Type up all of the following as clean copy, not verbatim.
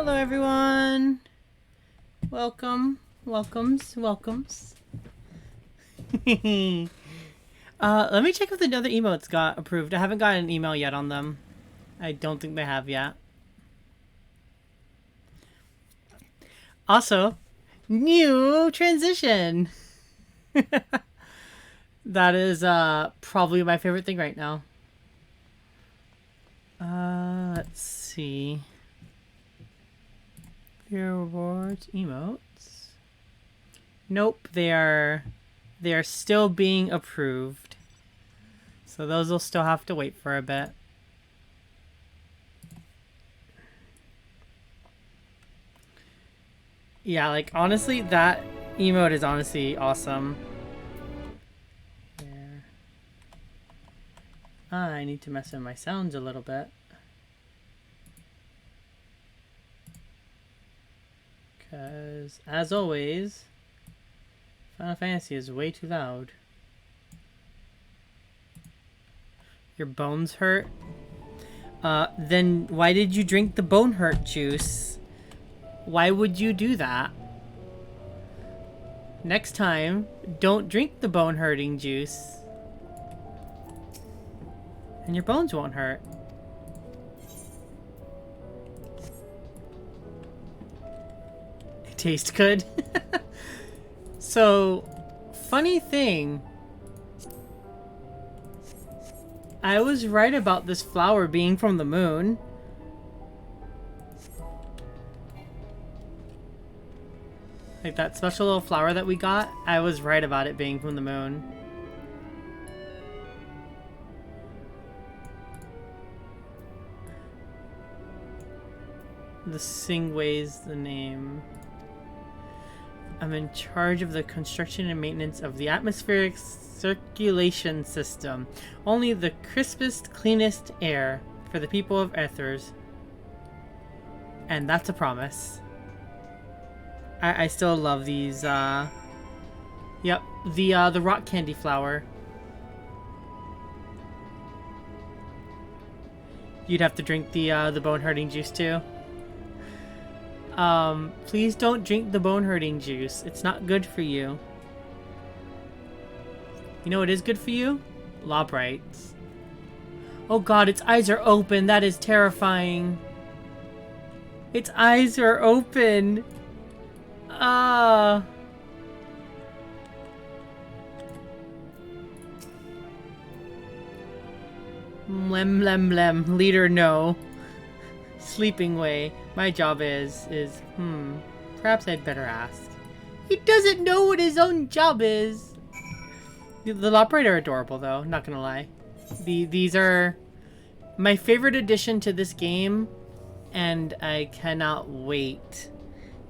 Hello everyone. Welcomes. Let me check if the other emotes got approved. I haven't gotten an email yet on them. I don't think they have yet. Also, new transition. That is probably my favorite thing right now. Let's see. Your rewards emotes. Nope, they are still being approved. So those will still have to wait for a bit. Yeah, like honestly, that emote is honestly awesome. There. I need to mess with my sounds a little bit. Because, as always, Final Fantasy is way too loud. Your bones hurt? Then why did you drink the bone hurt juice? Why would you do that? Next time, don't drink the bone hurting juice. And your bones won't hurt. It tastes good. So, funny thing. I was right about this flower being from the moon. Like that special little flower that we got, I was right about it being from the moon. The Singway's the name. I'm in charge of the construction and maintenance of the atmospheric circulation system. Only the crispest, cleanest air for the people of Ethers. And that's a promise. I still love these, Yep, the rock candy flower. You'd have to drink the bone-hurting juice, too. Please don't drink the bone-hurting juice. It's not good for you. You know what is good for you? Lobrites. Oh god, its eyes are open. That is terrifying. Its eyes are open. Mlem. Leader, no. Sleeping way. My job is, perhaps I'd better ask. He doesn't know what his own job is. The Loprite are adorable, though. Not gonna lie. These are my favorite addition to this game, and I cannot wait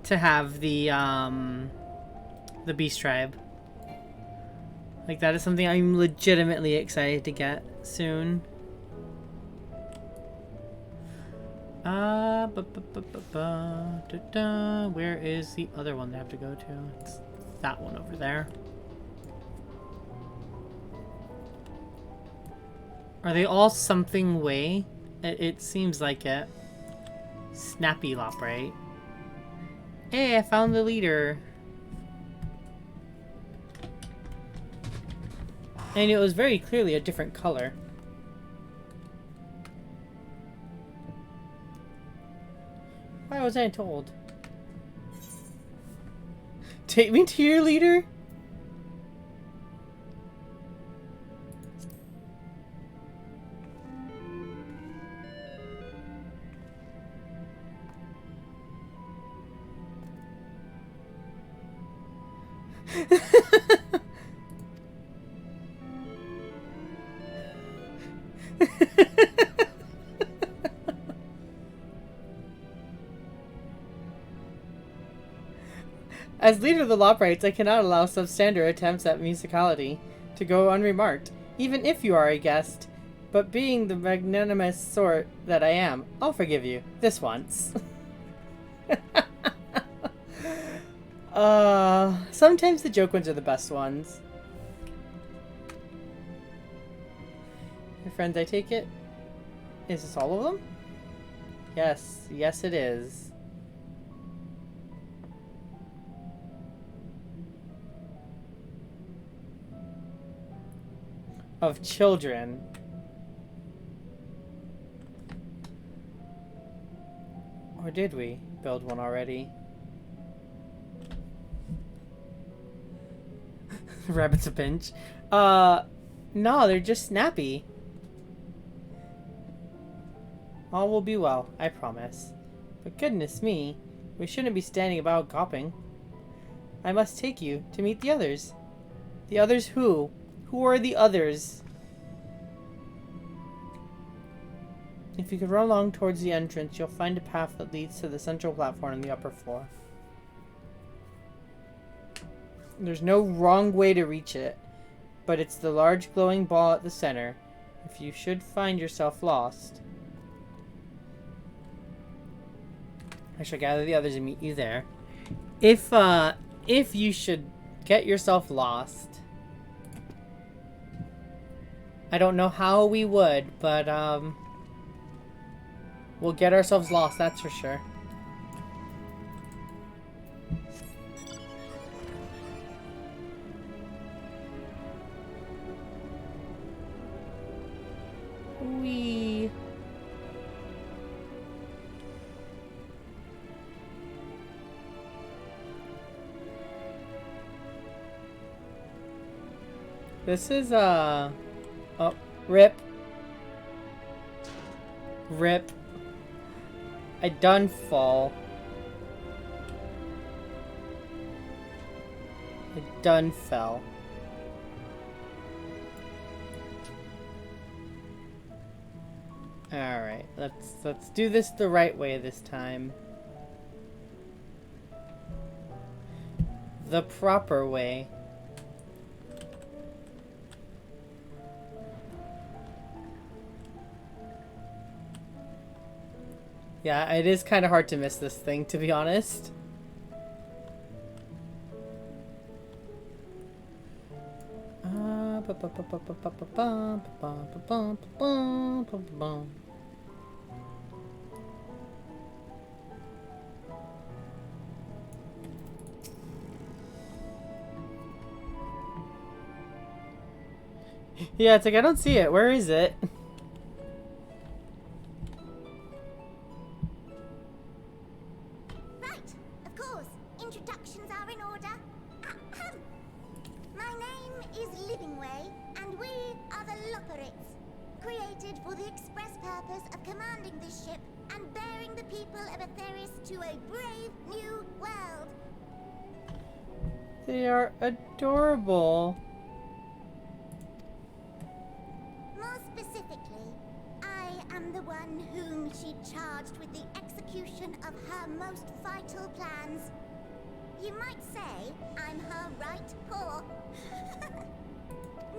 to have the Beast Tribe. Like, that is something I'm legitimately excited to get soon. Where is the other one that I have to go to? It's that one over there. Are they all something way? It seems like it. Snappy Loprite. Hey, I found the leader. And it was very clearly a different color. Why was I told? Take me to your leader? As leader of the Loprites, I cannot allow substandard attempts at musicality to go unremarked, even if you are a guest. But being the magnanimous sort that I am, I'll forgive you. This once. Sometimes the joke ones are the best ones. Your friends, I take it? Is this all of them? Yes. Yes, it is. of children. Or did we build one already? Rabbit's a pinch. No, they're just snappy. All will be well, I promise. But goodness me, we shouldn't be standing about gawping. I must take you to meet the others. The others who? Who are the others? If you could run along towards the entrance, you'll find a path that leads to the central platform on the upper floor. There's no wrong way to reach it, but it's the large glowing ball at the center. If you should find yourself lost, I shall gather the others and meet you there. If you should get yourself lost, I don't know how we would, but we'll get ourselves lost, that's for sure. Wee. This is oh, rip. Rip. I done fall. I done fell. Alright, let's do this the right way this time. The proper way. Yeah, it is kind of hard to miss this thing, to be honest. Yeah, it's like, I don't see it. Where is it? They are adorable. More specifically, I am the one whom she charged with the execution of her most vital plans. You might say I'm her right paw.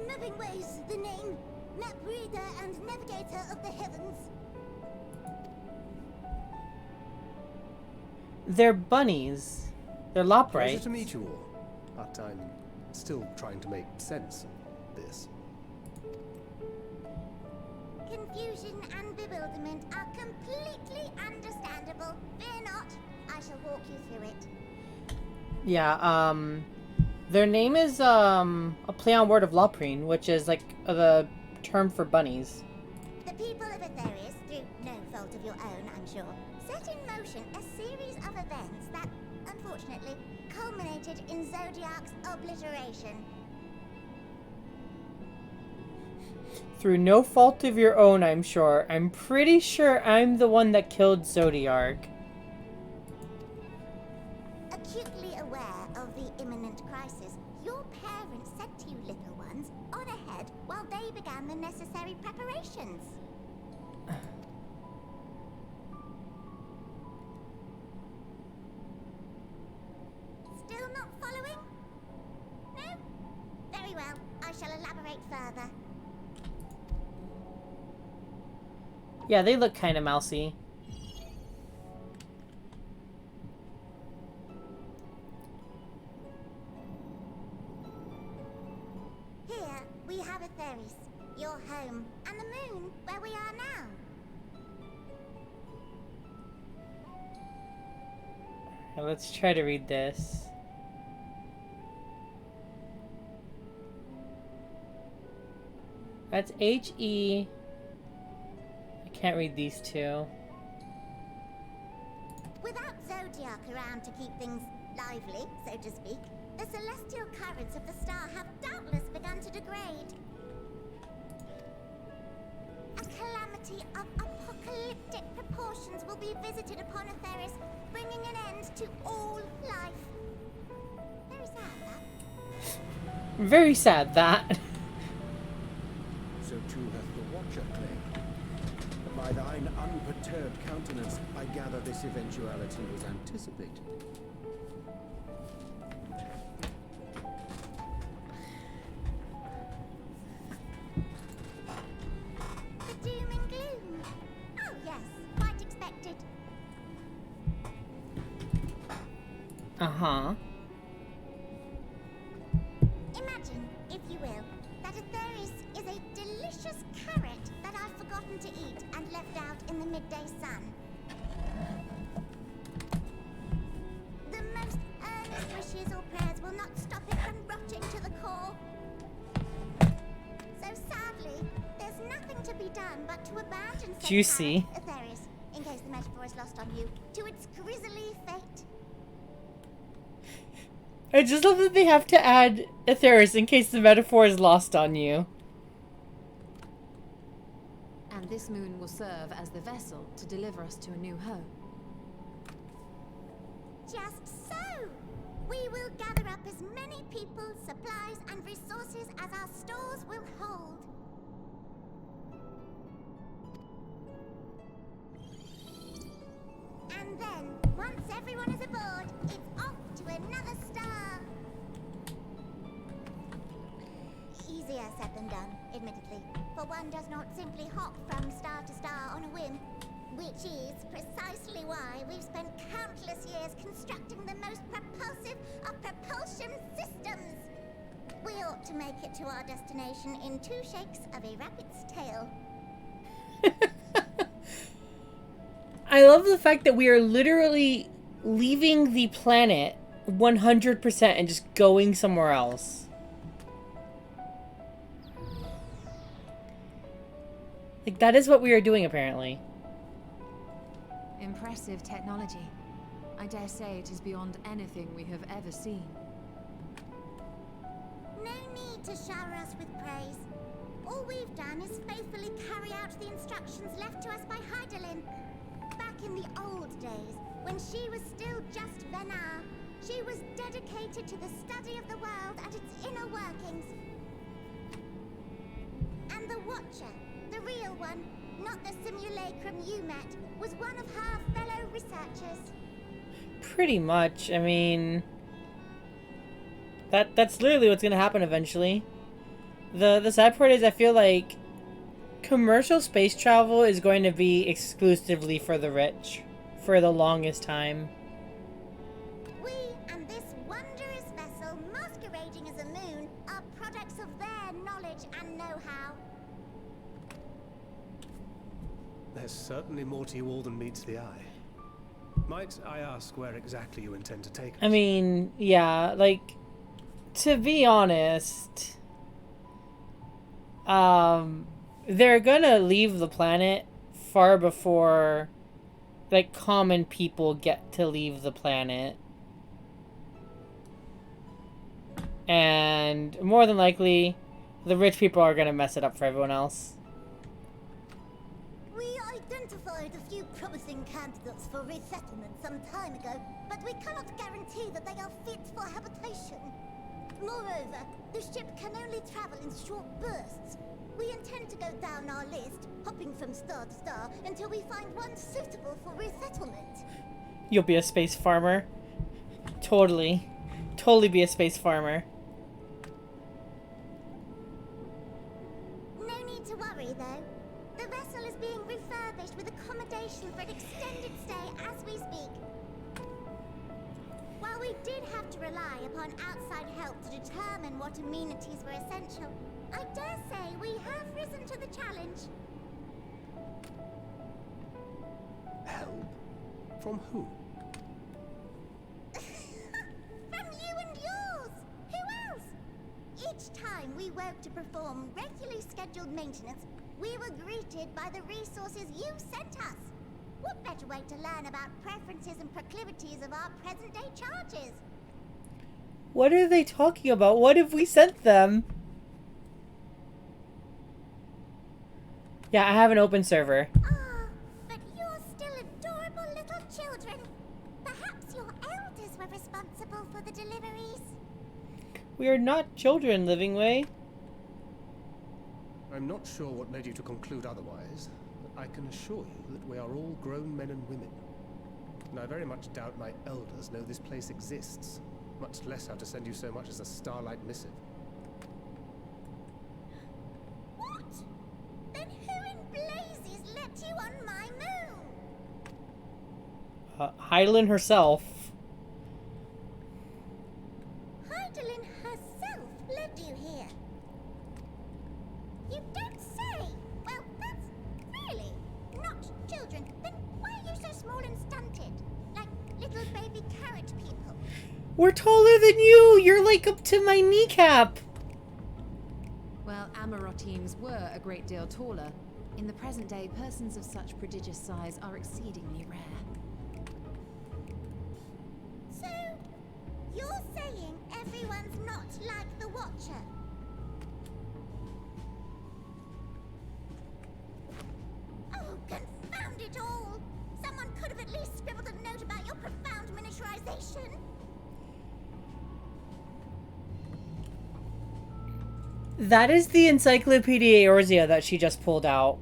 Moving Ways, the name, map reader and navigator of the heavens. They're bunnies. They're loprites. Pleasure to meet you all. But I'm still trying to make sense of this. Confusion and bewilderment are completely understandable. Fear not, I shall walk you through it. Yeah, their name is, a play on word of Loprine, which is, like, the term for bunnies. The people of Aetherius, through no fault of your own, I'm sure, set in motion a series of events that, unfortunately, culminated in Zodiac's obliteration. Through no fault of your own, I'm sure. I'm pretty sure I'm the one that killed Zodiac. Acutely aware of the imminent crisis, your parents said to you little ones, on ahead while they began the necessary preparations. Still not following? No? Very well, I shall elaborate further. Yeah, they look kind of mousy. Here we have Aetherius, your home, and the moon, where we are now. Let's try to read this. That's H-E... I can't read these two. Without Zodiac around to keep things lively, so to speak, the celestial currents of the star have doubtless begun to degrade. A calamity of apocalyptic proportions will be visited upon Etheris, bringing an end to all life. Very sad, that. Very sad, that. So too hath the Watcher claimed. By thine unperturbed countenance, I gather this eventuality was anticipated. The doom and gloom. Oh yes, quite expected. Uh-huh. Imagine, if you will, that Etheris is a delicious carrot that I've forgotten to eat and left out in the midday sun. The most earnest wishes or prayers will not stop it from rotting to the core. So sadly, there's nothing to be done but to abandon said Juicy. carrot, Etheris, in case the metaphor is lost on you, to its grisly fate. I just love that they have to add Etheris in case the metaphor is lost on you. And this moon will serve as the vessel to deliver us to a new home. Just so! We will gather up as many people, supplies, and resources as our stores will hold. And then, once everyone is aboard, it's off to another star. Easier said than done, admittedly, for one does not simply hop from star to star on a whim. Which is precisely why we've spent countless years constructing the most propulsive of propulsion systems. We ought to make it to our destination in 2 shakes of a rabbit's tail. I love the fact that we are literally leaving the planet 100% and just going somewhere else. Like, that is what we are doing, apparently. Impressive technology. I dare say it is beyond anything we have ever seen. No need to shower us with praise. All we've done is faithfully carry out the instructions left to us by Heidelin. Back in the old days, when she was still just Venar, she was dedicated to the study of the world and its inner workings. And the Watcher, the real one, not the simulacrum you met, was one of her fellow researchers. Pretty much. I mean, that's literally what's gonna happen eventually. The sad part is I feel like commercial space travel is going to be exclusively for the rich for the longest time. We and this wondrous vessel masquerading as a moon are products of their knowledge and know-how. There's certainly more to you all than meets the eye. Might I ask where exactly you intend to take us? I mean, yeah, like, to be honest, they're gonna leave the planet far before, like, common people get to leave the planet. And more than likely, the rich people are gonna mess it up for everyone else. We identified a few promising candidates for resettlement some time ago, but we cannot guarantee that they are fit for habitation. Moreover, the ship can only travel in short bursts. We intend to go down our list, hopping from star to star, until we find one suitable for resettlement. You'll be a space farmer. Totally. Totally be a space farmer. No need to worry, though. The vessel is being refurbished with accommodation for an extended stay as we speak. While we did have to rely upon outside help to determine what amenities were essential, I dare say we have risen to the challenge. Help? From who? From you and yours! Who else? It each time we woke to perform regularly scheduled maintenance, we were greeted by the resources you sent us. What better way to learn about preferences and proclivities of our present-day charges? What are they talking about? What have we sent them? Yeah, I have an open server. Ah, but you're still adorable little children. Perhaps your elders were responsible for the deliveries. We are not children, Living Way. I'm not sure what led you to conclude otherwise, but I can assure you that we are all grown men and women. And I very much doubt my elders know this place exists, much less how to send you so much as a starlight missive. What? Then who in blazes let you on my moon? Heidelin herself. Heidelin herself led you here. You don't say. Well, that's really not children. Then why are you so small and stunted? Like little baby carrot people. We're taller than you! You're like up to my kneecap! Well, Amarotines were a great deal taller. In the present day, persons of such prodigious size are exceedingly rare. So, you're saying everyone's not like the Watcher? Oh, confound it all! Someone could have at least scribbled a note about your profound miniaturization. That is the Encyclopedia Eorzea that she just pulled out.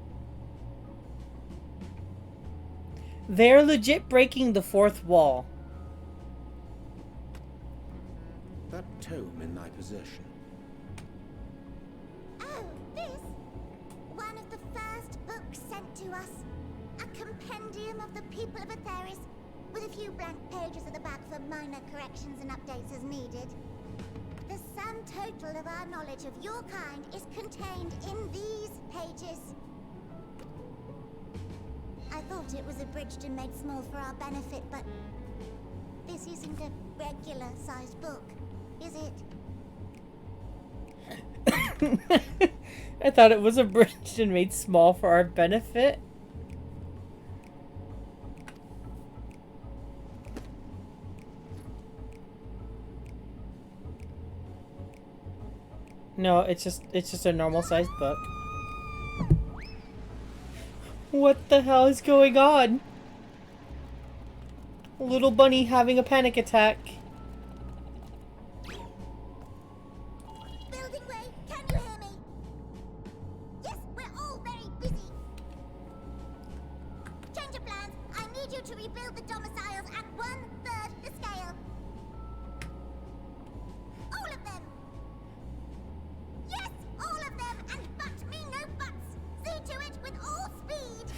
They're legit breaking the fourth wall. That tome in thy possession. Oh, this? One of the first books sent to us. A compendium of the people of Atheris, with a few blank pages at the back for minor corrections and updates as needed. The sum total of our knowledge of your kind is contained in these pages. I thought it was abridged and made small for our benefit, but this isn't a regular-sized book, is it? I thought it was abridged and made small for our benefit. No, it's just a normal sized book. What the hell is going on? Little bunny having a panic attack. Building Way, can you hear me? Yes, we're all very busy. Change of plans. I need you to rebuild the domiciles at 1/3 the scale. All of them. Yes, all of them, and but me no buts. See to it with all speed.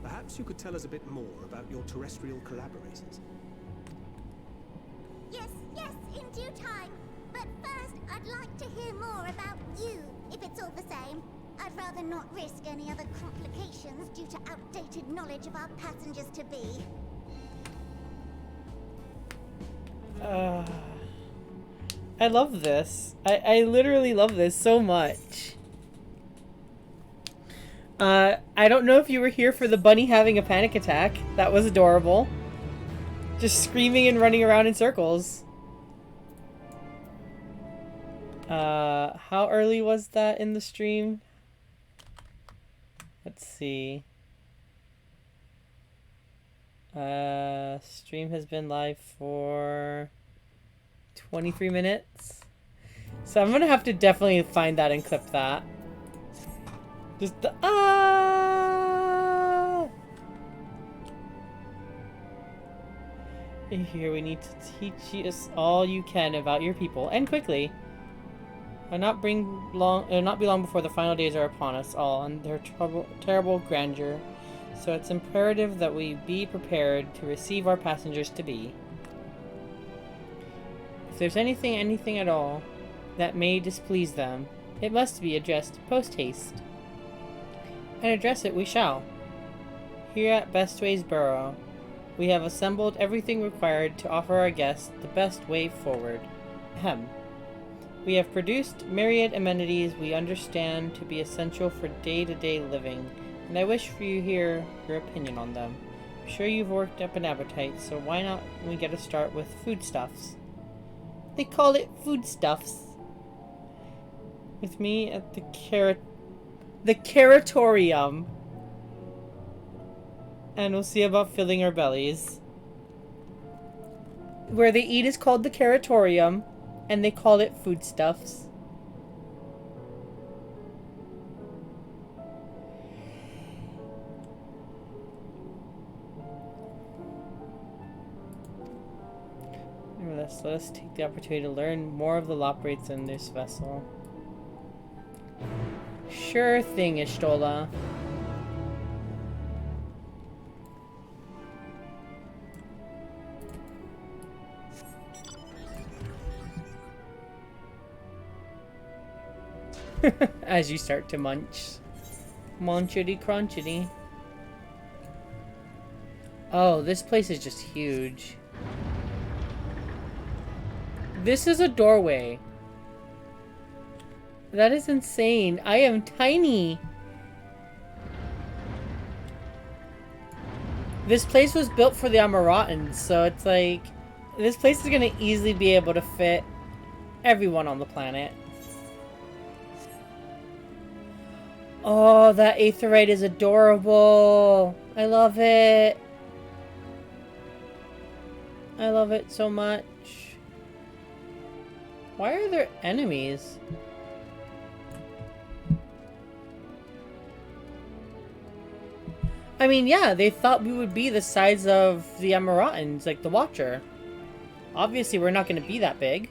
Perhaps you could tell us a bit more about your terrestrial collaborators. Yes, in due time. But first, I'd like to hear more about you, if it's all the same. I'd rather not risk any other complications due to outdated knowledge of our passengers-to-be. I love this. I literally love this so much. I don't know if you were here for the bunny having a panic attack. That was adorable. Just screaming and running around in circles. How early was that in the stream? Let's see. Stream has been live for 23 minutes. So I'm gonna have to definitely find that and clip that. Just the Here, we need to teach us all you can about your people, and quickly. And not be long before the final days are upon us all and their terrible grandeur. So it's imperative that we be prepared to receive our passengers to be. If there's anything at all that may displease them, it must be addressed post haste. And address it we shall. Here at Bestways Borough, we have assembled everything required to offer our guests the best way forward. Ahem. We have produced myriad amenities we understand to be essential for day-to-day living, and I wish for you to hear your opinion on them. I'm sure you've worked up an appetite, so why not we get a start with foodstuffs? They call it foodstuffs. With me at the Caratorium. And we'll see about filling our bellies. Where they eat is called the Caratorium, and they call it foodstuffs. Nevertheless, let us take the opportunity to learn more of the Loprates in this vessel. Sure thing, Ishtola. As you start to munch. Munchity crunchity. Oh, this place is just huge. This is a doorway. That is insane. I am tiny. This place was built for the Amaratans, so it's like... This place is gonna easily be able to fit everyone on the planet. Oh, that aetheryte is adorable. I love it. I love it so much. Why are there enemies? I mean, yeah, they thought we would be the size of the Amaratans, like the Watcher. Obviously, we're not going to be that big.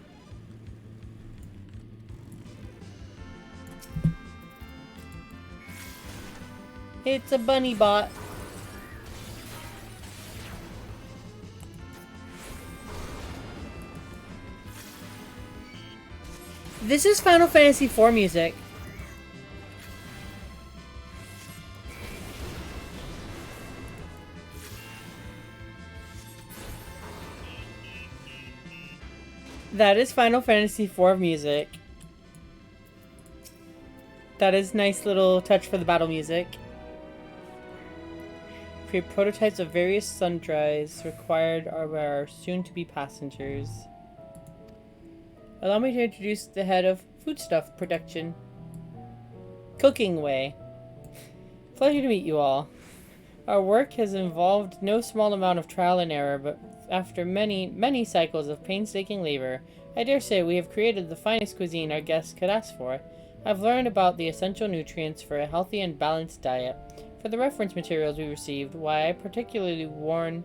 It's a bunny bot. This is Final Fantasy IV music. That is Final Fantasy IV music. That is nice little touch for the battle music. Create prototypes of various sundries required are our soon-to-be passengers. Allow me to introduce the head of foodstuff production. Cooking Way. Pleasure to meet you all. Our work has involved no small amount of trial and error, but after many cycles of painstaking labor, I dare say we have created the finest cuisine our guests could ask for. I've learned about the essential nutrients for a healthy and balanced diet. For the reference materials we received, why I particularly warn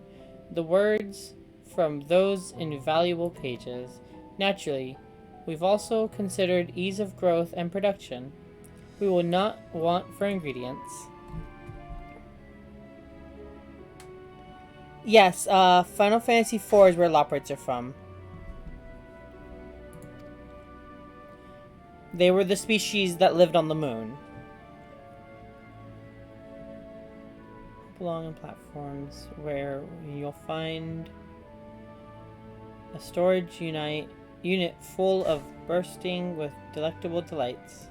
the words from those invaluable pages. Naturally, we've also considered ease of growth and production. We will not want for ingredients. Yes, Final Fantasy IV is where Loprates are from. They were the species that lived on the moon. Belong on platforms where you'll find a storage unit full of bursting with delectable delights.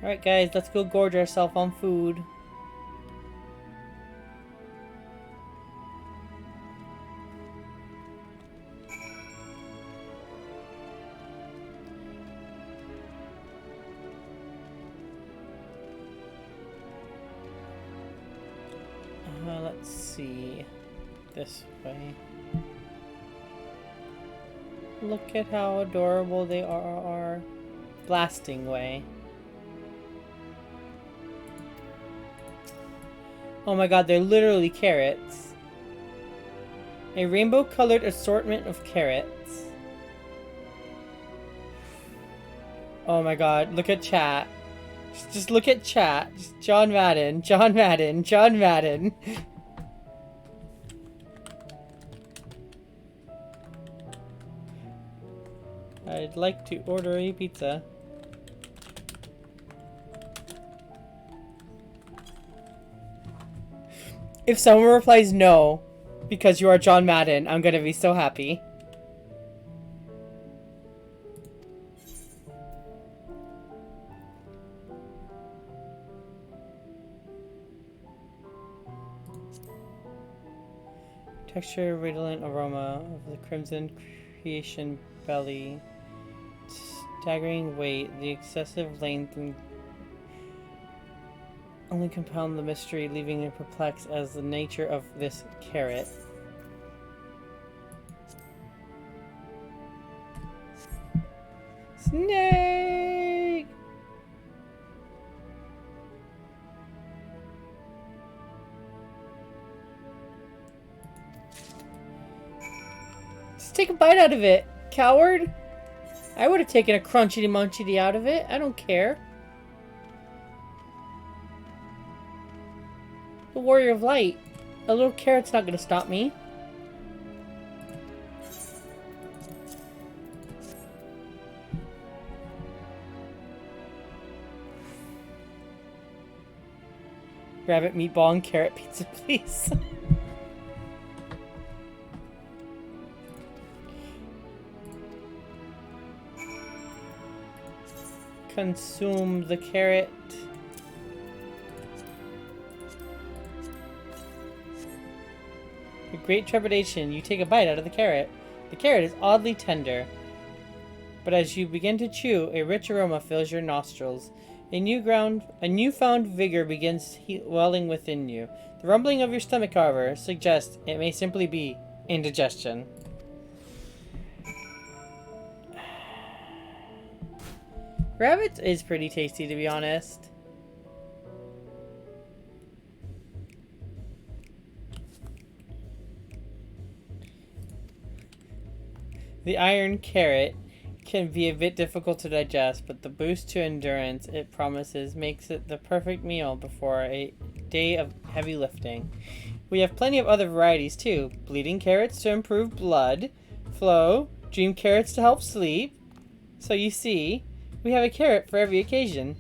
Alright guys, let's go gorge ourselves on food. Let's see. This way. Look at how adorable they are. Blasting way. Oh my god, they're literally carrots. A rainbow-colored assortment of carrots. Oh my god, look at chat. Just look at chat. Just John Madden, John Madden, John Madden. I'd like to order a pizza. If someone replies no, because you are John Madden, I'm gonna be so happy. Texture, redolent aroma of the crimson creation belly. Staggering weight, the excessive length, and only compound the mystery, leaving it perplexed as the nature of this carrot. Snake! Just take a bite out of it, coward! I would have taken a crunchity munchity out of it. I don't care. The Warrior of Light. A little carrot's not gonna stop me. Rabbit meatball and carrot pizza, please. Consume the carrot. With great trepidation, you take a bite out of the carrot. The carrot is oddly tender, but as you begin to chew, a rich aroma fills your nostrils. A newfound vigor begins welling within you. The rumbling of your stomach, however, suggests it may simply be indigestion. Rabbit is pretty tasty, to be honest. The iron carrot can be a bit difficult to digest, but the boost to endurance it promises makes it the perfect meal before a day of heavy lifting. We have plenty of other varieties too. Bleeding carrots to improve blood flow, dream carrots to help sleep. So you see, we have a carrot for every occasion.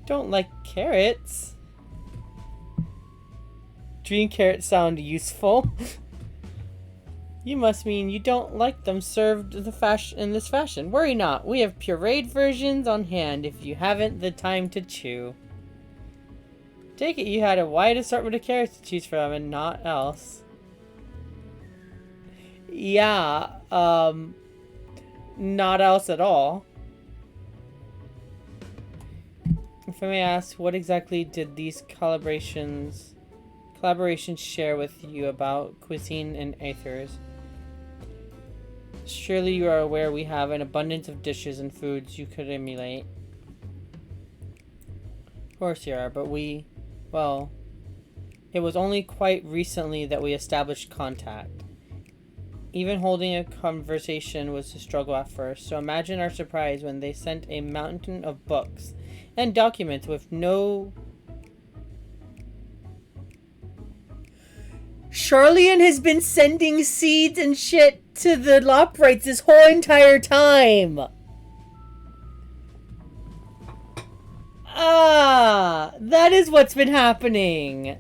Don't like carrots. Dream carrots sound useful. You must mean you don't like them served in this fashion. Worry not, we have pureed versions on hand if you haven't the time to chew. Take it you had a wide assortment of carrots to choose from and not else. Yeah, not else at all. If I may ask, what exactly did these collaborations share with you about cuisine and ethers? Surely you are aware we have an abundance of dishes and foods you could emulate. Of course you are, but well, it was only quite recently that we established contact. Even holding a conversation was a struggle at first, so imagine our surprise when they sent a mountain of books and documents with no... Charlian has been sending seeds and shit to the Loprites this whole entire time! Ah! That is what's been happening!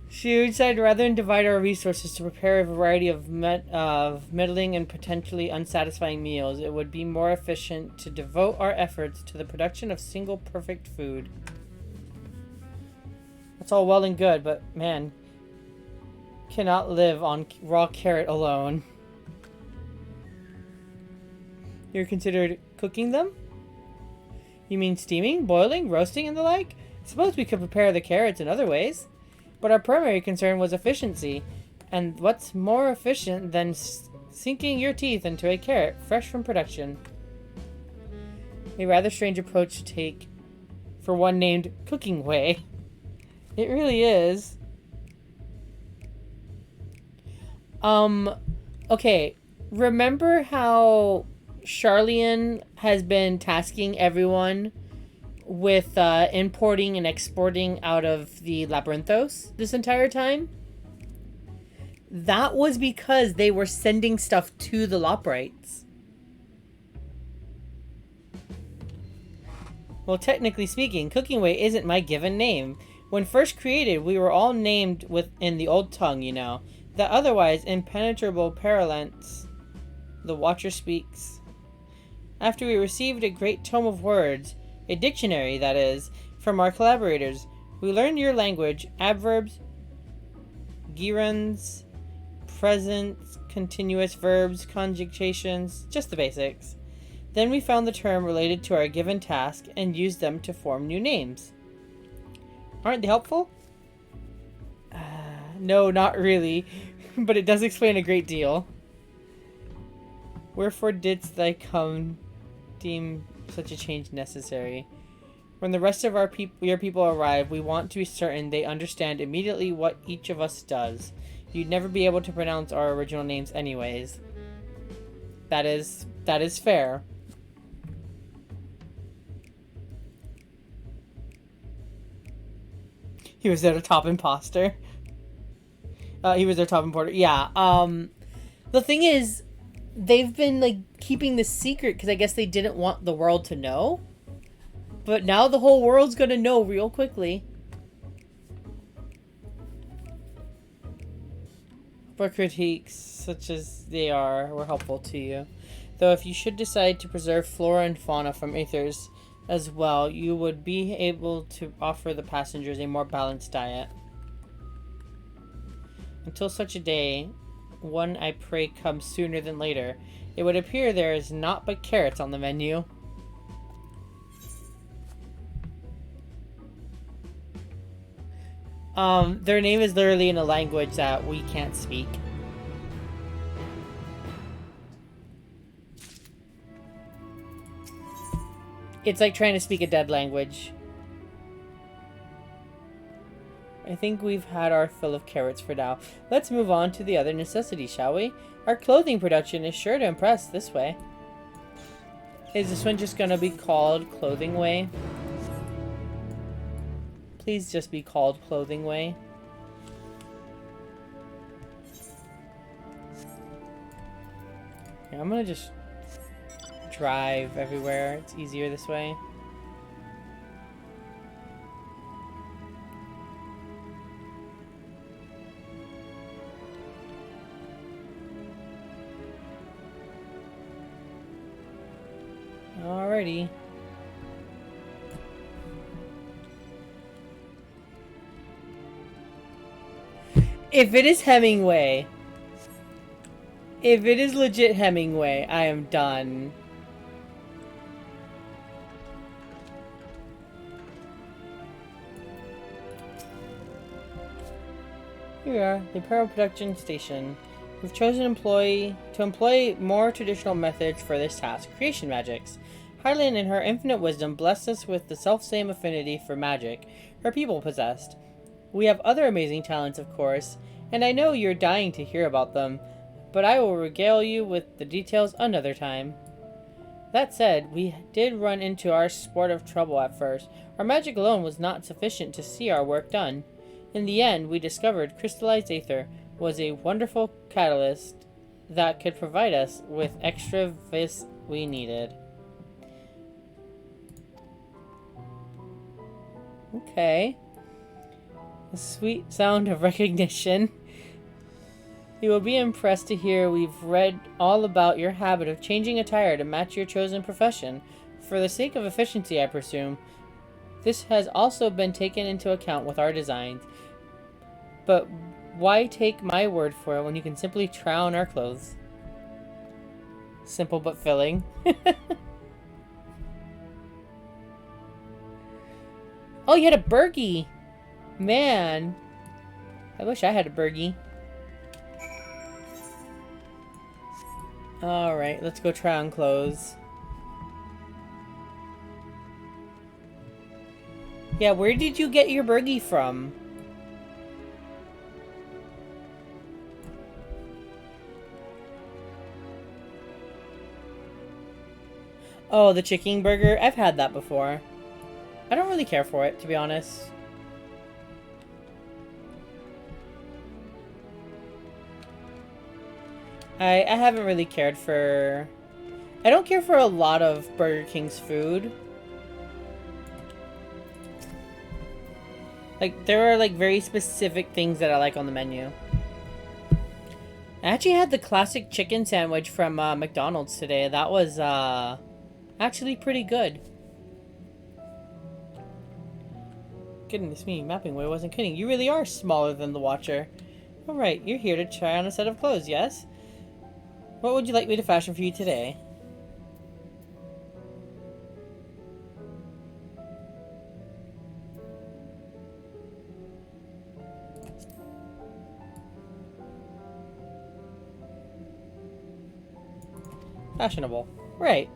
She decided rather than divide our resources to prepare a variety of middling and potentially unsatisfying meals, it would be more efficient to devote our efforts to the production of single perfect food. That's all well and good, but man, cannot live on raw carrot alone. You're considered cooking them? You mean steaming, boiling, roasting, and the like? I suppose we could prepare the carrots in other ways. But our primary concern was efficiency. And what's more efficient than sinking your teeth into a carrot fresh from production? A rather strange approach to take for one named Cooking Way. It really is. Okay. Remember how Charlian has been tasking everyone with importing and exporting out of the Labyrinthos this entire time. That was because they were sending stuff to the Loprites. Well, technically speaking, Cookingway isn't my given name. When first created, we were all named within the old tongue, you know. The otherwise impenetrable parlance the Watcher speaks. After we received a great tome of words, a dictionary, that is, from our collaborators, we learned your language, adverbs, gerunds, presents, continuous verbs, conjugations, just the basics. Then we found the term related to our given task and used them to form new names. Aren't they helpful? No, not really, but it does explain a great deal. Wherefore didst thou come deem such a change necessary? When the rest of your people arrive, we want to be certain they understand immediately what each of us does. You'd never be able to pronounce our original names anyways. That is fair. He was their top imposter. He was their top importer. Yeah. The thing is, they've been like keeping this secret because I guess they didn't want the world to know. But now the whole world's gonna know real quickly. For critiques, such as they are, were helpful to you. Though if you should decide to preserve flora and fauna from aethers as well, you would be able to offer the passengers a more balanced diet. Until such a day, one I pray comes sooner than later, it would appear there is naught but carrots on the menu. Their name is literally in a language that we can't speak. It's like trying to speak a dead language. I think we've had our fill of carrots for now. Let's move on to the other necessities, shall we? Our clothing production is sure to impress this way. Is this one just gonna be called Clothing Way? Please just be called Clothing Way. Here, I'm gonna just drive everywhere. It's easier this way. Alrighty. If it is Hemingway, if it is legit Hemingway, I am done. Here we are, the apparel production station. We've chosen to employ more traditional methods for this task, creation magics. Hylian, in her infinite wisdom, blessed us with the selfsame affinity for magic her people possessed. We have other amazing talents, of course, and I know you're dying to hear about them, but I will regale you with the details another time. That said, we did run into our sport of trouble at first. Our magic alone was not sufficient to see our work done. In the end, we discovered crystallized aether was a wonderful catalyst that could provide us with extra vis we needed. Okay. A sweet sound of recognition. You will be impressed to hear we've read all about your habit of changing attire to match your chosen profession. For the sake of efficiency, I presume. This has also been taken into account with our designs. But why take my word for it when you can simply try on our clothes? Simple but filling. Oh, you had a Bergie! Man. I wish I had a Bergie. Alright, let's go try on clothes. Yeah, where did you get your Bergie from? Oh, the chicken burger? I've had that before. I don't really care for it, to be honest. I haven't really cared for... I don't care for a lot of Burger King's food. Like, there are, like, very specific things that I like on the menu. I actually had the classic chicken sandwich from McDonald's today. That was, actually pretty good. Goodness me, Mapping Way wasn't kidding. You really are smaller than the Watcher. Alright, you're here to try on a set of clothes, yes? What would you like me to fashion for you today? Fashionable. Right.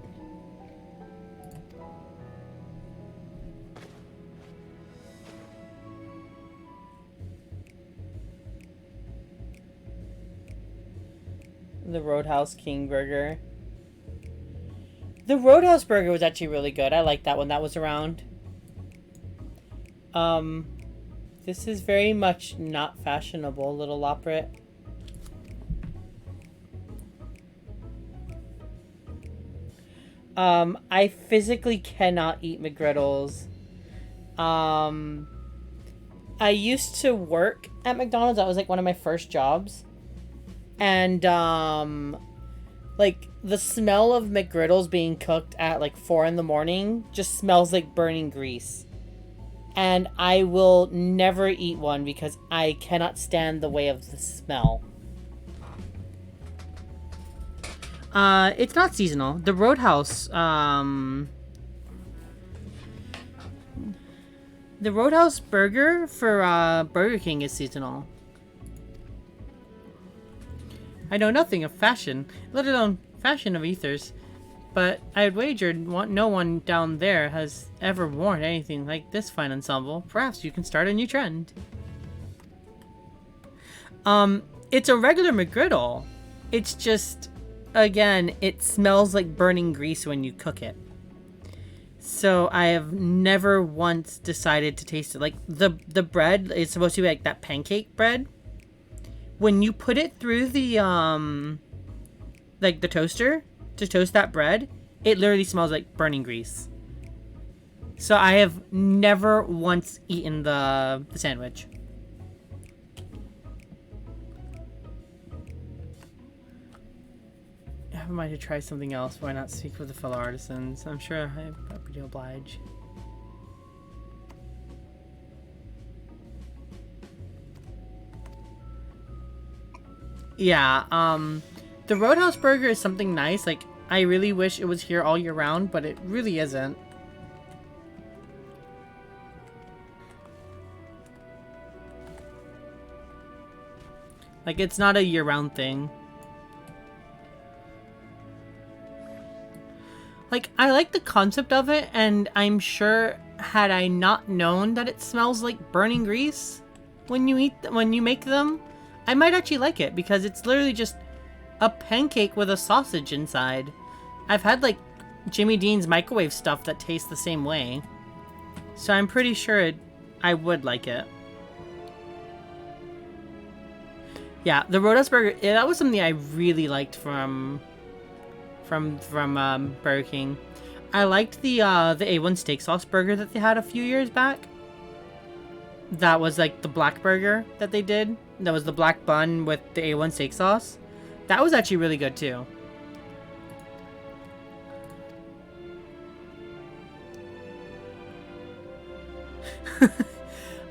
The Roadhouse King Burger. The Roadhouse Burger was actually really good. I liked that when that was around. This is very much not fashionable, Little Loprit. I physically cannot eat McGriddles. I used to work at McDonald's. That was like one of my first jobs. And, like, the smell of McGriddles being cooked at like 4 in the morning just smells like burning grease. And I will never eat one because I cannot stand the way of the smell. It's not seasonal. The Roadhouse, the Roadhouse burger for, Burger King is seasonal. I know nothing of fashion, let alone fashion of ethers, but I'd wager no one down there has ever worn anything like this fine ensemble. Perhaps you can start a new trend. It's a regular McGriddle. It's just... Again, it smells like burning grease when you cook it. So I have never once decided to taste it. Like, the bread is supposed to be like that pancake bread. When you put it through the, like the toaster to toast that bread, it literally smells like burning grease. So I have never once eaten the sandwich. I might have tried something else. Why not speak with the fellow artisans? I'm sure I'd be obliged. Yeah, the Roadhouse Burger is something nice. Like, I really wish it was here all year round, but it really isn't. Like, it's not a year-round thing. Like, I like the concept of it, and I'm sure had I not known that it smells like burning grease when you make them, I might actually like it, because it's literally just a pancake with a sausage inside. I've had, like, Jimmy Dean's microwave stuff that tastes the same way. So I'm pretty sure I would like it. Yeah, the Roadhouse Burger, yeah, that was something I really liked from Burger King. I liked the A1 steak sauce burger that they had a few years back. That was like the black burger that they did. That was the black bun with the A1 steak sauce. That was actually really good too.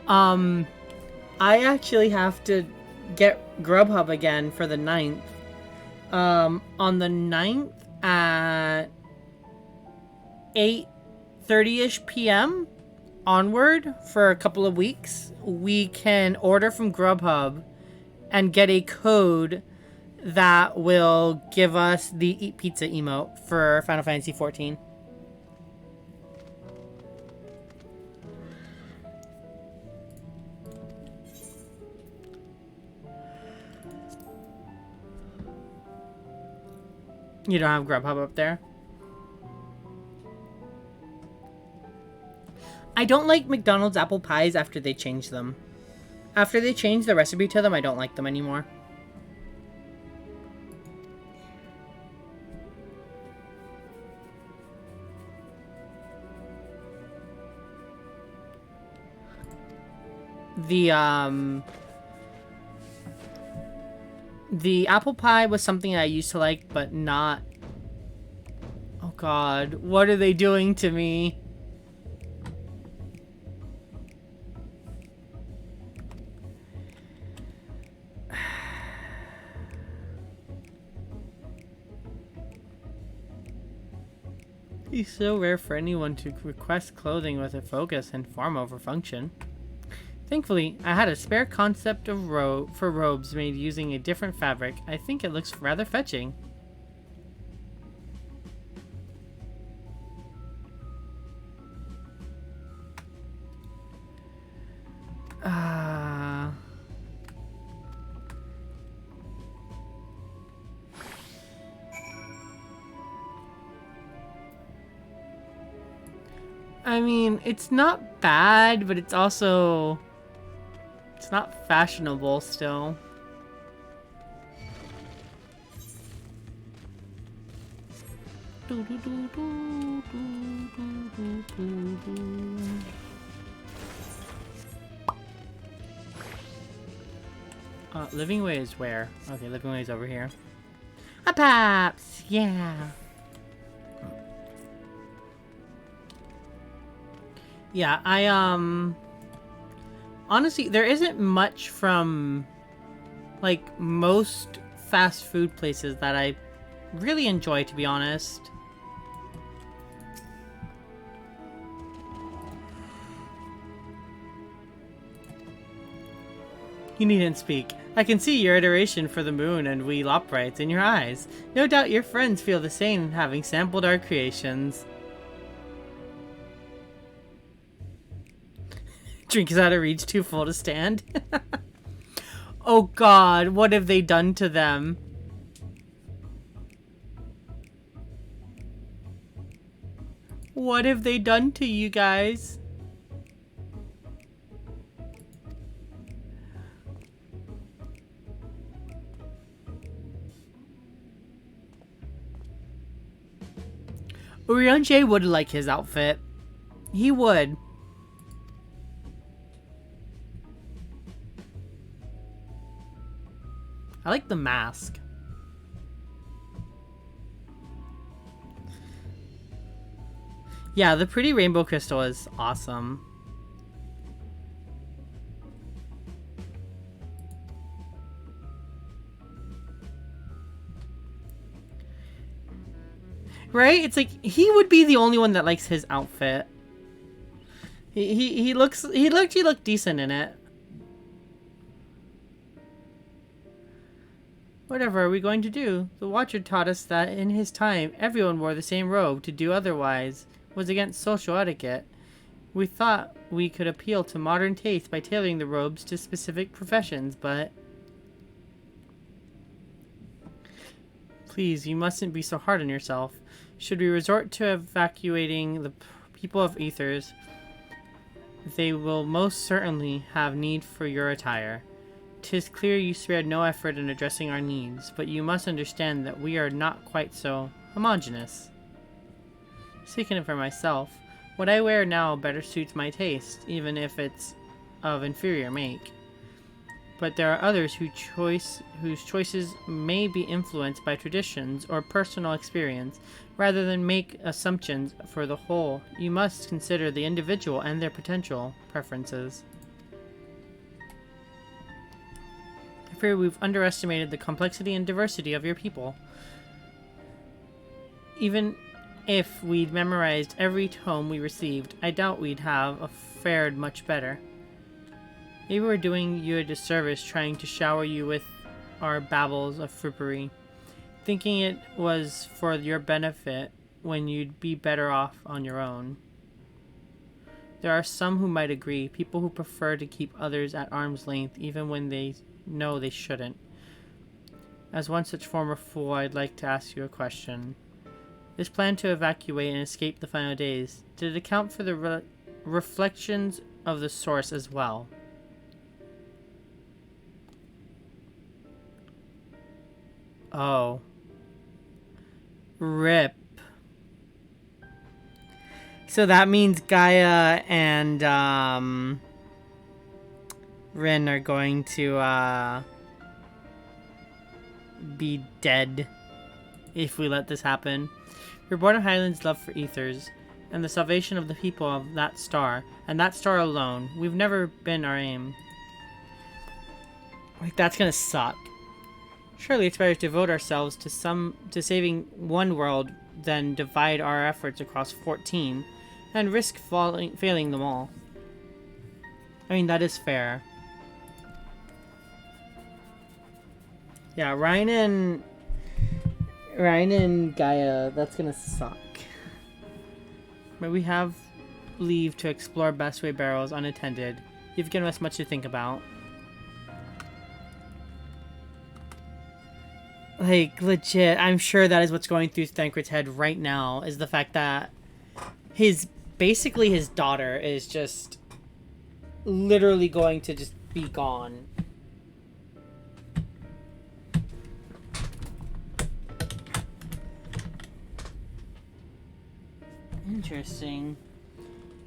I actually have to get Grubhub again for the 9th. On the 9th at 8:30ish p.m. onward for a couple of weeks, we can order from Grubhub and get a code that will give us the Eat Pizza emote for Final Fantasy XIV. You don't have Grubhub up there? I don't like McDonald's apple pies after they change them. After they change the recipe to them, I don't like them anymore. The apple pie was something I used to like, but not... Oh god, what are they doing to me? It's so rare for anyone to request clothing with a focus and form over function. Thankfully, I had a spare concept of for robes made using a different fabric. I think it looks rather fetching. I mean, it's not bad, but it's also... It's not fashionable still. Living Way is where? Okay, Living Way is over here. A Paps! Yeah! Yeah, honestly, there isn't much from, like, most fast food places that I really enjoy, to be honest. You needn't speak. I can see your adoration for the moon and we loprites in your eyes. No doubt your friends feel the same, having sampled our creations. Drink is out of reach, too full to stand. Oh god, what have they done to them? What have they done to you guys? Urianger would like his outfit. He would. I like the mask. Yeah, the pretty rainbow crystal is awesome. Right? It's like he would be the only one that likes his outfit. He looked decent in it. Whatever are we going to do? The Watcher taught us that in his time, everyone wore the same robe. To do otherwise was against social etiquette. We thought we could appeal to modern taste by tailoring the robes to specific professions, but... Please, you mustn't be so hard on yourself. Should we resort to evacuating the people of Ethers, they will most certainly have need for your attire. 'Tis clear you spared no effort in addressing our needs, but you must understand that we are not quite so homogeneous. Speaking for myself, what I wear now better suits my taste, even if it's of inferior make. But there are others whose choices may be influenced by traditions or personal experience. Rather than make assumptions for the whole, you must consider the individual and their potential preferences. I fear we've underestimated the complexity and diversity of your people. Even if we'd memorized every tome we received, I doubt we'd have fared much better. Maybe we're doing you a disservice trying to shower you with our babbles of frippery, thinking it was for your benefit when you'd be better off on your own. There are some who might agree, people who prefer to keep others at arm's length even when they know they shouldn't. As one such former fool, I'd like to ask you a question. This plan to evacuate and escape the final days, did it account for the reflections of the source as well. Oh. RIP. So that means Gaia and Rin are going to be dead if we let this happen. We're born of Highland's love for ethers and the salvation of the people of that star, and that star alone. We've never been our aim. Like, that's gonna suck. Surely it's better to devote ourselves to saving one world than divide our efforts across 14 and risk failing them all. I mean, that is fair. Yeah, Ryan and Gaia, that's gonna suck. But we have leave to explore Bestway Barrels unattended. You've given us much to think about. Like, legit, I'm sure that is what's going through Thancred's head right now, is the fact that basically his daughter is just literally going to just be gone. Interesting.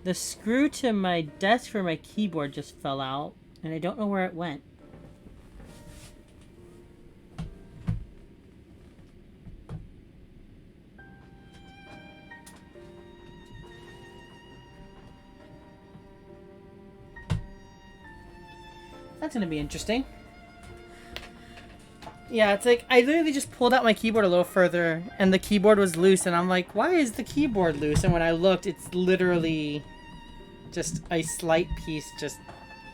The screw to my desk for my keyboard just fell out, and I don't know where it went. That's gonna be interesting. Yeah, it's like, I literally just pulled out my keyboard a little further, and the keyboard was loose, and I'm like, why is the keyboard loose? And when I looked, it's literally just a slight piece just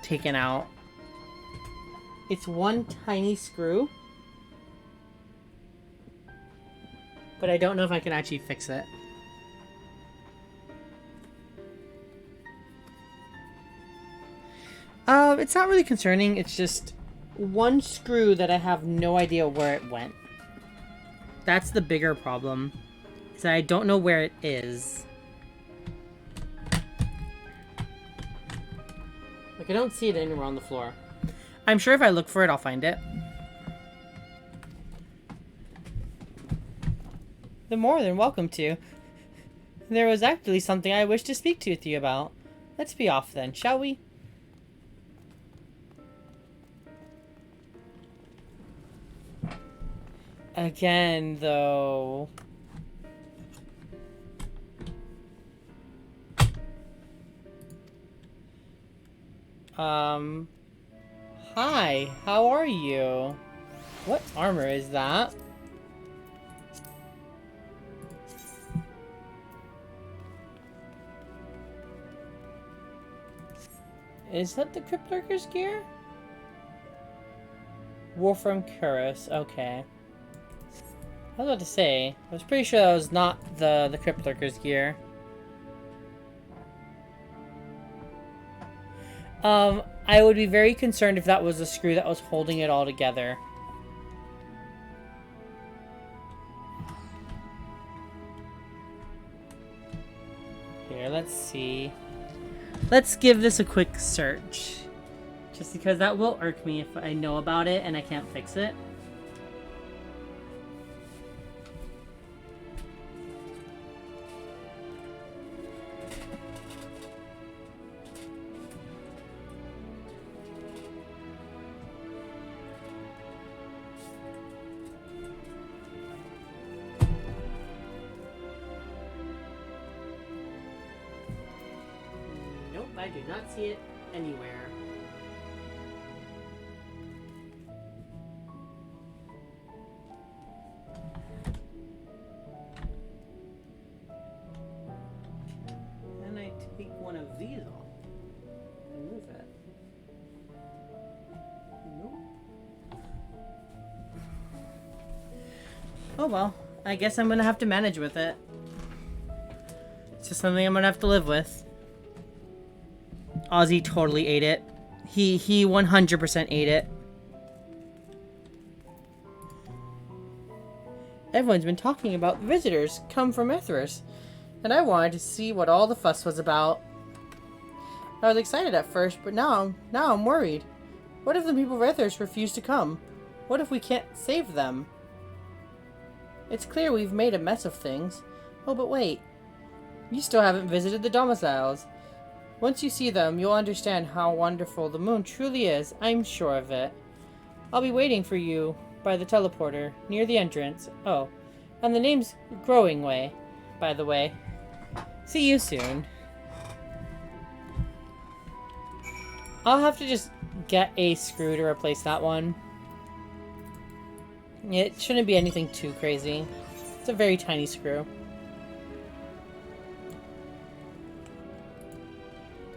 taken out. It's one tiny screw, but I don't know if I can actually fix it. It's not really concerning, it's just one screw that I have no idea where it went. That's the bigger problem, is that I don't know where it is. Like, I don't see it anywhere on the floor. I'm sure if I look for it, I'll find it. You're more than welcome to. There was actually something I wish to speak to you about. Let's be off then, shall we? Again, though. Hi, how are you? What armor is that? Is that the Crypt Lurker's gear? Wolfram Cuirass, okay. I was about to say, I was pretty sure that was not the Crypt Lurker's gear. I would be very concerned if that was the screw that was holding it all together. Here, let's see. Let's give this a quick search. Just because that will irk me if I know about it and I can't fix it. Nope, I do not see it anywhere. Then I take one of these off and move it. Nope. Oh well, I guess I'm gonna have to manage with it. It's just something I'm gonna have to live with. Ozzy totally ate it. He 100% ate it. Everyone's been talking about visitors come from Ethers, and I wanted to see what all the fuss was about. I was excited at first, but now I'm worried. What if the people of Earthers refuse to come? What if we can't save them? It's clear we've made a mess of things. Oh, but wait. You still haven't visited the domiciles. Once you see them, you'll understand how wonderful the moon truly is. I'm sure of it. I'll be waiting for you by the teleporter, near the entrance. Oh, and the name's Growing Way, by the way. See you soon. I'll have to just get a screw to replace that one. It shouldn't be anything too crazy. It's a very tiny screw.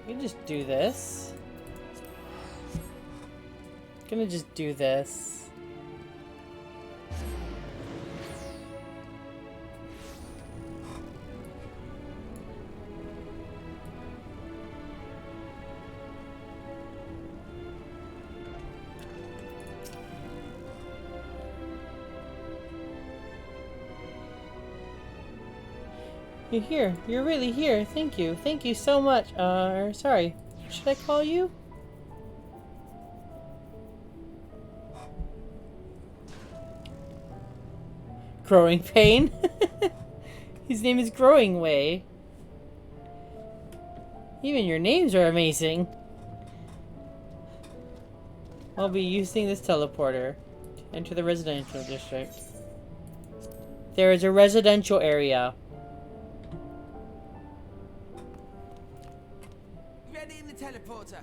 You can just do this. I'm gonna just do this. You're here. You're really here. Thank you. Thank you so much. Sorry. Should I call you? Growing Pain? His name is Growing Way. Even your names are amazing. I'll be using this teleporter to enter the residential district. There is a residential area. Ready in the teleporter.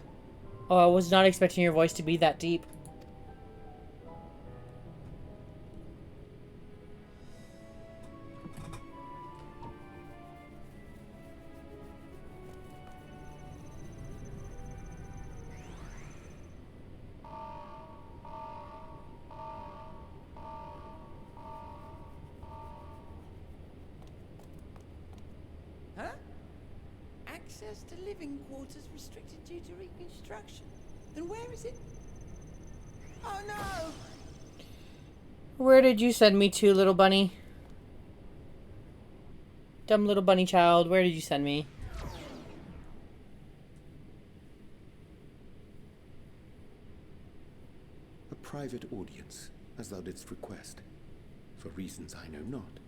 Oh, I was not expecting your voice to be that deep. Huh? Access to living quarters restricted due to reconstruction. Then where is it? Oh no! Where did you send me to, little bunny? Dumb little bunny child, where did you send me? A private audience, as thou didst request, for reasons I know not.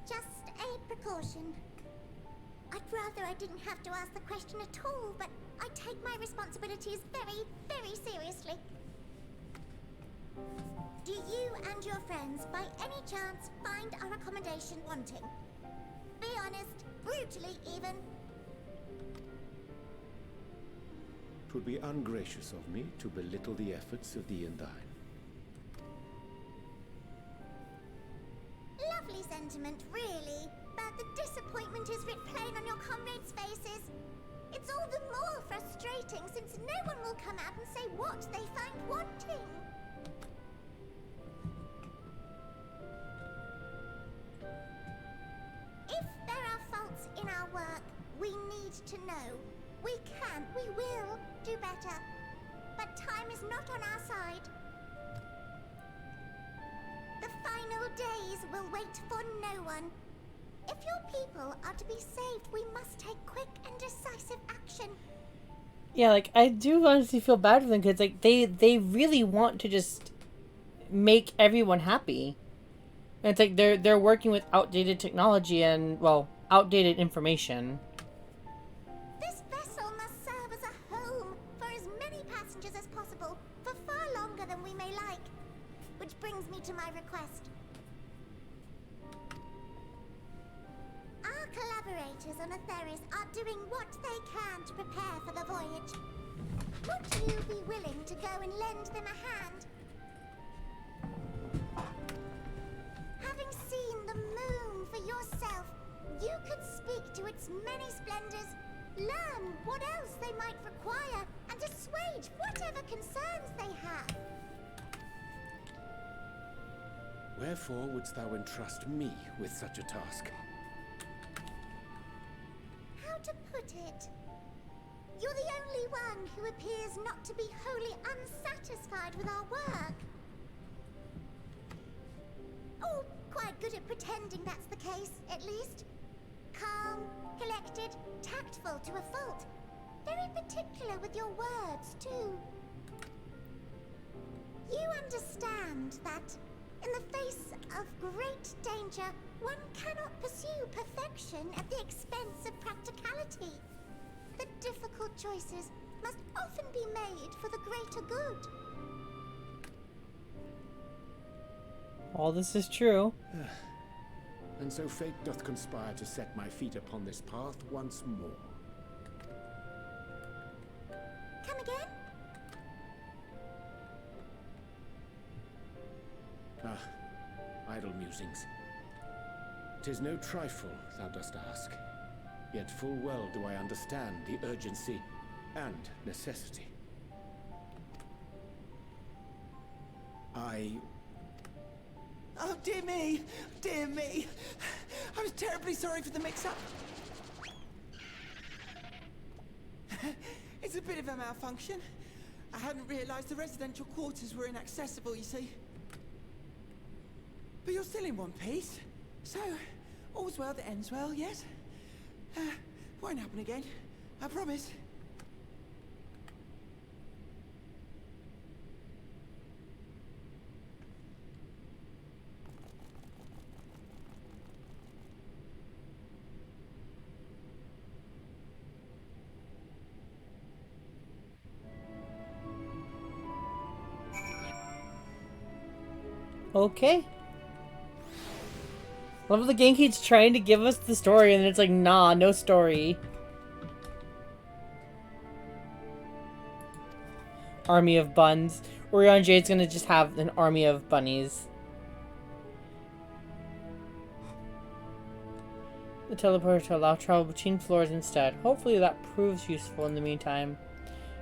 Just a precaution. I'd rather I didn't have to ask the question at all, but I take my responsibilities very, very seriously. Do you and your friends, by any chance, find our accommodation wanting? Be honest, brutally even. 'Twould be ungracious of me to belittle the efforts of thee and thine. Lovely sentiment, really, but the disappointment is writ plain on your comrades' faces. It's all the more frustrating since no one will come out and say what they find wanting. If there are faults in our work, we need to know. We can, we will do better. But time is not on our side. The final days will wait for no one. If your people are to be saved, we must take quick and decisive action. Yeah, like, I do honestly feel bad for them because, like, they really want to just make everyone happy. And it's like they're working with outdated technology and, well, outdated information. This vessel must serve as a home for as many passengers as possible for far longer than we may like. Which brings me to my request. Our collaborators on Atheris are doing what they can to prepare for the voyage. Would you be willing to go and lend them a hand? Having seen the moon for yourself, you could speak to its many splendors, learn what else they might require, and assuage whatever concerns they have. Wherefore wouldst thou entrust me with such a task? How to put it? You're the only one who appears not to be wholly unsatisfied with our work. Oh, quite good at pretending that's the case, at least. Calm, collected, tactful to a fault. Very particular with your words, too. You understand that, in the face of great danger, one cannot pursue perfection at the expense of practicality. The difficult choices must often be made for the greater good. All this is true. And so fate doth conspire to set my feet upon this path once more. Come again? Idle musings. 'Tis no trifle, thou dost ask. Yet full well do I understand the urgency and necessity. Oh, dear me! Dear me! I was terribly sorry for the mix-up. It's a bit of a malfunction. I hadn't realized the residential quarters were inaccessible, you see. But you're still in one piece. So, all's well that ends well, yes? Won't happen again. I promise. Okay. I love the game keeps trying to give us the story and it's like, nah, no story. Army of buns. Orion Jade's gonna just have an army of bunnies. The teleporter to allow travel between floors instead. Hopefully that proves useful in the meantime.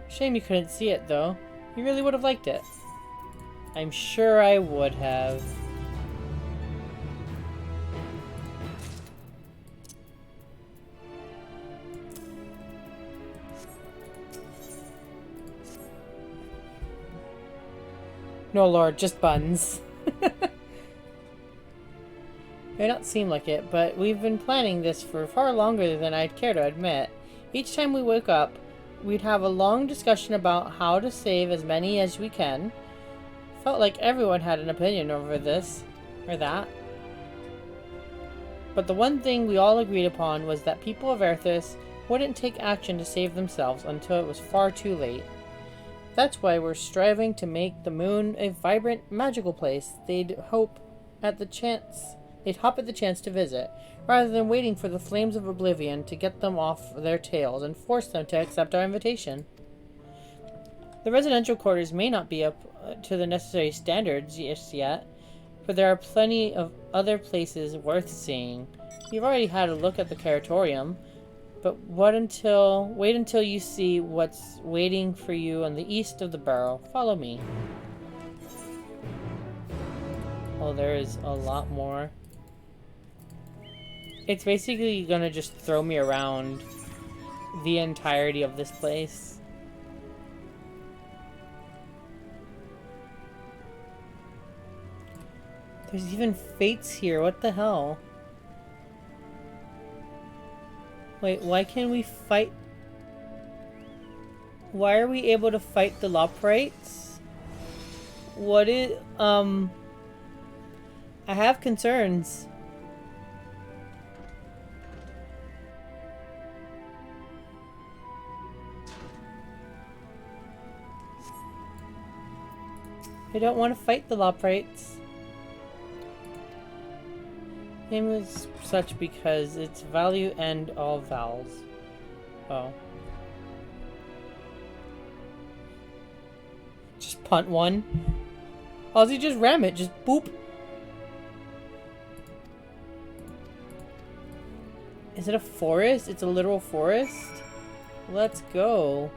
Shame you couldn't see it though. You really would have liked it. I'm sure I would have. No, Lord, just buns. May not seem like it, but we've been planning this for far longer than I'd care to admit. Each time we wake up, we'd have a long discussion about how to save as many as we can. Felt like everyone had an opinion over this, or that. But the one thing we all agreed upon was that people of Earthus wouldn't take action to save themselves until it was far too late. That's why we're striving to make the moon a vibrant, magical place they'd hop at the chance to visit, rather than waiting for the flames of oblivion to get them off their tails and force them to accept our invitation. The residential quarters may not be up to the necessary standards just yet, but there are plenty of other places worth seeing. You've already had a look at the Curatorium, but wait until you see what's waiting for you on the east of the barrow. Follow me. Oh, there is a lot more. It's basically gonna just throw me around the entirety of this place. There's even fates here. What the hell? Wait, why can we fight? Why are we able to fight the Loprites? What is, I have concerns. I don't want to fight the Loprites. Name is such because its value and all vowels. Oh. Just punt one. How's he just ram it? Just boop. Is it a forest? It's a literal forest? Let's go.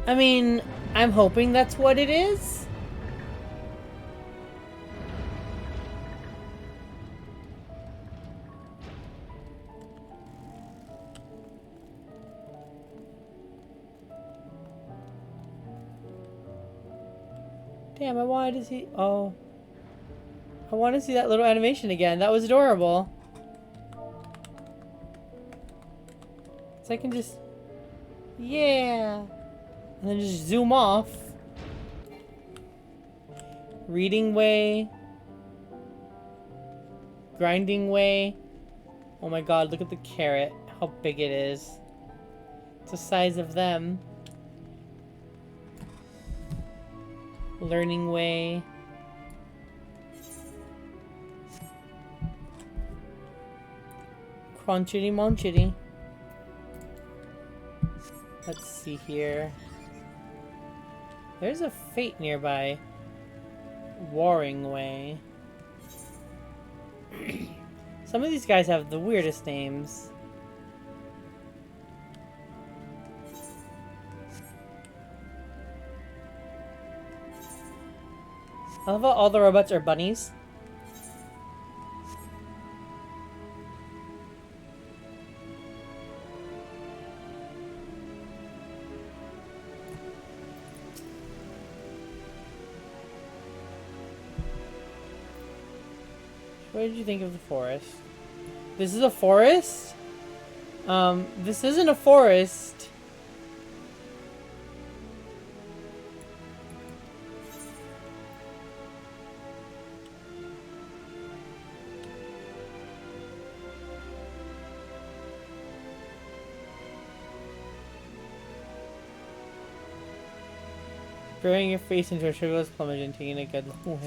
I mean, I'm hoping that's what it is. Damn, I wanted to see... Oh. I want to see that little animation again. That was adorable. So I can just... Yeah. And then just zoom off. Reading way. Grinding way. Oh my god, look at the carrot. How big it is. It's the size of them. Learning way. Crunchity munchity. Let's see here. There's a fate nearby. Warring way. Some of these guys have the weirdest names. I love how all the robots are bunnies. What did you think of the forest? This is a forest? This isn't a forest. Burying your face into a sugarless plumage and taking a good look.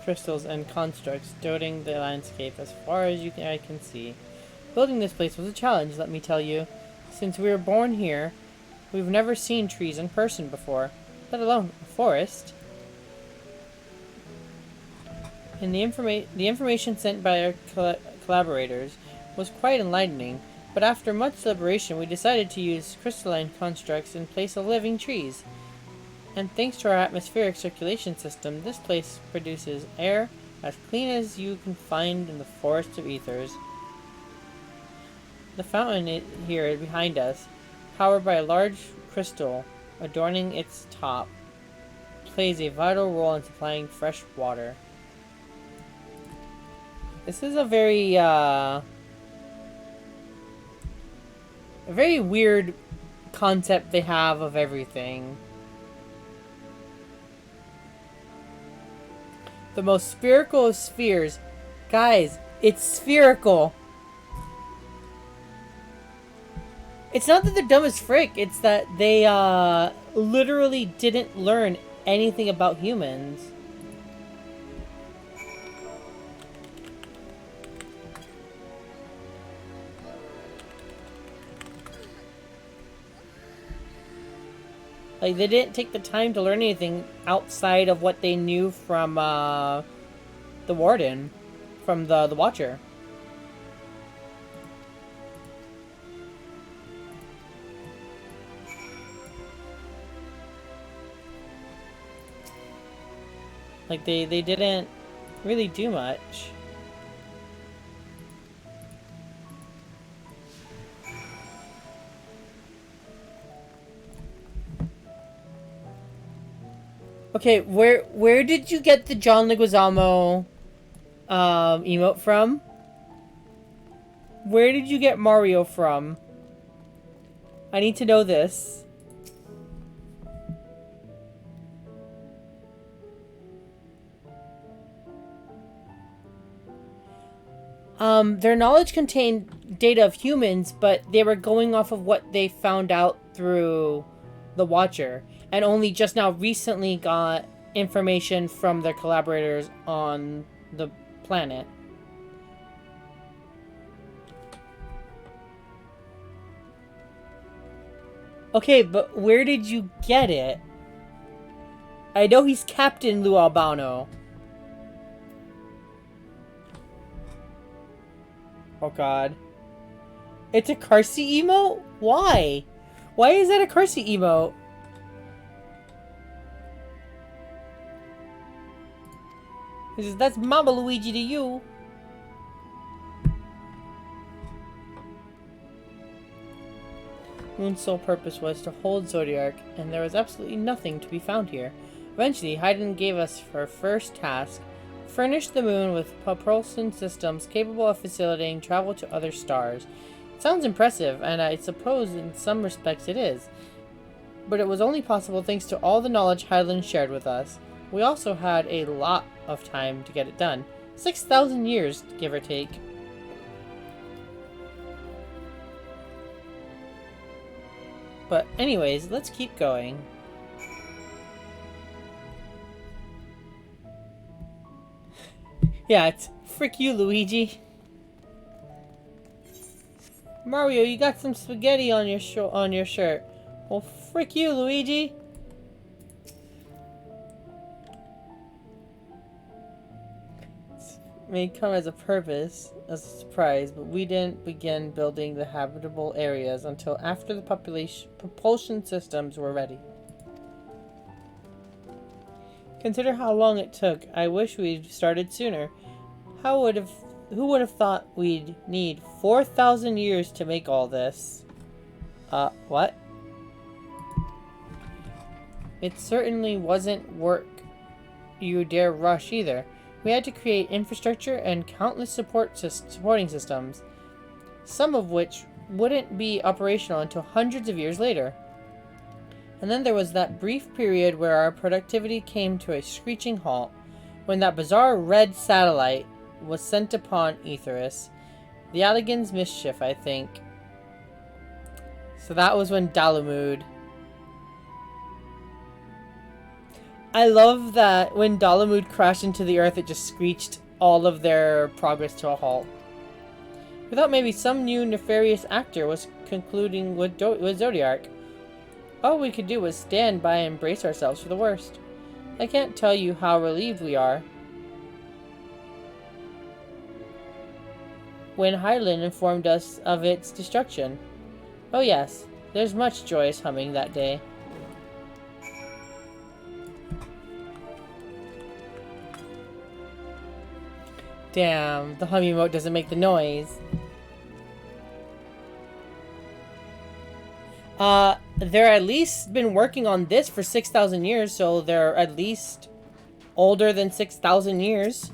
Crystals and constructs dotting the landscape as far as I can see. Building this place was a challenge, let me tell you. Since we were born here, we've never seen trees in person before, let alone a forest. And the information sent by our collaborators was quite enlightening, but after much deliberation we decided to use crystalline constructs in place of living trees. And thanks to our atmospheric circulation system, this place produces air as clean as you can find in the forest of ethers. The fountain here behind us, powered by a large crystal adorning its top, plays a vital role in supplying fresh water. This is a very weird concept they have of everything. The most spherical of spheres. Guys, it's spherical. It's not that they're dumb as frick, it's that they literally didn't learn anything about humans. Like, they didn't take the time to learn anything outside of what they knew from, the Warden. From the Watcher. Like, they didn't really do much. Okay, where did you get the John Leguizamo emote from? Where did you get Mario from? I need to know this. Their knowledge contained data of humans, but they were going off of what they found out through the Watcher, and only just now recently got information from their collaborators on the planet. Okay, but where did you get it? I know he's Captain Lou Albano. Oh god. It's a car seat emote? Why? Why is that a car seat emote? He says, that's Mama Luigi to you. Moon's sole purpose was to hold Zodiac, and there was absolutely nothing to be found here. Eventually, Haydn gave us our first task: furnish the moon with propulsion systems capable of facilitating travel to other stars. It sounds impressive, and I suppose in some respects it is. But it was only possible thanks to all the knowledge Hyland shared with us. We also had a lot of time to get it done. 6,000 years, give or take. But anyways, let's keep going. Yeah, it's frick you, Luigi. Mario, you got some spaghetti on your shirt. Well, frick you, Luigi. It may come as a purpose, as a surprise, but we didn't begin building the habitable areas until after the propulsion systems were ready. Consider how long it took. I wish we'd started sooner. Who would have thought we'd need 4,000 years to make all this? What? It certainly wasn't work you dare rush either. We had to create infrastructure and countless supporting systems, some of which wouldn't be operational until hundreds of years later. And then there was that brief period where our productivity came to a screeching halt, when that bizarre red satellite was sent upon Aetheris. The Alligan's mischief, I think. So that was when Dalamud. I love that when Dalamud crashed into the earth, it just screeched all of their progress to a halt. We thought maybe some new nefarious actor was concluding with Zodiac. All we could do was stand by and brace ourselves for the worst. I can't tell you how relieved we are when Hyland informed us of its destruction. Oh yes, there's much joyous humming that day. Damn, the hum emote doesn't make the noise. They're at least been working on this for 6,000 years, so they're at least older than 6,000 years.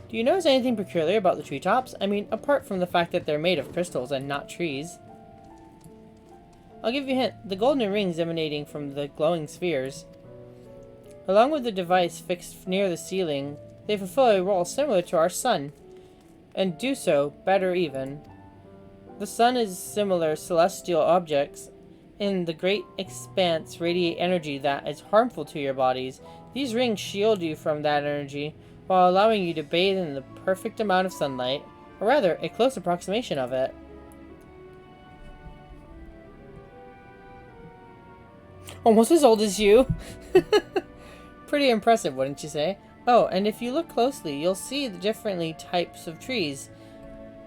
Do you notice anything peculiar about the treetops? I mean, apart from the fact that they're made of crystals and not trees. I'll give you a hint. The golden rings emanating from the glowing spheres, along with the device fixed near the ceiling, they fulfill a role similar to our sun, and do so better even. The sun is similar celestial objects. In the great expanse radiate energy that is harmful to your bodies. These rings shield you from that energy, while allowing you to bathe in the perfect amount of sunlight, or rather, a close approximation of it. Almost as old as you! Pretty impressive, wouldn't you say? Oh, and if you look closely, you'll see the different types of trees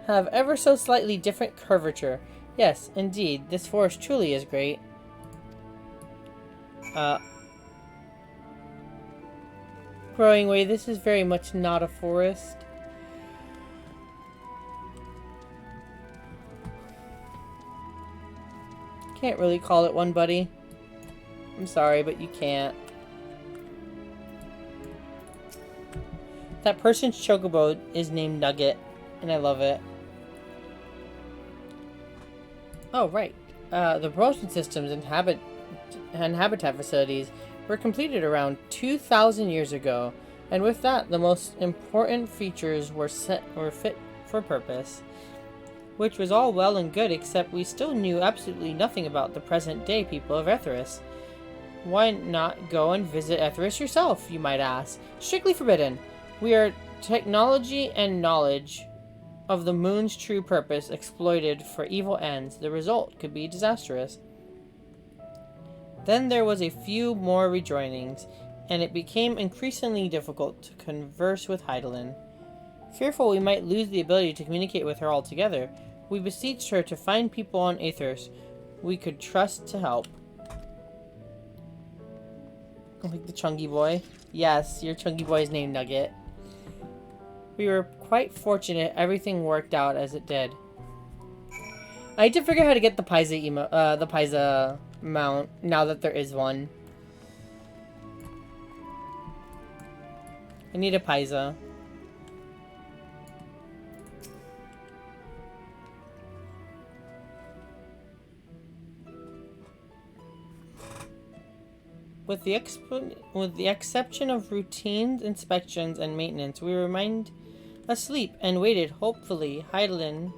have ever so slightly different curvature. Yes, indeed, this forest truly is great. Growing way, this is very much not a forest. Can't really call it one, buddy. I'm sorry, but you can't. That person's chocobo is named Nugget, and I love it. Oh, right. The propulsion systems and habitat facilities were completed around 2,000 years ago, and with that, the most important features were fit for purpose, which was all well and good, except we still knew absolutely nothing about the present-day people of Aetheris. Why not go and visit Aetheris yourself, you might ask? Strictly forbidden. We are technology and knowledge of the moon's true purpose exploited for evil ends. The result could be disastrous. Then there was a few more rejoinings, and it became increasingly difficult to converse with Heidelin. Fearful we might lose the ability to communicate with her altogether, we beseeched her to find people on Aetheris we could trust to help. Like the Chungy boy. Yes, your Chungy boy is named Nugget. We were quite fortunate everything worked out as it did. I need to figure out how to get the Paisa mount now that there is one. I need a Paisa. With the exception of routine inspections and maintenance, we remained asleep and waited. Hopefully, Heidelin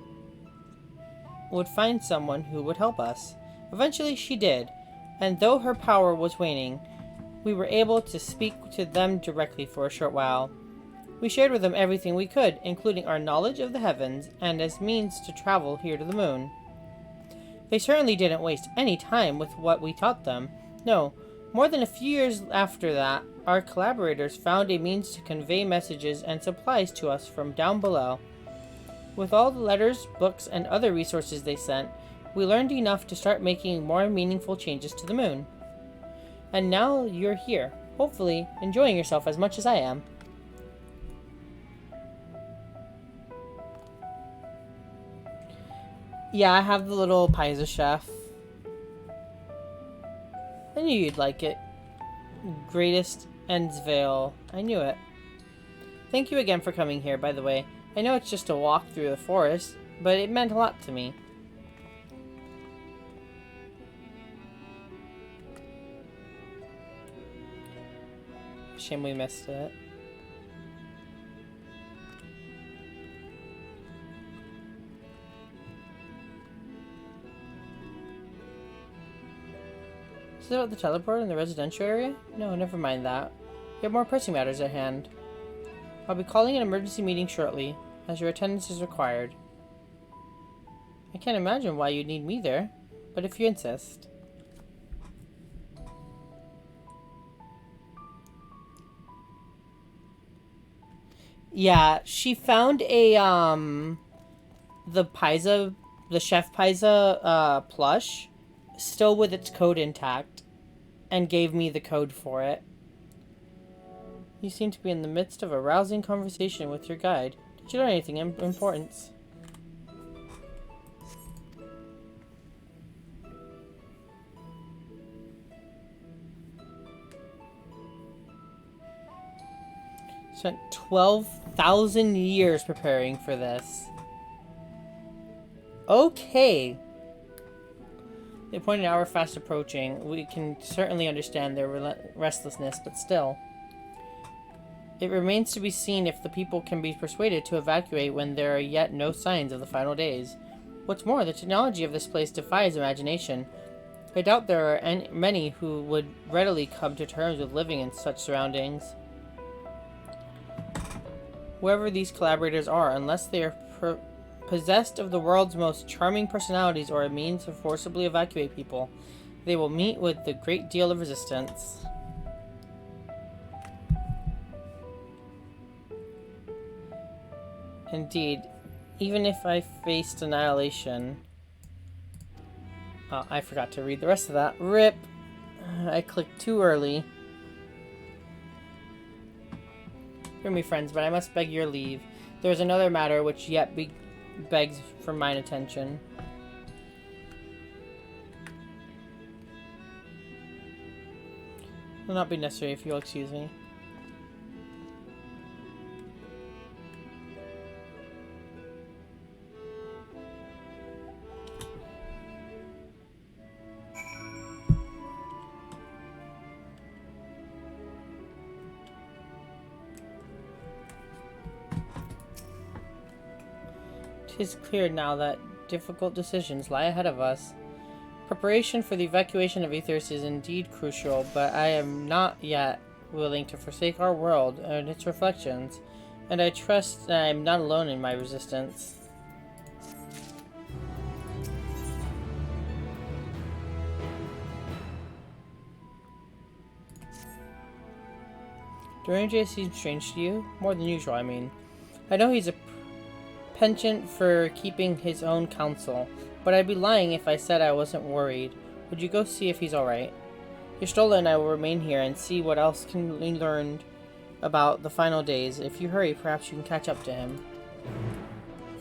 would find someone who would help us. Eventually, she did, and though her power was waning, we were able to speak to them directly for a short while. We shared with them everything we could, including our knowledge of the heavens and as means to travel here to the moon. They certainly didn't waste any time with what we taught them. No. More than a few years after that, our collaborators found a means to convey messages and supplies to us from down below. With all the letters, books, and other resources they sent, we learned enough to start making more meaningful changes to the moon. And now you're here, hopefully enjoying yourself as much as I am. Yeah, I have the little Paisa chef. I knew you'd like it. Greatest Endsvale. I knew it. Thank you again for coming here, by the way. I know it's just a walk through the forest, but it meant a lot to me. Shame we missed it. Is it about the teleport in the residential area? No, never mind that. We have more pressing matters at hand. I'll be calling an emergency meeting shortly, as your attendance is required. I can't imagine why you'd need me there, but if you insist. Yeah, she found a, the Chef Paisa, plush, still with its code intact, and gave me the code for it. You seem to be in the midst of a rousing conversation with your guide. Did you learn anything of importance? Spent 12,000 years preparing for this. Okay. The appointed hour fast approaching. We can certainly understand their restlessness, but still. It remains to be seen if the people can be persuaded to evacuate when there are yet no signs of the final days. What's more, the technology of this place defies imagination. I doubt there are many who would readily come to terms with living in such surroundings. Whoever these collaborators are, unless they are possessed of the world's most charming personalities or a means to forcibly evacuate people, they will meet with a great deal of resistance. Indeed, even if I faced annihilation... Oh, I forgot to read the rest of that. RIP! I clicked too early. Hear me, friends, but I must beg your leave. There is another matter which yet begs for mine attention. It will not be necessary if you'll excuse me. It is clear now that difficult decisions lie ahead of us. Preparation for the evacuation of Aethers is indeed crucial, but I am not yet willing to forsake our world and its reflections, and I trust that I am not alone in my resistance. Durandre seems strange to you? More than usual, I mean. I know he's a penchant for keeping his own counsel, but I'd be lying if I said I wasn't worried. Would you go see if he's alright? Ystola and I will remain here and see what else can be learned about the final days. If you hurry, perhaps you can catch up to him.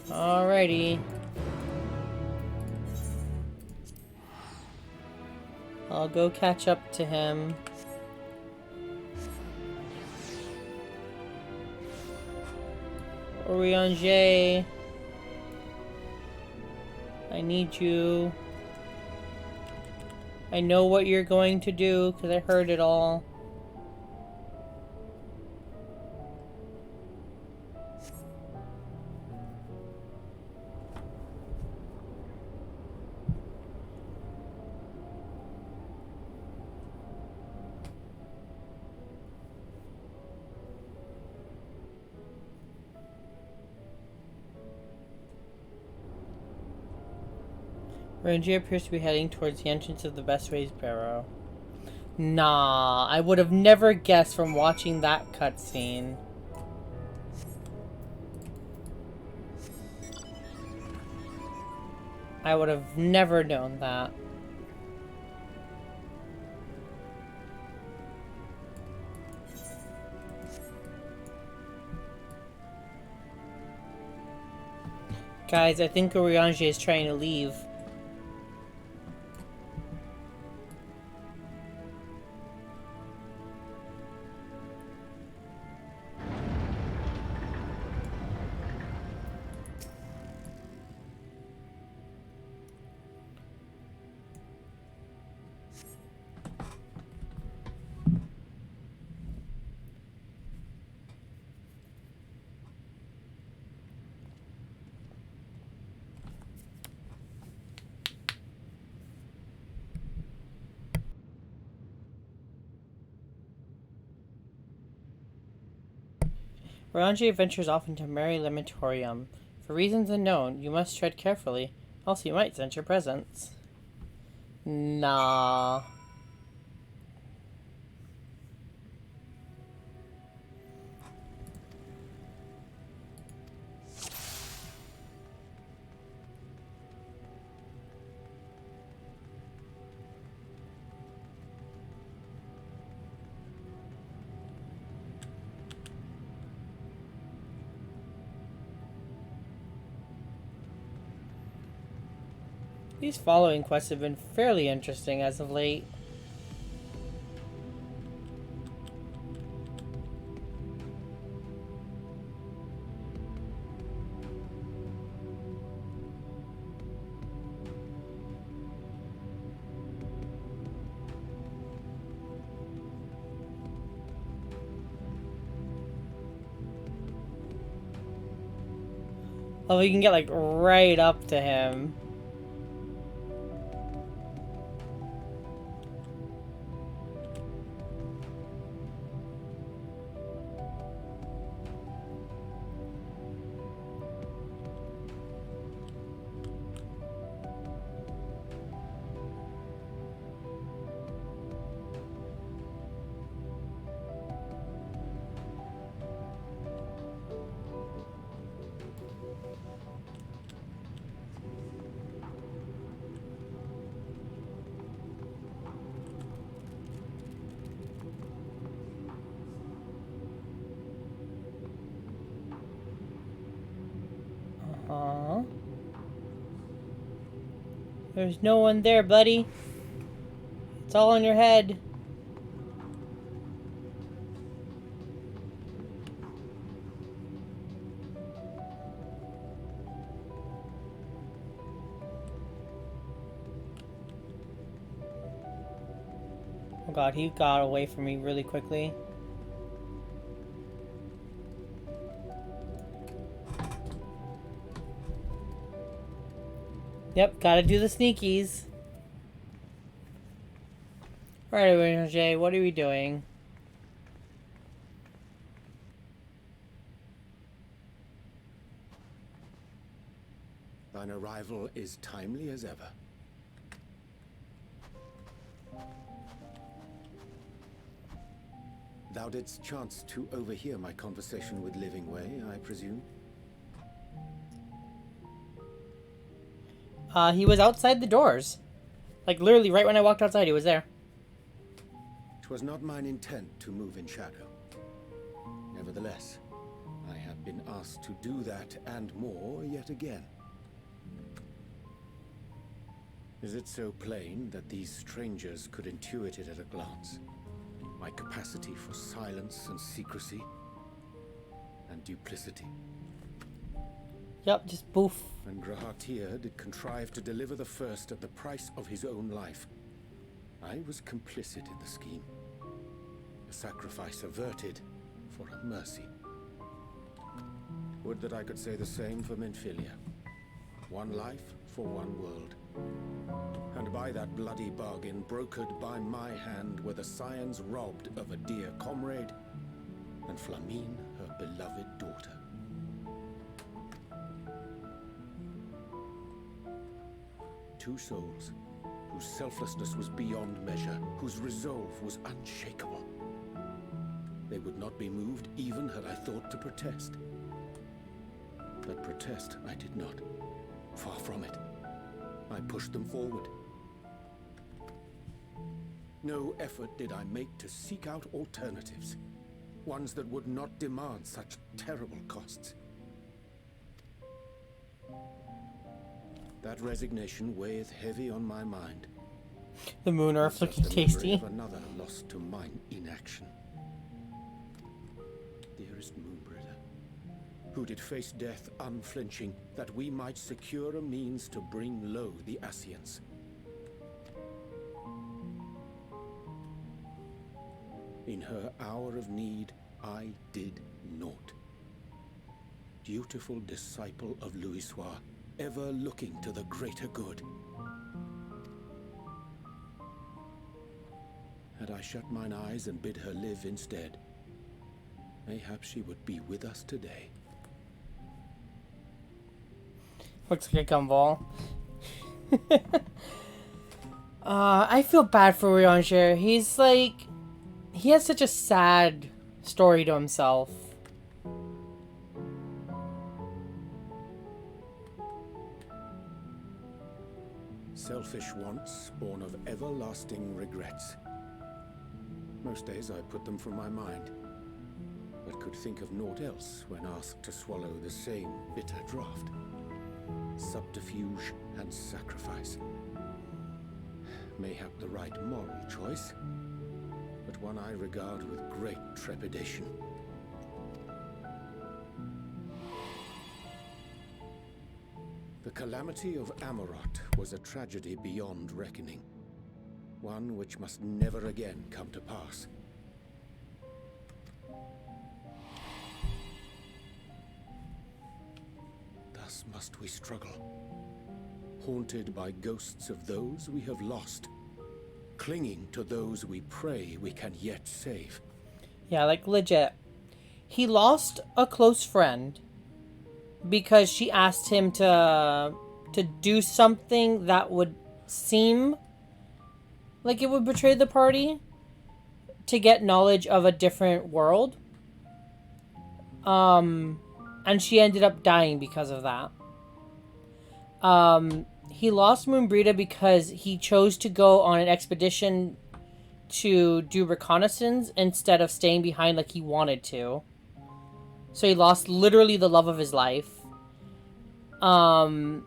Alrighty. I'll go catch up to him. Oriange, I need you. I know what you're going to do because I heard it all. Ranger appears to be heading towards the entrance of the Bestways Barrow. Nah, I would have never guessed from watching that cutscene. I would have never known that. Guys, I think Oriange is trying to leave. Oriange ventures off into Merry Lamentorium. For reasons unknown, you must tread carefully, else you might sense your presence. Nah. These following quests have been fairly interesting as of late. Oh, you can get like right up to him. Aww. There's no one there, buddy. It's all in your head. Oh god, he got away from me really quickly. Yep, gotta do the sneakies. Alright, Jay, what are we doing? Thine arrival is timely as ever. Thou didst chance to overhear my conversation with Living Way, I presume? He was outside the doors. Like, literally, right when I walked outside, he was there. 'Twas not mine intent to move in shadow. Nevertheless, I have been asked to do that and more yet again. Is it so plain that these strangers could intuit it at a glance? My capacity for silence and secrecy and duplicity. Yep, just boof. And Grahatir did contrive to deliver the first at the price of his own life. I was complicit in the scheme. A sacrifice averted for a mercy. Would that I could say the same for Minfilia. One life for one world. And by that bloody bargain, brokered by my hand, were the scions robbed of a dear comrade, and Flamine, her beloved daughter. Two souls, whose selflessness was beyond measure, whose resolve was unshakable. They would not be moved even had I thought to protest. But protest I did not. Far from it. I pushed them forward. No effort did I make to seek out alternatives, ones that would not demand such terrible costs. That resignation weigheth heavy on my mind. The moon earth looking tasty. Of another lost to mine inaction. Dearest Moonbringer, who did face death unflinching, that we might secure a means to bring low the Ascians. In her hour of need, I did naught. Dutiful disciple of Louisoix, ever looking to the greater good. Had I shut mine eyes and bid her live instead, mayhap she would be with us today. Looks like a gumball. I feel bad for Ranger. He's like... He has such a sad story to himself. Selfish wants, born of everlasting regrets. Most days I put them from my mind, but could think of naught else when asked to swallow the same bitter draught. Subterfuge and sacrifice. Mayhap the right moral choice, but one I regard with great trepidation. The calamity of Amarot was a tragedy beyond reckoning. One which must never again come to pass. Thus must we struggle, haunted by ghosts of those we have lost, clinging to those we pray we can yet save. Yeah, like legit. He lost a close friend because she asked him to do something that would seem like it would betray the party to get knowledge of a different world. And she ended up dying because of that. He lost Moonbrita because he chose to go on an expedition to do reconnaissance instead of staying behind like he wanted to. So he lost literally the love of his life. And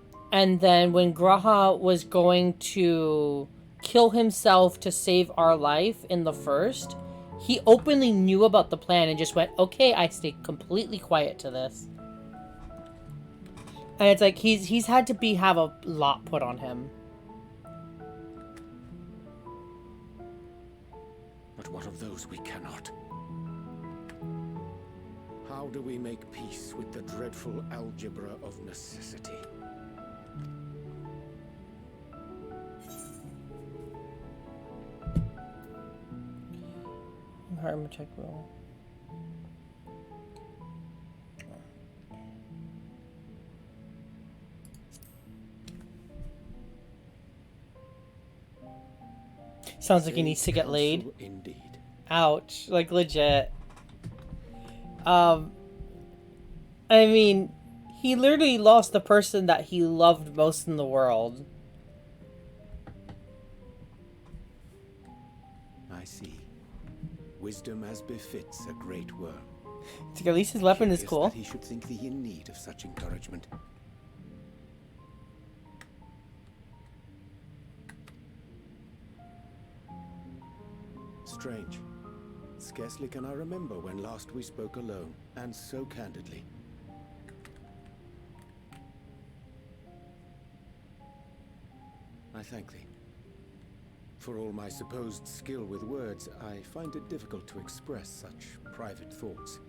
then when Graha was going to kill himself to save our life in the first, he openly knew about the plan and just went, okay, I stay completely quiet to this. And it's like he's had to have a lot put on him. But what of those we cannot? How do we make peace with the dreadful algebra of necessity? Harmonic roll. Sounds like he needs to get laid. Indeed. Ouch. Like, legit. I mean, he literally lost the person that he loved most in the world. I see. Wisdom as befits a great worm. It's like, at least his weapon is cool. That he should think thee in need of such encouragement. strange. Scarcely can I remember when last we spoke alone, and so candidly. I thank thee. For all my supposed skill with words, I find it difficult to express such private thoughts.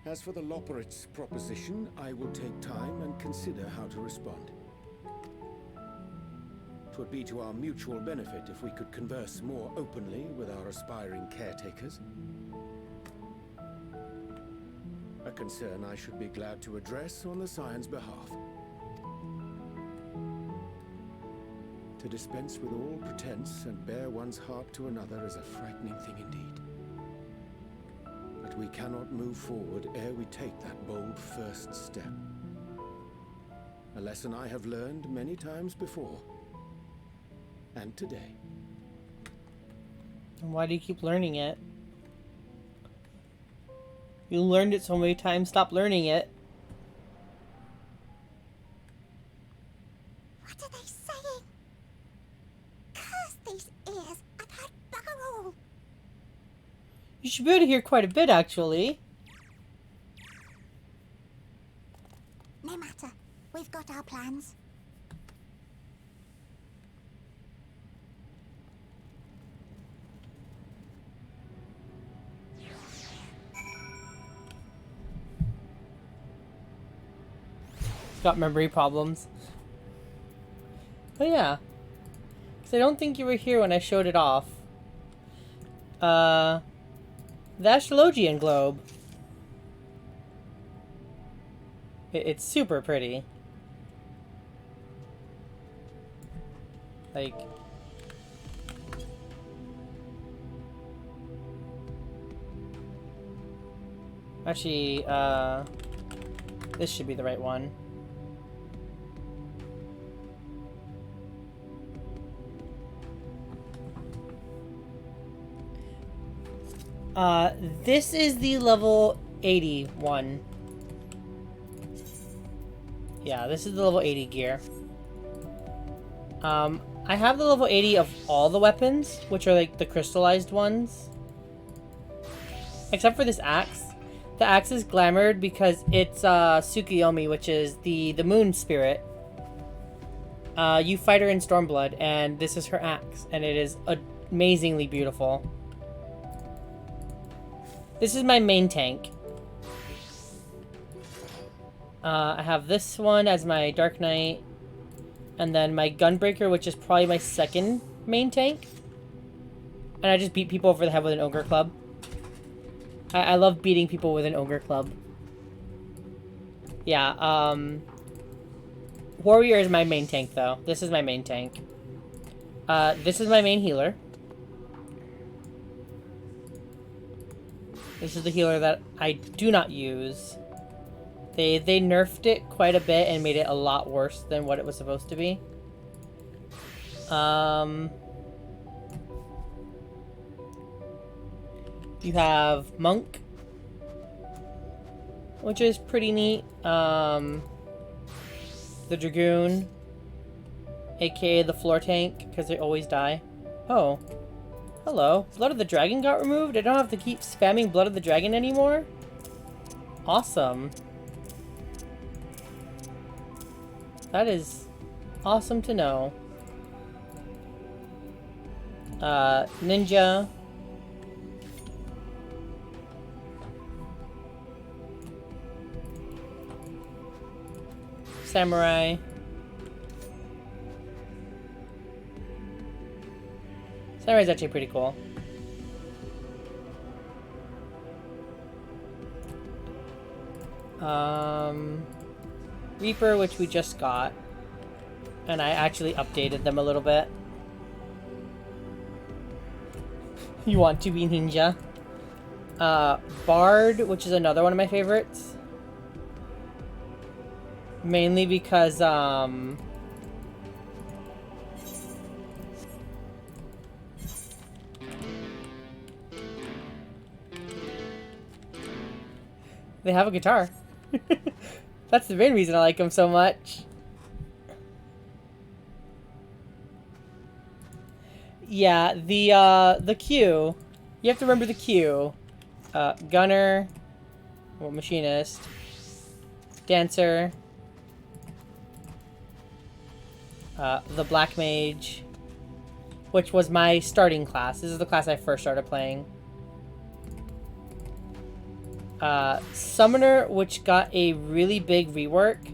As for the Loporrit's proposition, I will take time and consider how to respond. 'Twould be to our mutual benefit if we could converse more openly with our aspiring caretakers. A concern I should be glad to address on the Scion's behalf. To dispense with all pretense and bare one's heart to another is a frightening thing indeed. But we cannot move forward ere we take that bold first step. A lesson I have learned many times before. And today. And why do you keep learning it? You learned it so many times, stop learning it. What are they saying? Curse these ears! I've heard bugger all! You should be able to hear quite a bit, actually. No matter. We've got our plans. Got memory problems. Oh yeah. Because I don't think you were here when I showed it off. The Astrologian globe. It's super pretty. Like... Actually, this should be the right one. This is the level 80 one. Yeah, this is the level 80 gear. I have the level 80 of all the weapons, which are like the crystallized ones. Except for this axe. The axe is glamored because it's Tsukuyomi, which is the moon spirit. You fight her in Stormblood, and this is her axe, and it is amazingly beautiful. This is my main tank. I have this one as my Dark Knight, and then my Gunbreaker, which is probably my second main tank. And I just beat people over the head with an Ogre Club. I love beating people with an Ogre Club. Yeah, Warrior is my main tank, though. This is my main tank. This is my main healer. This is the healer that I do not use. They nerfed it quite a bit and made it a lot worse than what it was supposed to be. You have Monk, which is pretty neat. The Dragoon, aka the floor tank, because they always die. Oh. Hello. Blood of the Dragon got removed? I don't have to keep spamming Blood of the Dragon anymore? Awesome. That is awesome to know. Ninja. Samurai. Samurai's actually pretty cool. Reaper, which we just got. And I actually updated them a little bit. You want to be ninja. Bard, which is another one of my favorites. Mainly because, they have a guitar. That's the main reason I like them so much. Yeah, the queue. You have to remember the queue. Gunner, well, machinist, dancer, the black mage, which was my starting class. This is the class I first started playing. Summoner, which got a really big rework,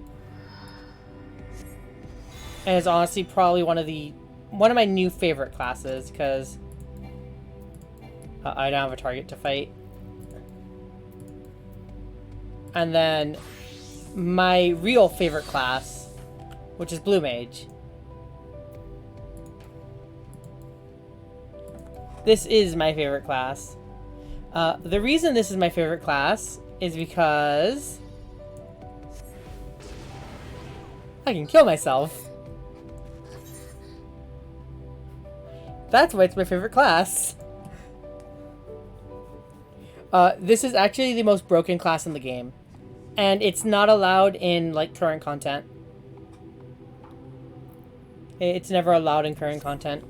and is honestly probably one of my new favorite classes because I don't have a target to fight. And then my real favorite class, which is Blue Mage. This is my favorite class. The reason this is my favorite class is because I can kill myself. That's why it's my favorite class. This is actually the most broken class in the game. And it's not allowed in, like, current content. It's never allowed in current content.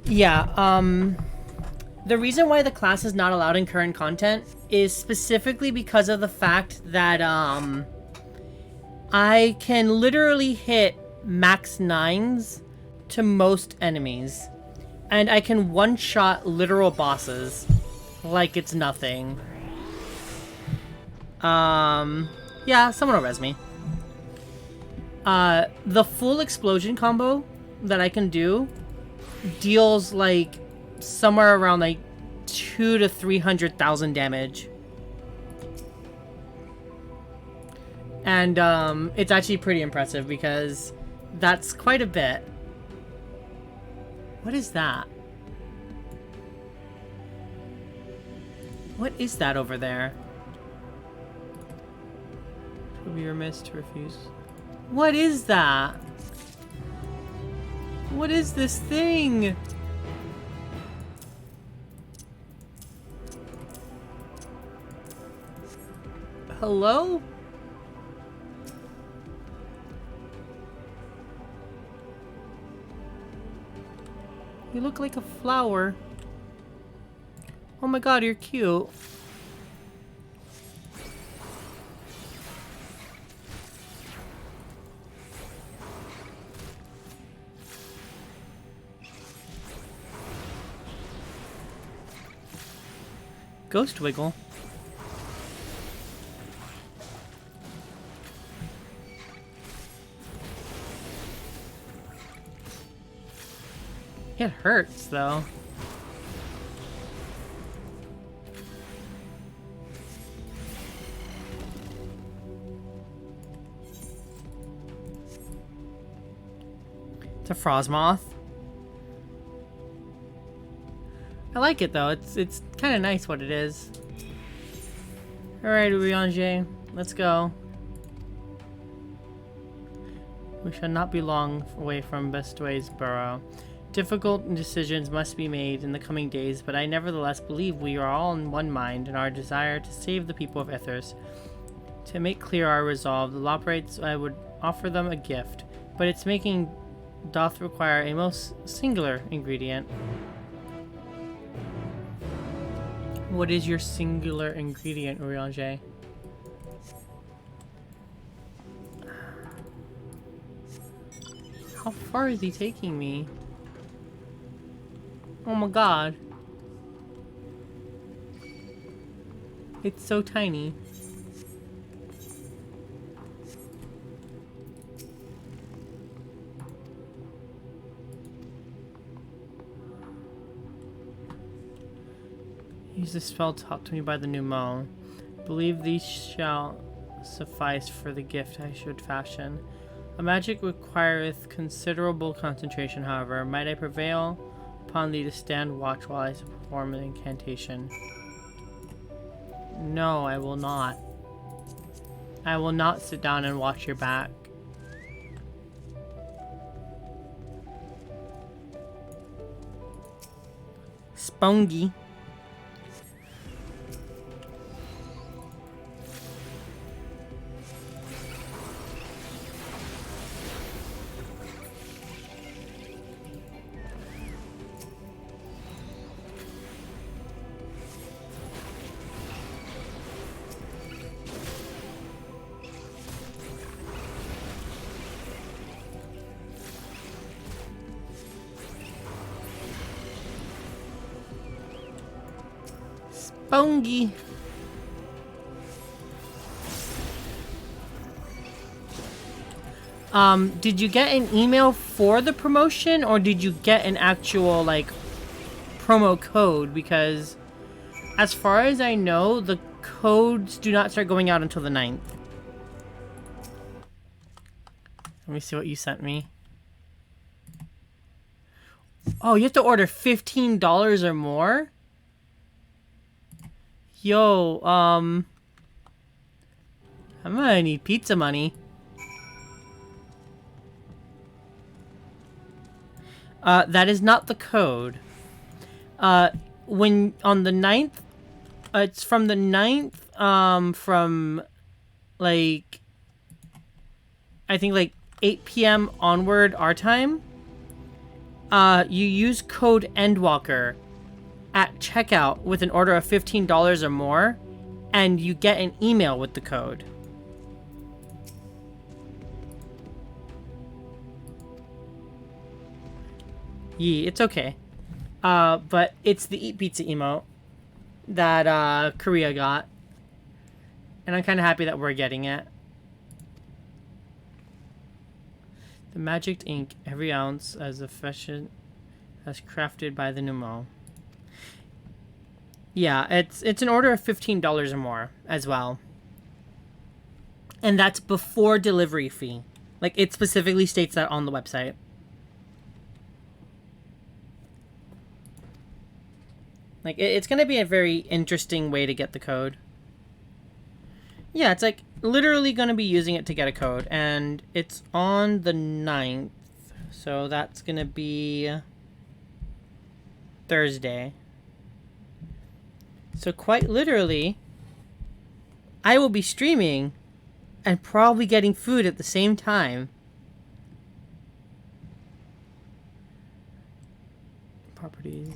Yeah, the reason why the class is not allowed in current content is specifically because of the fact that, I can literally hit max 9s to most enemies. And I can one-shot literal bosses like it's nothing. Yeah, someone will res me. The full explosion combo that I can do deals like somewhere around like 200,000 to 300,000 damage, and it's actually pretty impressive because that's quite a bit. What is that? What is that over there? Would be remiss to refuse. What is that? What is this thing? Hello? You look like a flower. Oh my god, you're cute. Ghost Wiggle. It hurts, though. It's a Frostmoth. I like it though. It's kind of nice what it is. All right, Urianger, let's go. We shall not be long away from Bestway's burrow. Difficult decisions must be made in the coming days, but I nevertheless believe we are all in one mind in our desire to save the people of Ithers. To make clear our resolve, the Loprites, I would offer them a gift, but its making doth require a most singular ingredient. What is your singular ingredient, Urianger? How far is he taking me? Oh my god. It's so tiny. Use the spell taught to me by the pneumo. Believe these shall suffice for the gift I should fashion. A magic requireth considerable concentration, however. Might I prevail upon thee to stand watch while I perform an incantation? No, I will not. I will not sit down and watch your back. Spongy. Spongy. Did you get an email for the promotion, or did you get an actual, like, promo code? Because, as far as I know, the codes do not start going out until the 9th. Let me see what you sent me. Oh, you have to order $15 or more? Yo, I'm gonna need pizza money. That is not the code. When, on the 9th, it's from the 9th, from, like, I think, like, 8 p.m. onward our time. You use code ENDWALKER at checkout with an order of $15 or more, and you get an email with the code. Yeah, it's okay. But it's the Eat Pizza emote that Korea got. And I'm kind of happy that we're getting it. The magic ink, every ounce as efficient as crafted by the Numo. Yeah, it's an order of $15 or more as well. And that's before delivery fee. Like, it specifically states that on the website. Like, it's going to be a very interesting way to get the code. Yeah, it's like literally going to be using it to get a code. And it's on the 9th. So that's going to be Thursday. So quite literally, I will be streaming and probably getting food at the same time. Properties.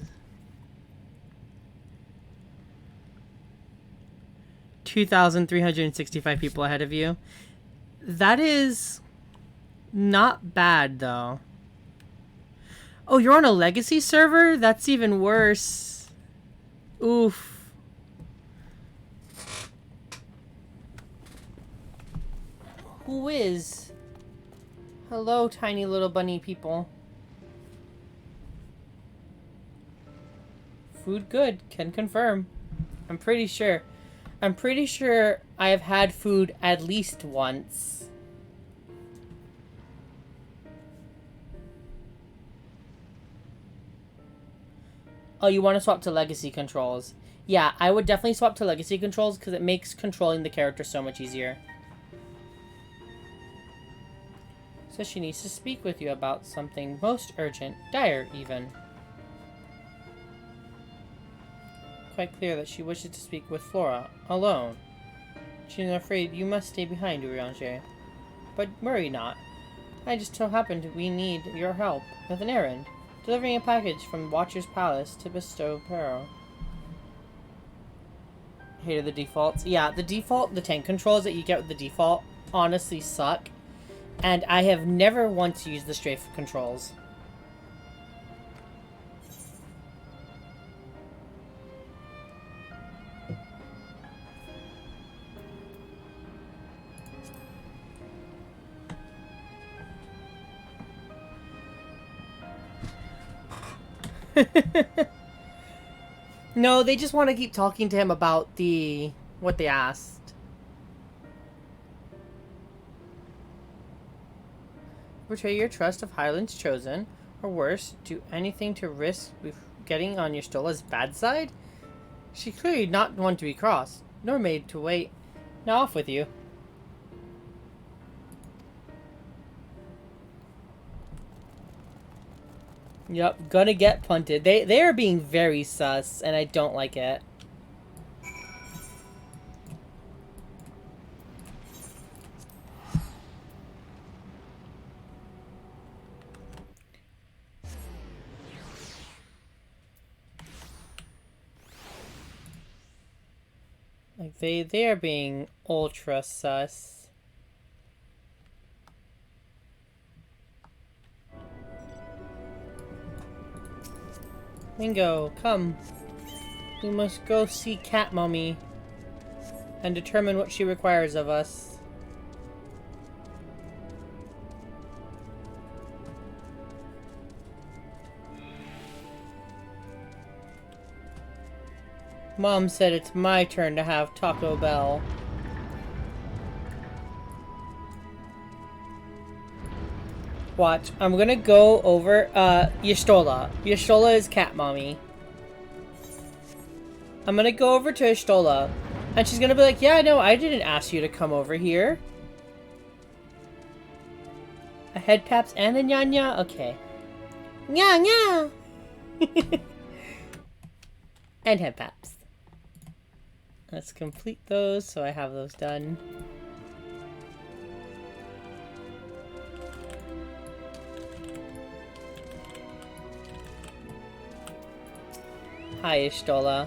2,365 people ahead of you. That is not bad, though. Oh, you're on a legacy server? That's even worse. Oof. Who is? Hello, tiny little bunny people. Food good, can confirm. I'm pretty sure I have had food at least once. Oh, you want to swap to legacy controls? Yeah, I would definitely swap to legacy controls because it makes controlling the character so much easier. So she needs to speak with you about something most urgent, dire even. Quite clear that she wishes to speak with Flora, alone. She's afraid you must stay behind, Urianger. But worry not. I just so happened we need your help with an errand. Delivering a package from Watcher's Palace to bestow Pero. Hated the defaults. Yeah, the tank controls that you get with the default honestly suck. And I have never once used the strafe controls. No, they just want to keep talking to him about what they asked. Betray your trust of Highland's chosen, or worse, do anything to risk getting on your Stola's bad side? She clearly not one to be crossed. nor made to wait. Now off with you. Yep, gonna get punted. They are being very sus, and I don't like it. Like, they are being ultra sus. Mingo, come. We must go see Cat Mommy and determine what she requires of us. Mom said it's my turn to have Taco Bell. Watch, I'm gonna go over, Y'shtola. Y'shtola is Cat Mommy. I'm gonna go over to Y'shtola, and she's gonna be like, yeah, no, I didn't ask you to come over here. A head paps and a nya-nya? Okay. Nya-nya! And head paps. Let's complete those, so I have those done. Hi, Y'shtola.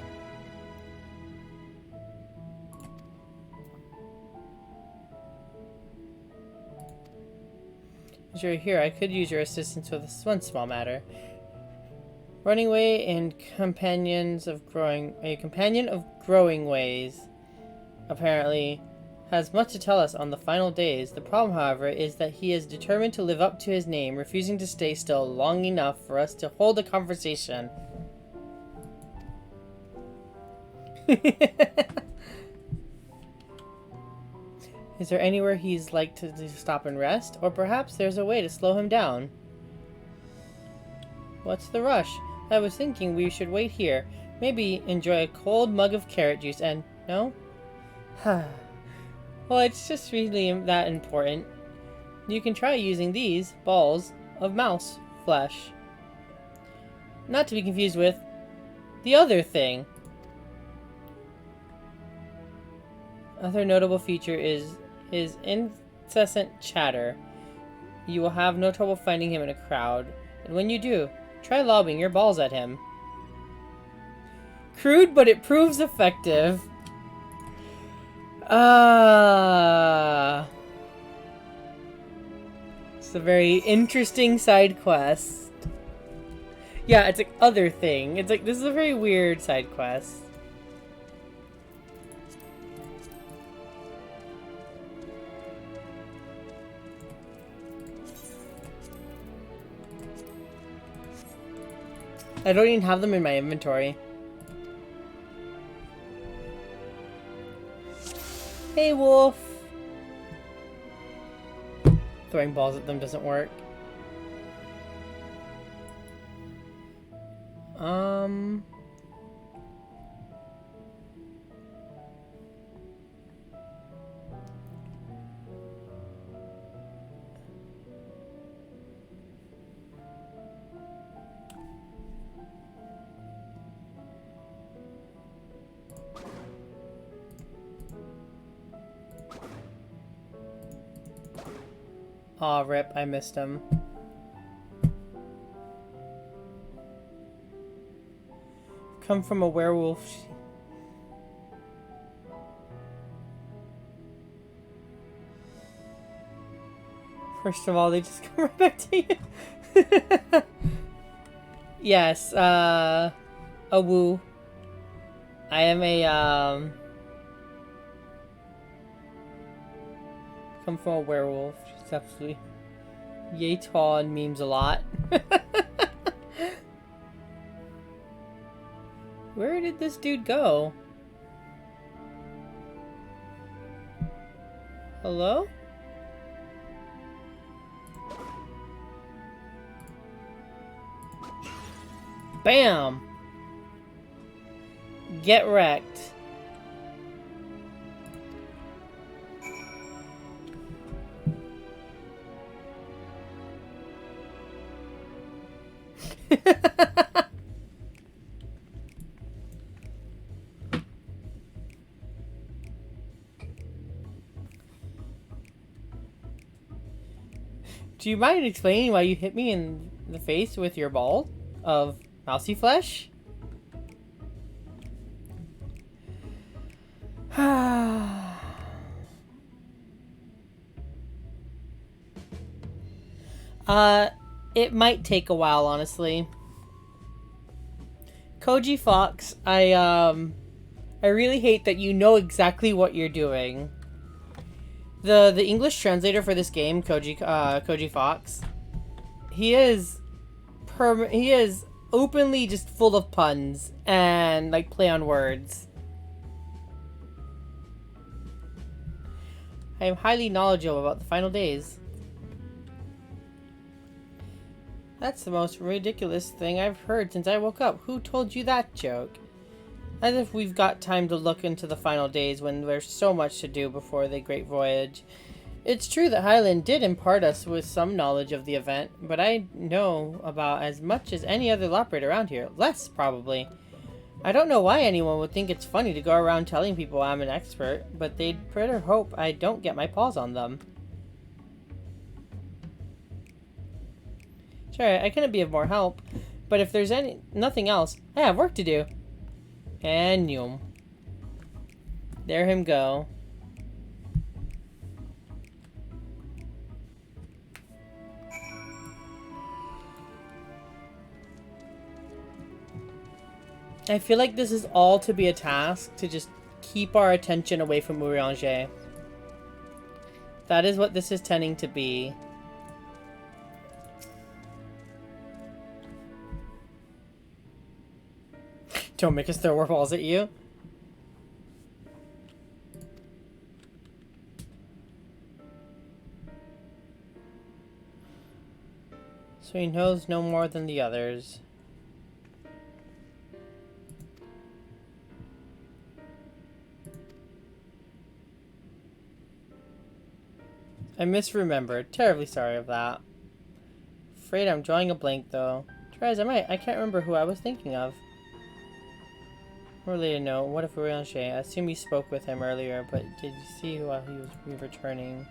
As you're here, I could use your assistance with one small matter. Running away and a companion of growing ways, apparently, has much to tell us on the final days. The problem, however, is that he is determined to live up to his name, refusing to stay still long enough for us to hold a conversation. Is there anywhere he's like to stop and rest? Or perhaps there's a way to slow him down? What's the rush? I was thinking we should wait here. Maybe enjoy a cold mug of carrot juice and... No? Well, it's just really that important. You can try using these balls of mouse flesh. Not to be confused with the other thing. Other notable feature is his incessant chatter. You will have no trouble finding him in a crowd. And when you do, try lobbing your balls at him. Crude, but it proves effective. It's a very interesting side quest. Yeah, it's like other thing. It's like, this is a very weird side quest. I don't even have them in my inventory. Hey, wolf! Throwing balls at them doesn't work. Aw, rip, I missed him. Come from a werewolf. First of all, they just come right back to you. Yes, a woo. I am a, come from a werewolf. It's absolutely... Yay tall and memes a lot. Where did this dude go? Hello? Bam! Get wrecked. Do you mind explaining why you hit me in the face with your ball of mousy flesh? It might take a while, honestly. Koji Fox, I really hate that you know exactly what you're doing. The English translator for this game, Koji Fox, he is openly just full of puns and like play on words. I am highly knowledgeable about the final days. That's the most ridiculous thing I've heard since I woke up. Who told you that joke? As if we've got time to look into the final days when there's so much to do before the Great Voyage. It's true that Hyland did impart us with some knowledge of the event, but I know about as much as any other Loprite around here. Less, probably. I don't know why anyone would think it's funny to go around telling people I'm an expert, but they'd better hope I don't get my paws on them. Sure, I couldn't be of more help, but if there's nothing else, I have work to do. And yum. There him go. I feel like this is all to be a task to just keep our attention away from Urianger. That is what this is tending to be. Don't make us throw our balls at you. So he knows no more than the others. I misremembered. Terribly sorry of that. Afraid I'm drawing a blank though. Try as I might, I can't remember who I was thinking of. Related note, what if Urianger? I assume you spoke with him earlier, but did you see who he was returning?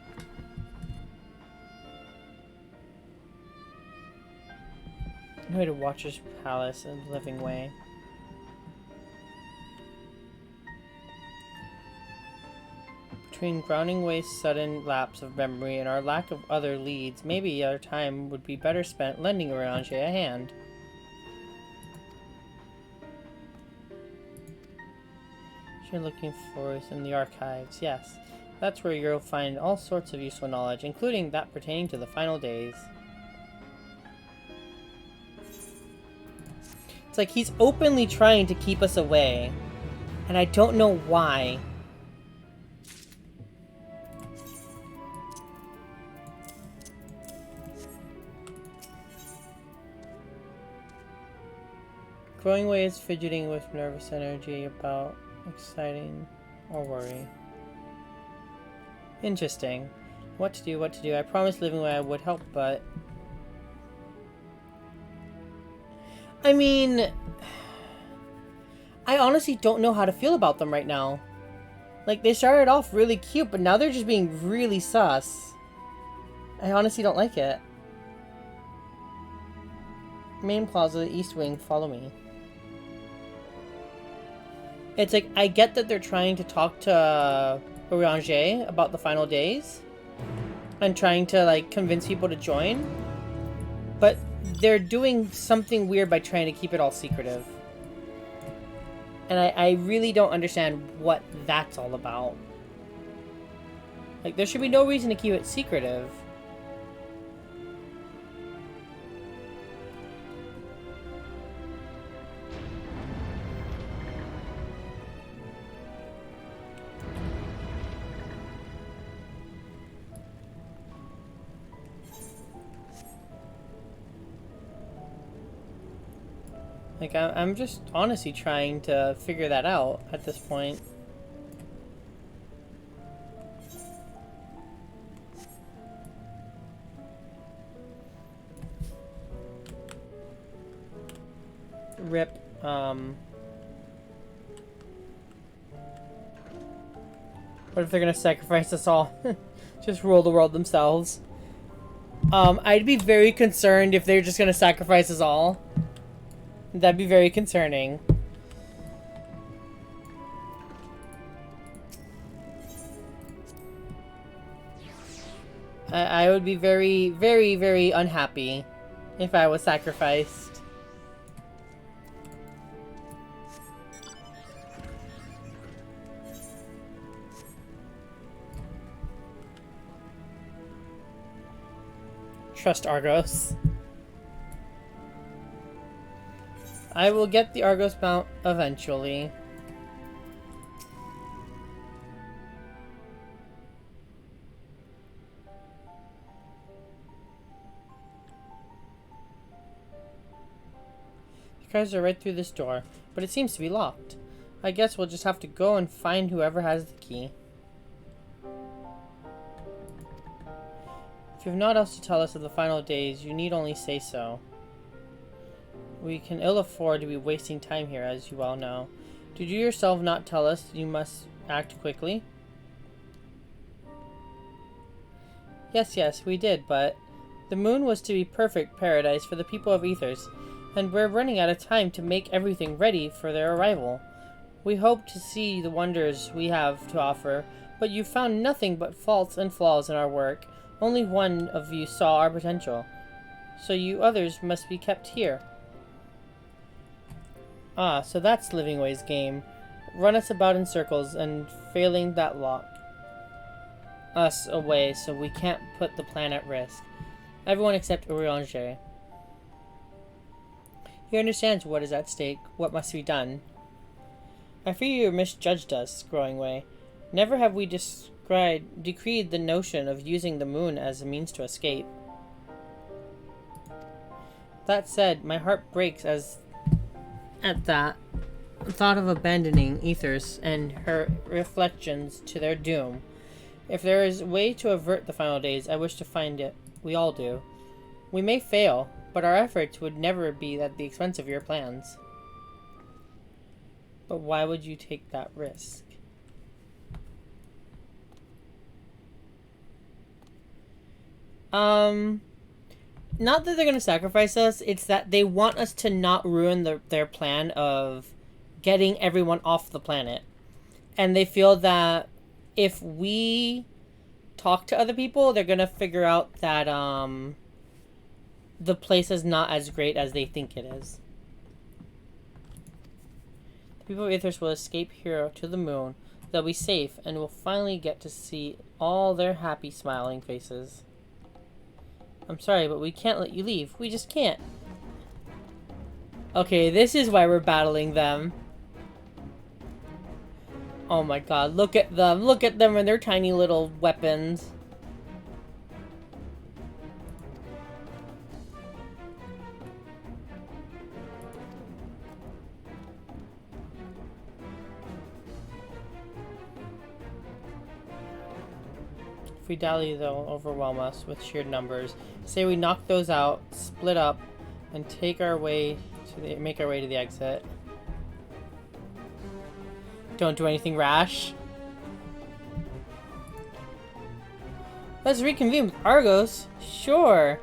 No way to Watcher's Palace in the living way. Between Grounding Way's sudden lapse of memory and our lack of other leads, maybe our time would be better spent lending Urianger a hand. You're looking for is in the archives, yes. That's where you'll find all sorts of useful knowledge, including that pertaining to the final days. It's like he's openly trying to keep us away, and I don't know why. Growing Way is fidgeting with nervous energy about exciting or worry. Interesting. What to do? I promised Living Way I would help, but... I mean... I honestly don't know how to feel about them right now. Like, they started off really cute, but now they're just being really sus. I honestly don't like it. Main Plaza, East Wing, follow me. It's like, I get that they're trying to talk to Urianger about the final days and trying to, like, convince people to join, but they're doing something weird by trying to keep it all secretive. And I really don't understand what that's all about. Like, there should be no reason to keep it secretive. Like, I'm just honestly trying to figure that out at this point. Rip, what if they're gonna sacrifice us all? Just rule the world themselves. I'd be very concerned if they're just gonna sacrifice us all. That'd be very concerning. I would be very, very, very unhappy if I was sacrificed. Trust Argos. I will get the Argos mount eventually. The cars are right through this door, but it seems to be locked. I guess we'll just have to go and find whoever has the key. If you have naught else to tell us of the final days, you need only say so. We can ill afford to be wasting time here, as you well know. Did you yourself not tell us you must act quickly? Yes, we did, but the moon was to be perfect paradise for the people of Ethers, and we're running out of time to make everything ready for their arrival. We hope to see the wonders we have to offer, but you found nothing but faults and flaws in our work. Only one of you saw our potential, so you others must be kept here. Ah, so that's Livingway's game. Run us about in circles, and failing that lock us away so we can't put the plan at risk. Everyone except Urianger. He understands what is at stake, what must be done. I fear you misjudged us, Growingway. Never have we decreed the notion of using the moon as a means to escape. That said, my heart breaks at that thought of abandoning Ethers and her reflections to their doom. If there is a way to avert the final days, I wish to find it. We all do. We may fail, but our efforts would never be at the expense of your plans. But why would you take that risk? Not that they're gonna sacrifice us, it's that they want us to not ruin their plan of getting everyone off the planet. And they feel that if we talk to other people, they're gonna figure out that, the place is not as great as they think it is. The people of Aethers will escape here to the moon. They'll be safe, and we'll finally get to see all their happy, smiling faces. I'm sorry, but we can't let you leave. We just can't. Okay, this is why we're battling them. Oh my god, look at them. Look at them and their tiny little weapons. If we dally, they'll overwhelm us with sheer numbers. Say we knock those out, split up, and make our way to the exit. Don't do anything rash. Let's reconvene with Argos. Sure.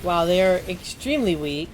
Wow, they are extremely weak.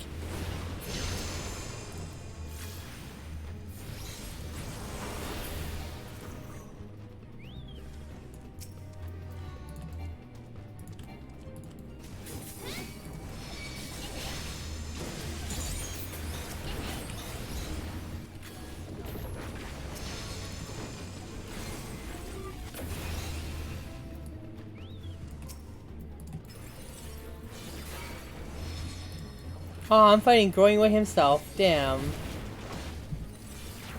Oh, I'm fighting Growingway himself. Damn.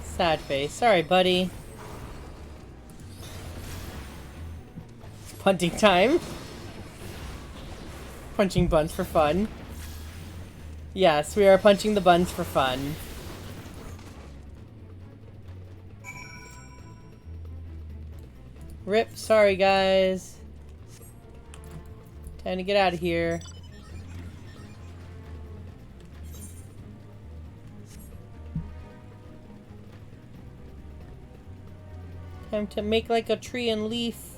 Sad face. Sorry, buddy. Punting time. Punching buns for fun. Yes, we are punching the buns for fun. Rip, sorry guys. Time to get out of here. Time to make like a tree and leaf.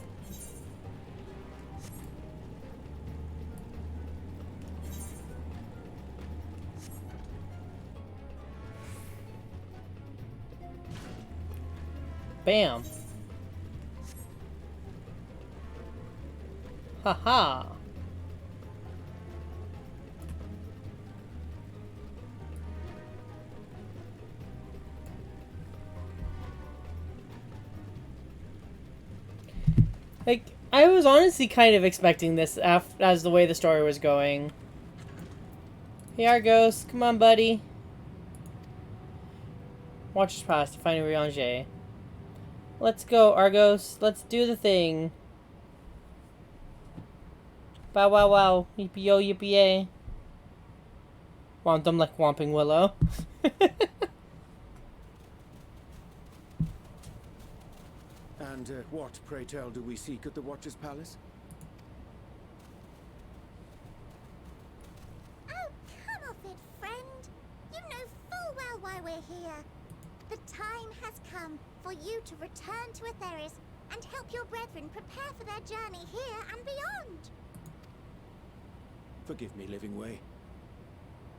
Bam. Haha. Like, I was honestly kind of expecting this as the way the story was going. Hey Argos, come on buddy. Watch us pass to find Riange. Let's go, Argos. Let's do the thing. Bow wow wow. Yippee yo yippee yay. Want them like Whomping Willow. And what, pray tell, do we seek at the Watcher's Palace? Oh, come off it, friend. You know full well why we're here. The time has come for you to return to Atheris and help your brethren prepare for their journey here and beyond. Forgive me, Living Way,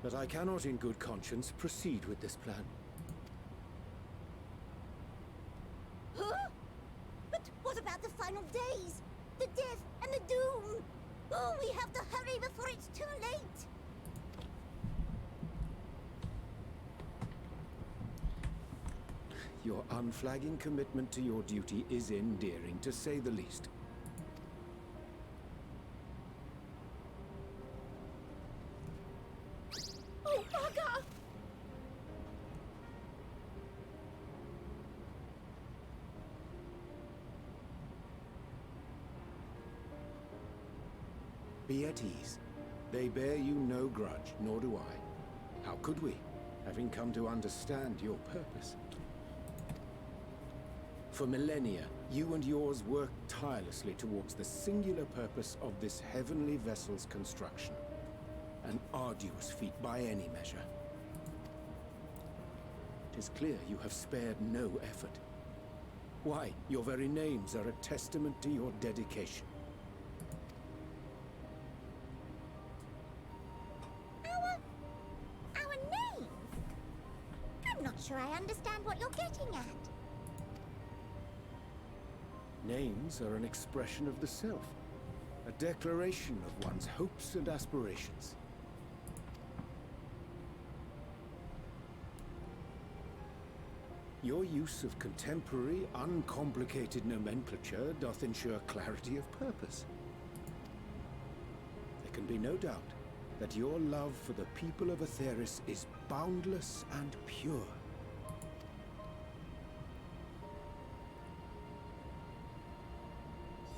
but I cannot in good conscience proceed with this plan. Huh? But what about the final days? The death and the doom? Oh, we have to hurry before it's too late. Your unflagging commitment to your duty is endearing, to say the least. Oh, bugger! Be at ease. They bear you no grudge, nor do I. How could we, having come to understand your purpose? For millennia, you and yours worked tirelessly towards the singular purpose of this heavenly vessel's construction. An arduous feat by any measure. It is clear you have spared no effort. Why, your very names are a testament to your dedication. Our names? I'm not sure I understand what you're getting at. Names are an expression of the self, a declaration of one's hopes and aspirations. Your use of contemporary, uncomplicated nomenclature doth ensure clarity of purpose. There can be no doubt that your love for the people of Atheris is boundless and pure.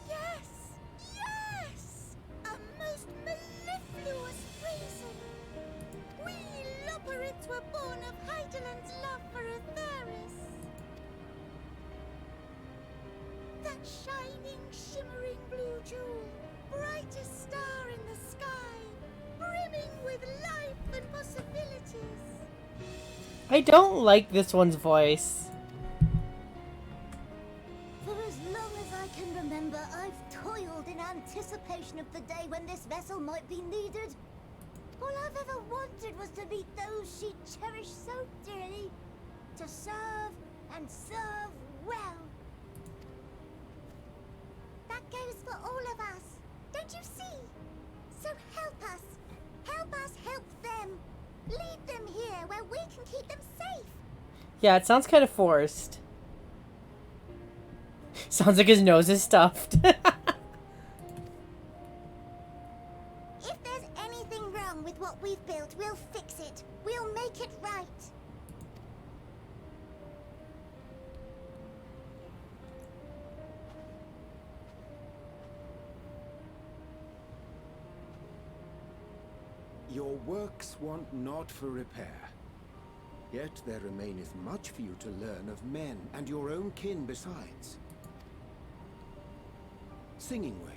Yes! Yes! A most mellifluous reason! We Loperids were born of Heideland's love for Atheris. That shining, shimmering blue jewel, brightest star in the sky, brimming with life and possibilities. I don't like this one's voice. For as long as I can remember, I've toiled in anticipation of the day when this vessel might be needed. All I've ever wanted was to meet those she cherished so dearly, to serve and serve well. That goes for all of us, don't you see? So help us help them. Lead them here where we can keep them safe. Yeah, it sounds kind of forced. Sounds like his nose is stuffed. If there's anything wrong with what we've built, we'll fix it. We'll make it right. Your works want not for repair. Yet there remaineth much for you to learn of men, and your own kin besides. Singing Way,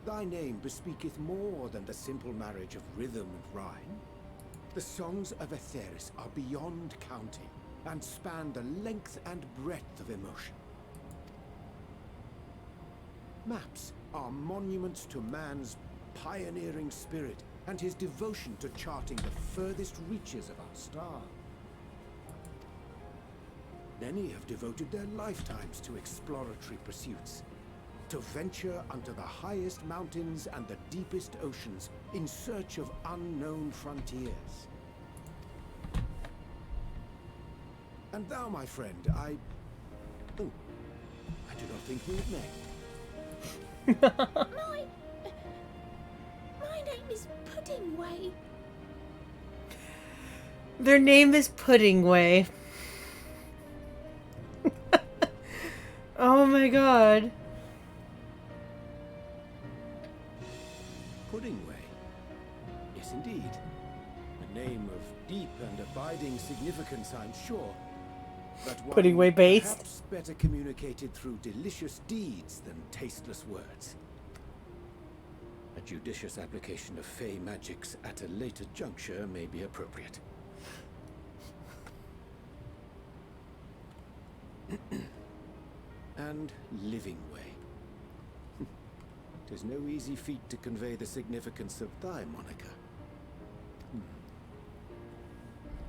thy name bespeaketh more than the simple marriage of rhythm and rhyme. The songs of Aetheris are beyond counting, and span the length and breadth of emotion. Maps are monuments to man's pioneering spirit and his devotion to charting the furthest reaches of our star. Many have devoted their lifetimes to exploratory pursuits, to venture unto the highest mountains and the deepest oceans in search of unknown frontiers. And thou, my friend, I do not think we have met. My name is Puddingway. Their name is Puddingway. Oh my god. Puddingway? Yes, indeed. A name of deep and abiding significance, I'm sure. But one Puddingway based. perhaps better communicated through delicious deeds than tasteless words. A judicious application of fey magics at a later juncture may be appropriate. And Living Way. 'Tis no easy feat to convey the significance of thy moniker.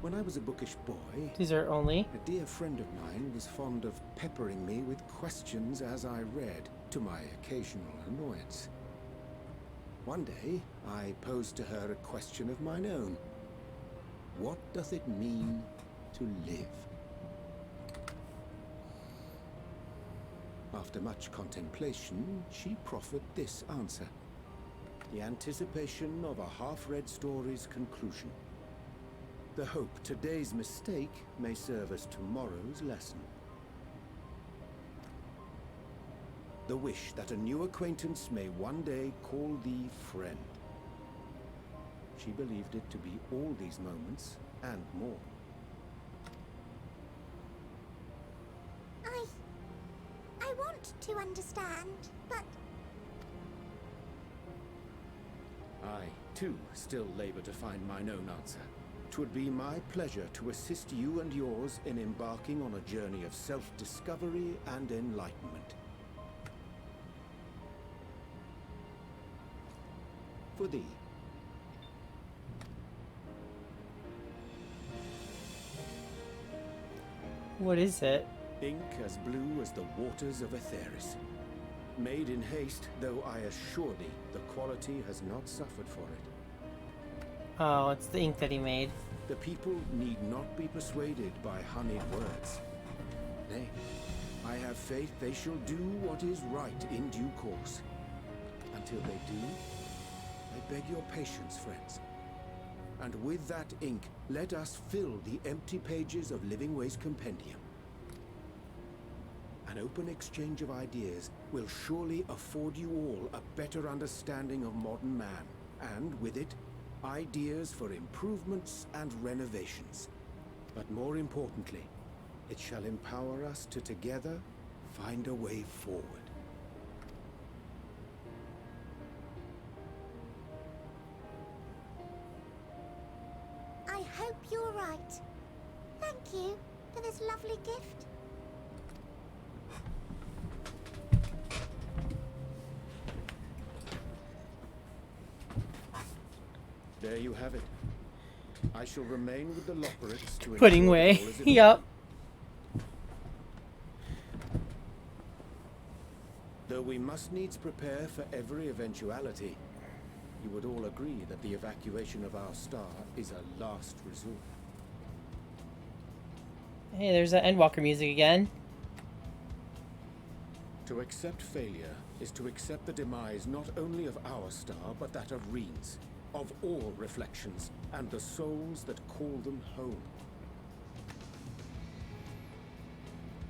When I was a bookish boy, These are only. a dear friend of mine was fond of peppering me with questions as I read, to my occasional annoyance. One day, I posed to her a question of mine own. What doth it mean to live? After much contemplation, she proffered this answer. The anticipation of a half-read story's conclusion. The hope today's mistake may serve as tomorrow's lesson. The wish that a new acquaintance may one day call thee friend. She believed it to be all these moments and more. I want to understand, but I, too, still labor to find mine own answer. 'Twould be my pleasure to assist you and yours in embarking on a journey of self-discovery and enlightenment. For thee. What is it? Ink as blue as the waters of Aetheris. Made in haste, though I assure thee, the quality has not suffered for it. Oh, it's the ink that he made. The people need not be persuaded by honeyed words. Nay, I have faith they shall do what is right in due course. Until they do, I beg your patience, friends. And with that ink, let us fill the empty pages of Living Way's compendium. An open exchange of ideas will surely afford you all a better understanding of modern man, and with it, ideas for improvements and renovations. But more importantly, it shall empower us to together find a way forward. I hope you're right. Thank you for this lovely gift. There you have it. I shall remain with the Loporrits to Puddingway. ensure all is in Yup. Though we must needs prepare for every eventuality, you would all agree that the evacuation of our star is a last resort. Hey, there's that Endwalker music again. To accept failure is to accept the demise not only of our star, but that of Reen's, of all reflections, and the souls that call them home.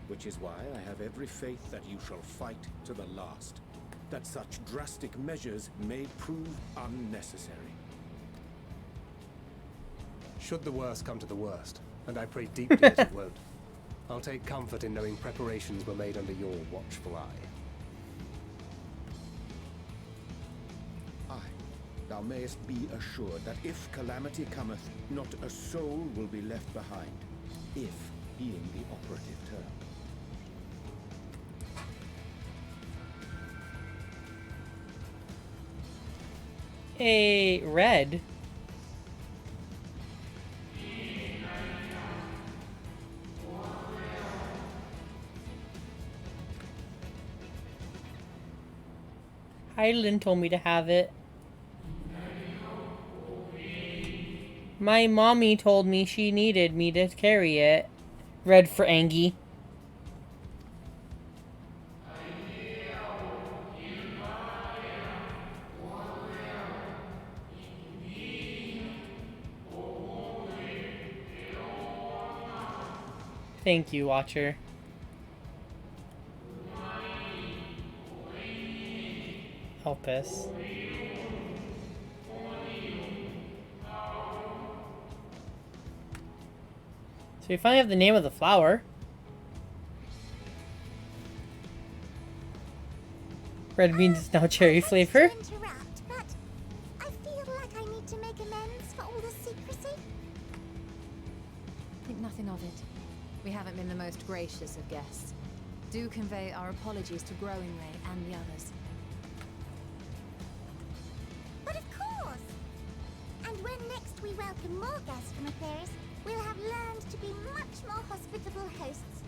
Which is why I have every faith that you shall fight to the last, that such drastic measures may prove unnecessary. Should the worst come to the worst, and I pray deeply that it won't, I'll take comfort in knowing preparations were made under your watchful eye. Aye, thou mayest be assured that if calamity cometh, not a soul will be left behind. If being the operative term. A red. Hyland told me to have it. My mommy told me she needed me to carry it. Red for Angie. Thank you, Watcher. Help us. So we finally have the name of the flower. Red means it's now cherry flavor. To interrupt, but I feel like I need to make amends for all the secrecy. Think nothing of it. We haven't been the most gracious of guests. Do convey our apologies to Growing Ray and the others. But of course! And when next we welcome more guests from Atheris, we'll have learned to be much more hospitable hosts.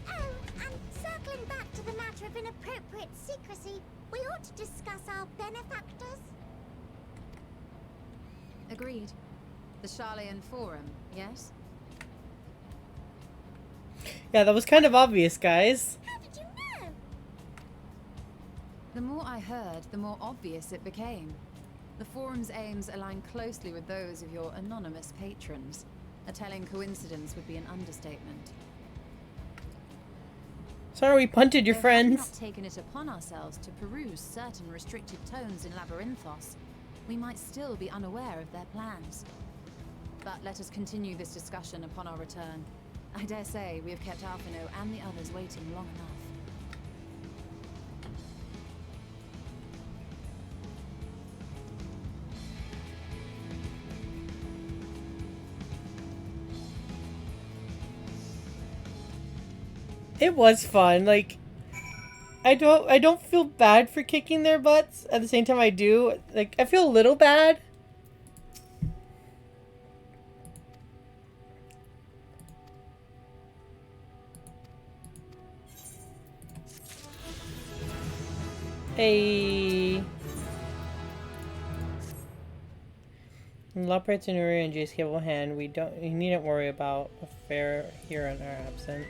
Oh, and circling back to the matter of inappropriate secrecy, we ought to discuss our benefactors. Agreed. The Charlayan Forum, yes? Yeah, that was kind of obvious, guys. How did you know? The more I heard, the more obvious it became. The Forum's aims align closely with those of your anonymous patrons. A telling coincidence would be an understatement. Sorry we punted your Though had we friends. not taken it upon ourselves to peruse certain restricted tones in Labyrinthos, we might still be unaware of their plans. But let us continue this discussion upon our return. I dare say we have kept Alphino and the others waiting long enough. It was fun. Like, I don't feel bad for kicking their butts. At the same time, I do. Like, I feel a little bad. Hey. Loprats and Uri and Jace capable hand. We needn't worry about a fair here in our absence.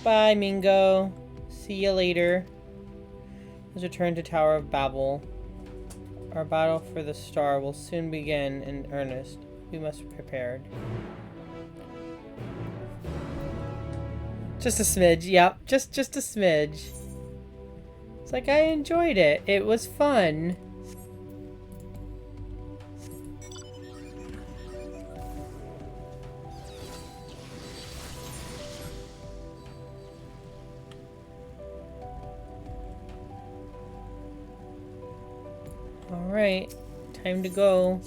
Bye, Mingo. See you later. Let's return to Tower of Babel. Our battle for the star will soon begin in earnest. We must be prepared. Just a smidge, yep. Just a smidge. It's like I enjoyed it. It was fun. Alright, time to go.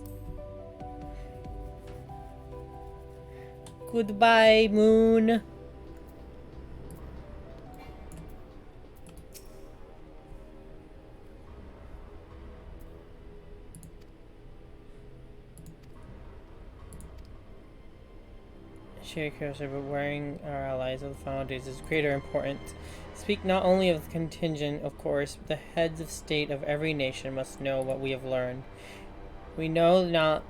Goodbye, Moon. Share cursor, but wearing our allies of the final days is greater importance. Speak not only of the contingent, of course, but the heads of state of every nation must know what we have learned. We know not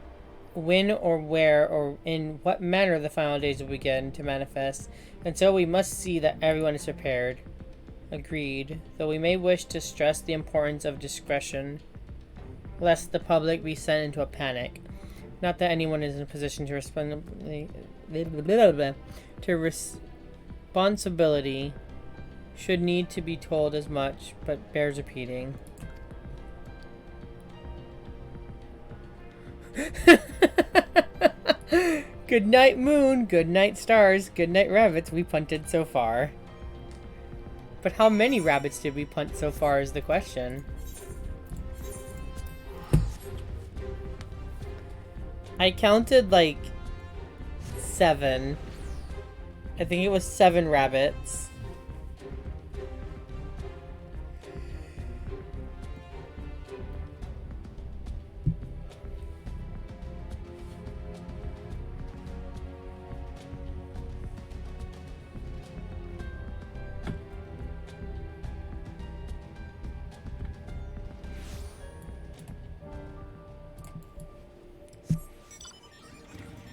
when or where or in what manner the final days will begin to manifest, and so we must see that everyone is prepared. Agreed, though we may wish to stress the importance of discretion, lest the public be sent into a panic. Not that anyone is in a position to responsibility should need to be told as much, but bears repeating. Good night, moon. Good night, stars. Good night, rabbits. We punted so far. But how many rabbits did we punt so far is the question. I counted like 7. I think it was 7 rabbits.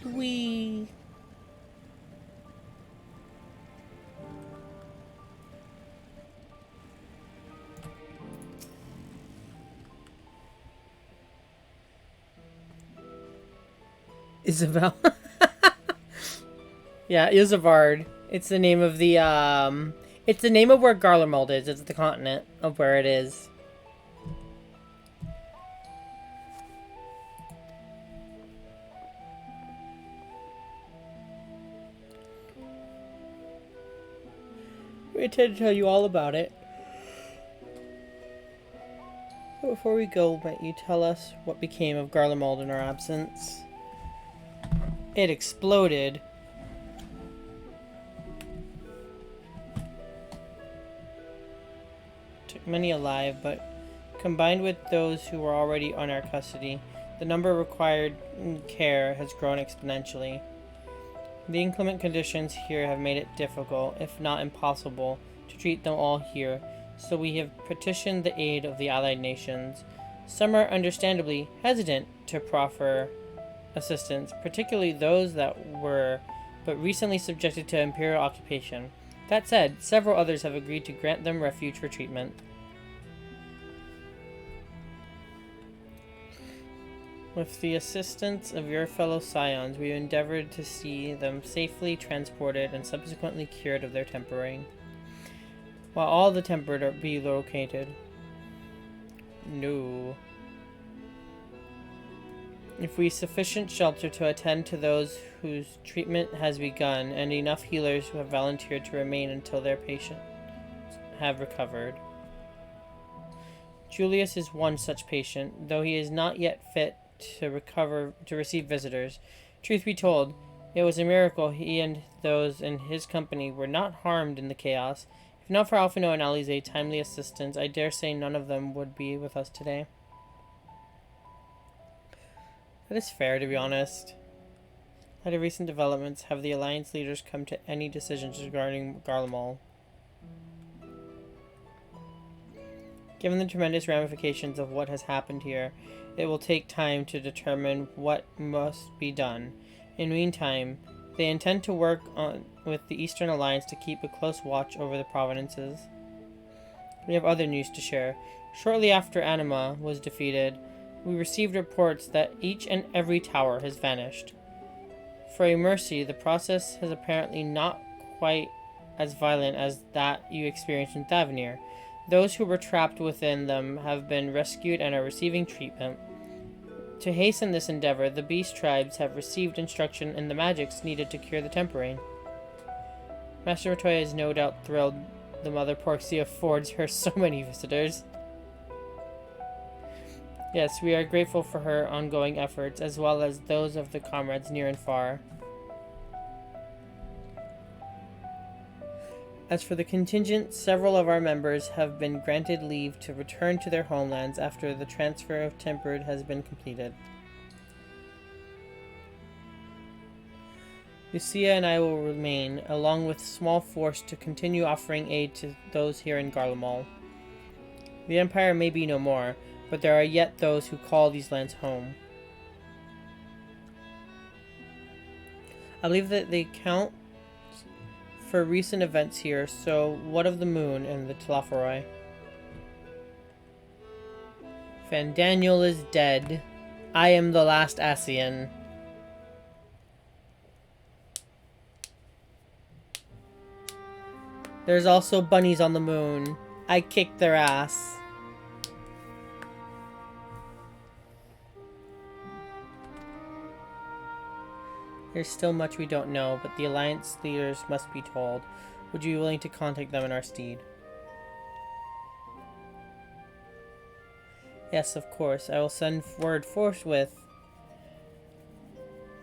Wee. Isabel. Yeah, Isavard. It's the name of the, it's the name of where Garlemald is. It's the continent of where it is. We intend to tell you all about it. But before we go, might you tell us what became of Garlemald in our absence? It exploded. Took many alive, but combined with those who were already on our custody, the number required care has grown exponentially. The inclement conditions here have made it difficult, if not impossible, to treat them all here, so we have petitioned the aid of the allied nations. Some are understandably hesitant to proffer assistance, particularly those that were but recently subjected to imperial occupation. That said, several others have agreed to grant them refuge for treatment. With the assistance of your fellow scions, we endeavored to see them safely transported and subsequently cured of their tempering, while all the tempered are be located. No. If we sufficient shelter to attend to those whose treatment has begun, and enough healers who have volunteered to remain until their patients have recovered. Julius is one such patient, though he is not yet fit to receive visitors. Truth be told, it was a miracle he and those in his company were not harmed in the chaos. If not for Alphino and Alize's timely assistance, I dare say none of them would be with us today. That is fair, to be honest. Out of recent developments, have the Alliance leaders come to any decisions regarding Garlemald? Given the tremendous ramifications of what has happened here, it will take time to determine what must be done. In the meantime, they intend to work with the Eastern Alliance to keep a close watch over the provinces. We have other news to share. Shortly after Anima was defeated, we received reports that each and every tower has vanished. For a mercy, the process has apparently not quite as violent as that you experienced in Thavnir. Those who were trapped within them have been rescued and are receiving treatment. To hasten this endeavor, the beast tribes have received instruction in the magics needed to cure the tempering. Master Matoya is no doubt thrilled the Mother Porxia affords her so many visitors. Yes, we are grateful for her ongoing efforts, as well as those of the comrades near and far. As for the contingent, several of our members have been granted leave to return to their homelands after the transfer of Tempered has been completed. Lucia and I will remain, along with a small force, to continue offering aid to those here in Garlemald. The Empire may be no more, but there are yet those who call these lands home. I believe that they count for recent events here, so what of the moon and the Tlaforoi? Fandaniel is dead. I am the last Asian. There's also bunnies on the moon. I kicked their ass. There's still much we don't know, but the Alliance leaders must be told. Would you be willing to contact them in our stead? Yes, of course. I will send word forthwith.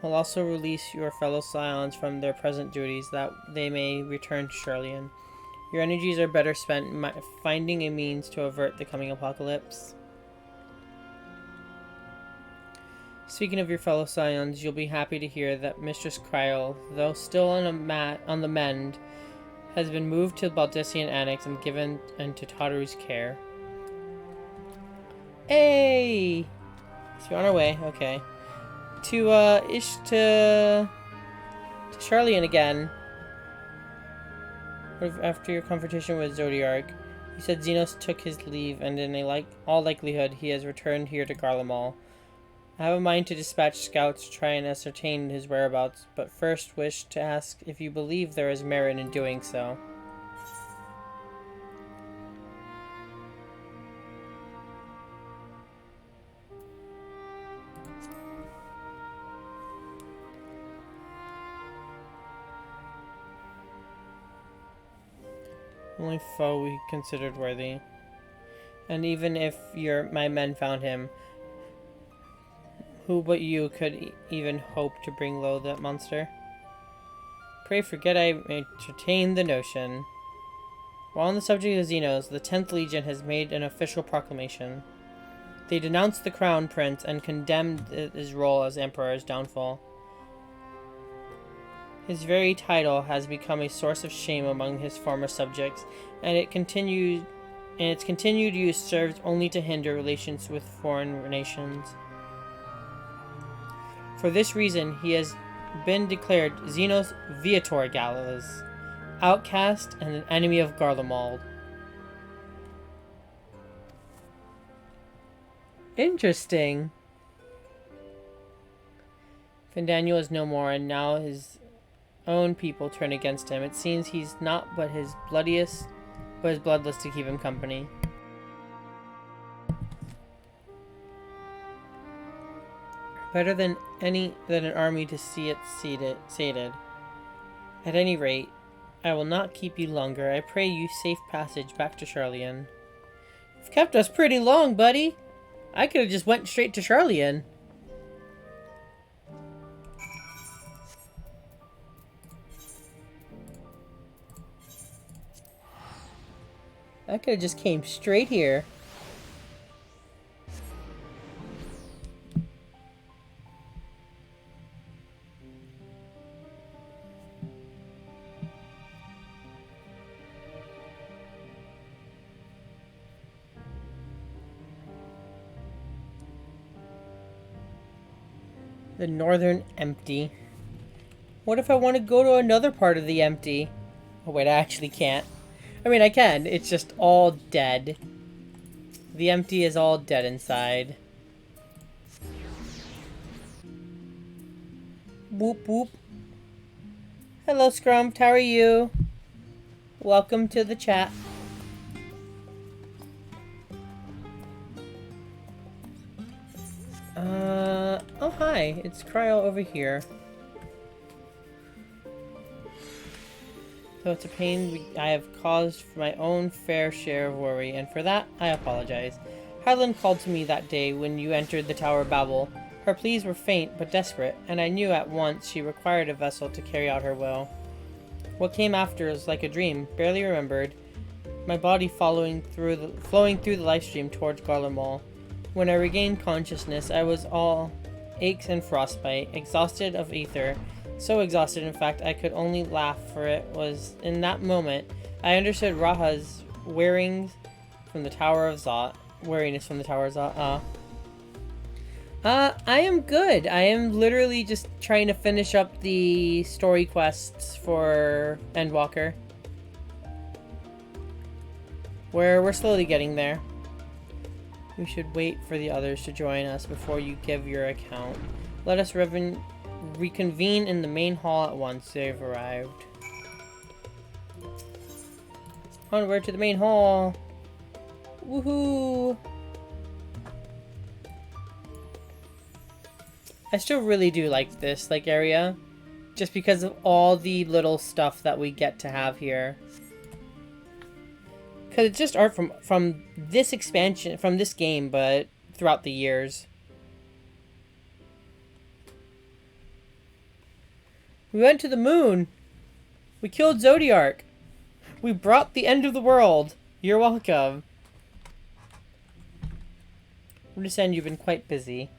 I'll also release your fellow Scions from their present duties, that they may return to Charlian. Your energies are better spent finding a means to avert the coming apocalypse. Speaking of your fellow Scions, you'll be happy to hear that Mistress Cryle, though still on the mend, has been moved to the Baldessian Annex and given into Tataru's care. Hey! So you're on our way, okay. To Charlian again. After your confrontation with Zodiark, you said Xenos took his leave, and in all likelihood, he has returned here to Garlemald. I have a mind to dispatch scouts to try and ascertain his whereabouts, but first wish to ask if you believe there is merit in doing so. Only foe we considered worthy. And even if my men found him, who but you could even hope to bring low that monster? Pray forget I entertained the notion. While on the subject of Xenos, the 10th Legion has made an official proclamation. They denounced the Crown Prince and condemned his role as Emperor's downfall. His very title has become a source of shame among his former subjects, and its continued use serves only to hinder relations with foreign nations. For this reason, he has been declared Xenos Viator Gallas, outcast and an enemy of Garlemald. Interesting. Findaniel is no more, and now his own people turn against him. It seems he's not but his bloodless to keep him company. Better than an army to see it sated. At any rate, I will not keep you longer. I pray you safe passage back to Charlian. You've kept us pretty long, buddy. I could have just went straight to Charlian. I could have just came straight here. The Northern Empty. What if I want to go to another part of the Empty? Oh wait, I actually can't. I mean, I can. It's just all dead. The Empty is all dead inside. Boop boop. Hello, Scrumped. How are you? Welcome to the chat. Oh hi. It's Cryo over here. Though it's a pain I have caused for my own fair share of worry, and for that, I apologize. Hyland called to me that day when you entered the Tower of Babel. Her pleas were faint but desperate, and I knew at once she required a vessel to carry out her will. What came after was like a dream, barely remembered, my body flowing through the lifestream towards Garlemald. When I regained consciousness, I was all aches and frostbite, exhausted of ether. So exhausted, in fact, I could only laugh, for it was in that moment I understood Raha's weariness from the Tower of Zot. I am good. I am literally just trying to finish up the story quests for Endwalker. We're slowly getting there. We should wait for the others to join us before you give your account. Let us reconvene in the main hall at once. They've arrived. Onward to the main hall. Woohoo! I still really do like this area. Just because of all the little stuff that we get to have here. Because it's just art from this expansion, from this game, but throughout the years. We went to the moon. We killed Zodiark. We brought the end of the world. You're welcome. I understand you've been quite busy.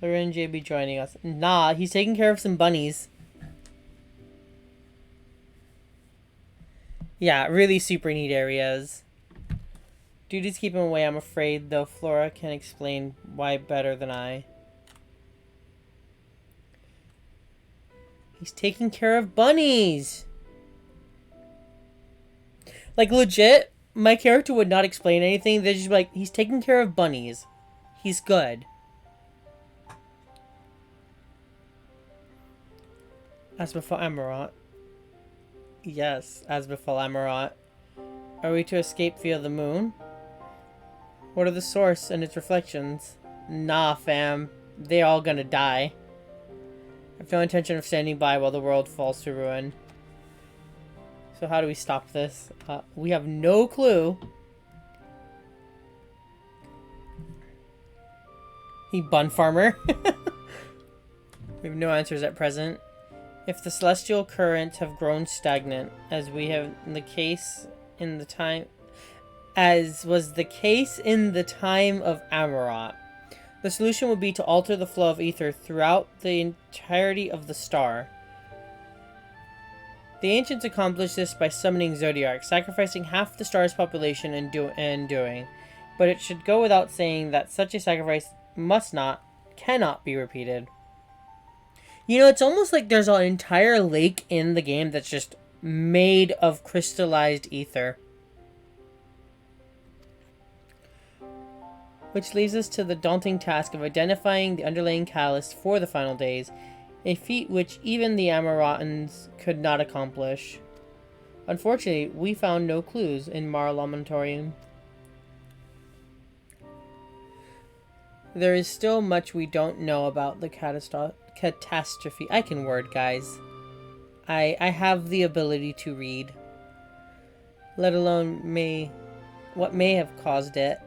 Loren JB joining us. Nah, he's taking care of some bunnies. Yeah, really super neat areas. Duties keep him away, I'm afraid, though Flora can explain why better than I. He's taking care of bunnies! Like, legit, my character would not explain anything. They'd just be like, he's taking care of bunnies. He's good. As before Amarat. Yes, as before Amarat. Are we to escape via the moon? What are the source and its reflections? Nah, fam. They all gonna die. I have no intention of standing by while the world falls to ruin. So how do we stop this? We have no clue. He bun farmer. We have no answers at present. If the celestial currents have grown stagnant, as we have in the case in the time, as was the case in the time of Amarat, the solution would be to alter the flow of ether throughout the entirety of the star. The ancients accomplished this by summoning Zodiark, sacrificing half the star's population and doing. But it should go without saying that such a sacrifice cannot be repeated. You know, it's almost like there's an entire lake in the game that's just made of crystallized ether. Which leads us to the daunting task of identifying the underlying catalyst for the final days, a feat which even the Amaratans could not accomplish. Unfortunately, we found no clues in Mar Lamentorium. There is still much we don't know about the catastrophe. I can word, guys. I have the ability to read. Let alone what may have caused it.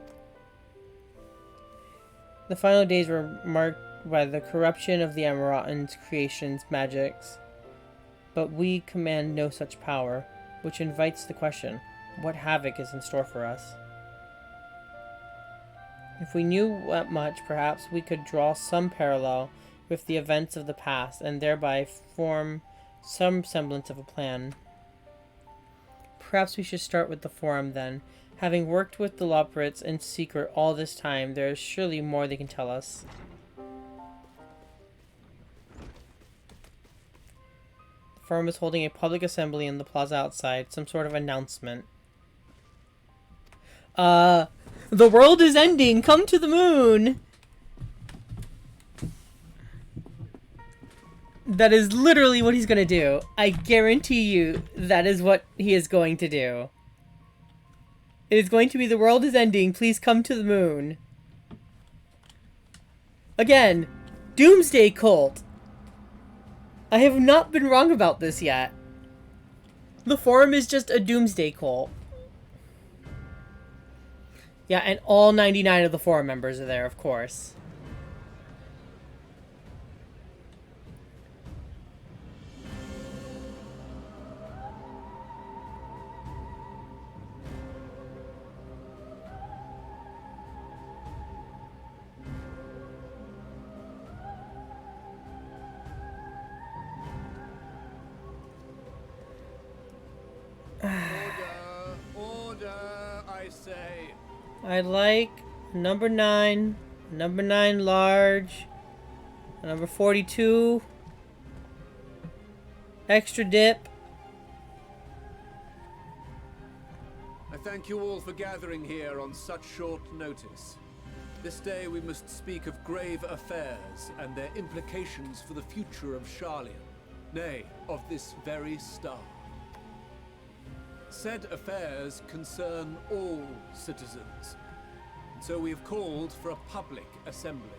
The final days were marked by the corruption of the Amaratans' creation's magics. But we command no such power, which invites the question, what havoc is in store for us? If we knew that much, perhaps we could draw some parallel with the events of the past, and thereby form some semblance of a plan. Perhaps we should start with the Forum, then. Having worked with the Loporrits in secret all this time, there is surely more they can tell us. The Forum is holding a public assembly in the plaza outside, some sort of announcement. The world is ending! Come to the moon! That is literally what he's gonna do. I guarantee you that is what he is going to do. It is going to be the world is ending, please come to the moon. Again, Doomsday Cult. I have not been wrong about this yet. The Forum is just a Doomsday Cult. Yeah, and all 99 of the Forum members are there, of course. Order, I say. I'd like number 9 large, number 42, extra dip. I thank you all for gathering here on such short notice. This day we must speak of grave affairs and their implications for the future of Charlian, nay, of this very star. Said affairs concern all citizens, and so we have called for a public assembly.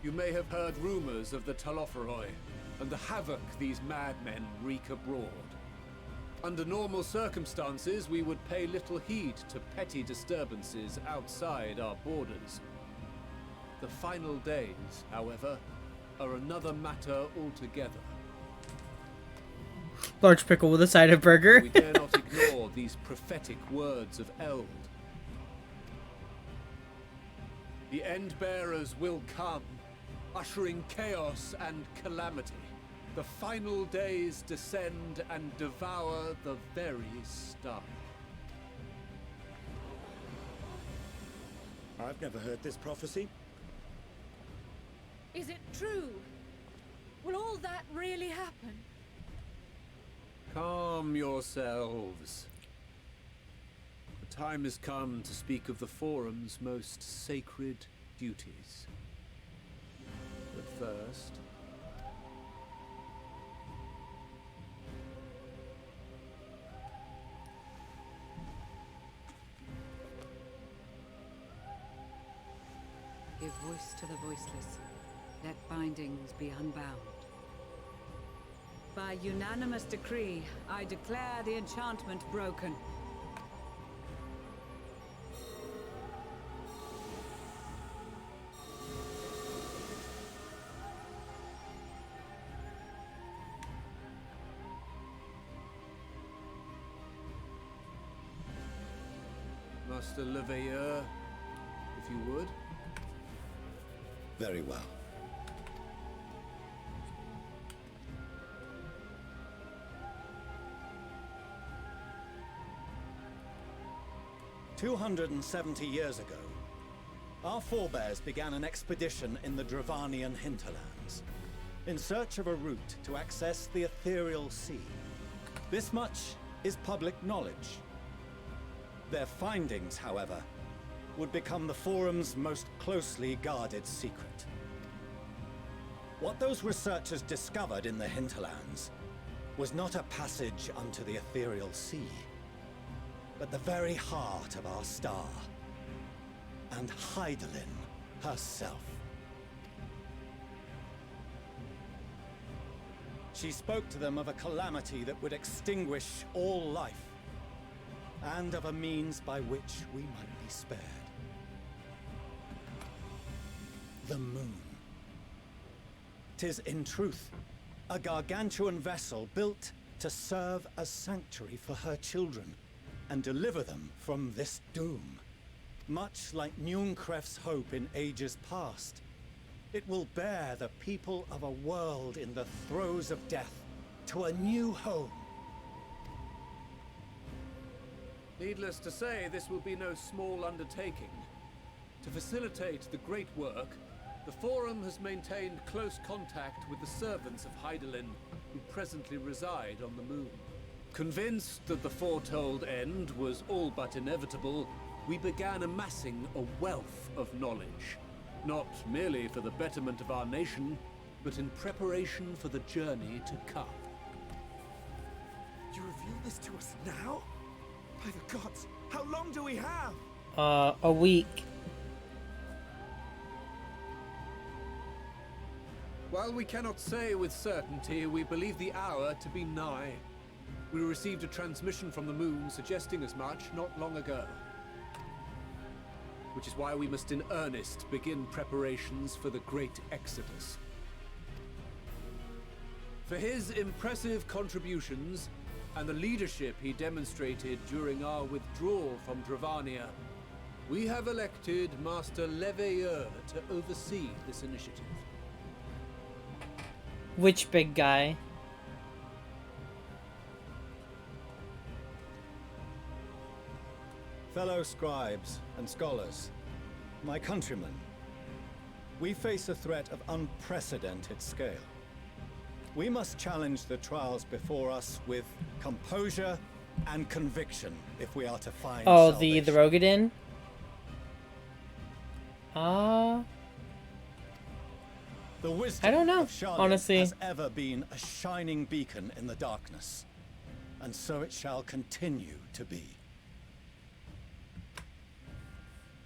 You may have heard rumors of the Telophoroi and the havoc these madmen wreak abroad. Under normal circumstances, we would pay little heed to petty disturbances outside our borders. The final days, however, are another matter altogether. Large pickle with a side of burger. We dare not ignore these prophetic words of Eld. The End-Bearers will come, ushering chaos and calamity. The final days descend and devour the very star. I've never heard this prophecy. Is it true? Will all that really happen? Calm yourselves. The time has come to speak of the Forum's most sacred duties. But first... Give voice to the voiceless. Let bindings be unbound. By unanimous decree, I declare the enchantment broken. Master Leveilleur, if you would. Very well. "270 years ago, our forebears began an expedition in the Dravanian hinterlands, in search of a route to access the ethereal sea. This much is public knowledge. Their findings, however, would become the Forum's most closely guarded secret. What those researchers discovered in the hinterlands was not a passage unto the ethereal sea, but the very heart of our star, and Hydaelyn herself. She spoke to them of a calamity that would extinguish all life, and of a means by which we might be spared. The moon. 'Tis in truth a gargantuan vessel built to serve as sanctuary for her children and deliver them from this doom. Much like Njunkref's hope in ages past, it will bear the people of a world in the throes of death to a new home. Needless to say, this will be no small undertaking. To facilitate the great work, the Forum has maintained close contact with the servants of Hydaelyn, who presently reside on the moon. Convinced that the foretold end was all but inevitable, we began amassing a wealth of knowledge, not merely for the betterment of our nation, but in preparation for the journey to come. You reveal this to us now? By the gods, how long do we have? A week. While we cannot say with certainty, we believe the hour to be nigh. We received a transmission from the moon suggesting as much not long ago. Which is why we must in earnest begin preparations for the great exodus. For his impressive contributions and the leadership he demonstrated during our withdrawal from Dravania, we have elected Master Leveilleur to oversee this initiative. Which big guy? Fellow scribes and scholars, my countrymen, we face a threat of unprecedented scale. We must challenge the trials before us with composure and conviction if we are to find the salvation. Rogadin? The wisdom I don't know, of Charlotte honestly. has ever been a shining beacon in the darkness, and so it shall continue to be.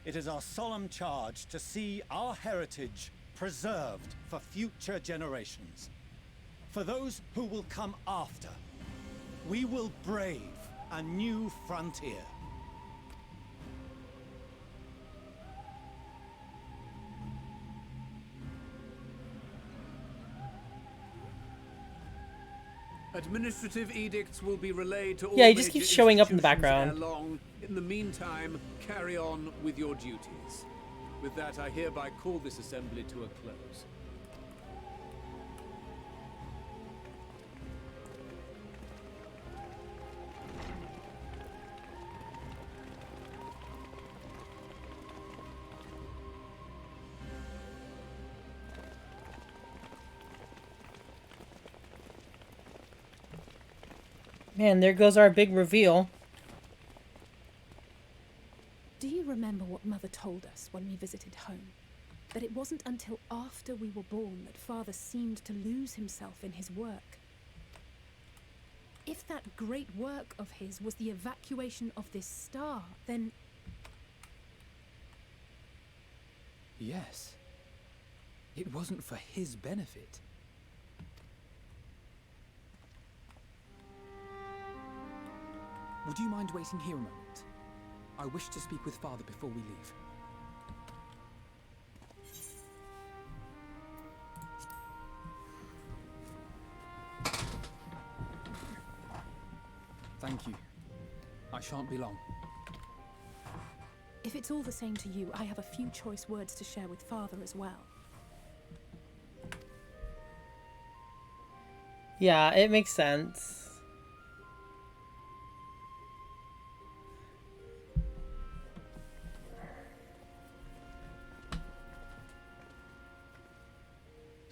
It is our solemn charge to see our heritage preserved for future generations. For those who will come after, we will brave a new frontier. Administrative edicts will be relayed to all Yeah, he just major keeps showing up in the institutions background. ere long. In the meantime, carry on with your duties. With that, I hereby call this assembly to a close. Man, there goes our big reveal. Do you remember what Mother told us when we visited home? That it wasn't until after we were born that Father seemed to lose himself in his work. If that great work of his was the evacuation of this star, then... Yes. It wasn't for his benefit. Would you mind waiting here a moment? I wish to speak with Father before we leave. Thank you. I shan't be long. If it's all the same to you, I have a few choice words to share with Father as well. Yeah, it makes sense.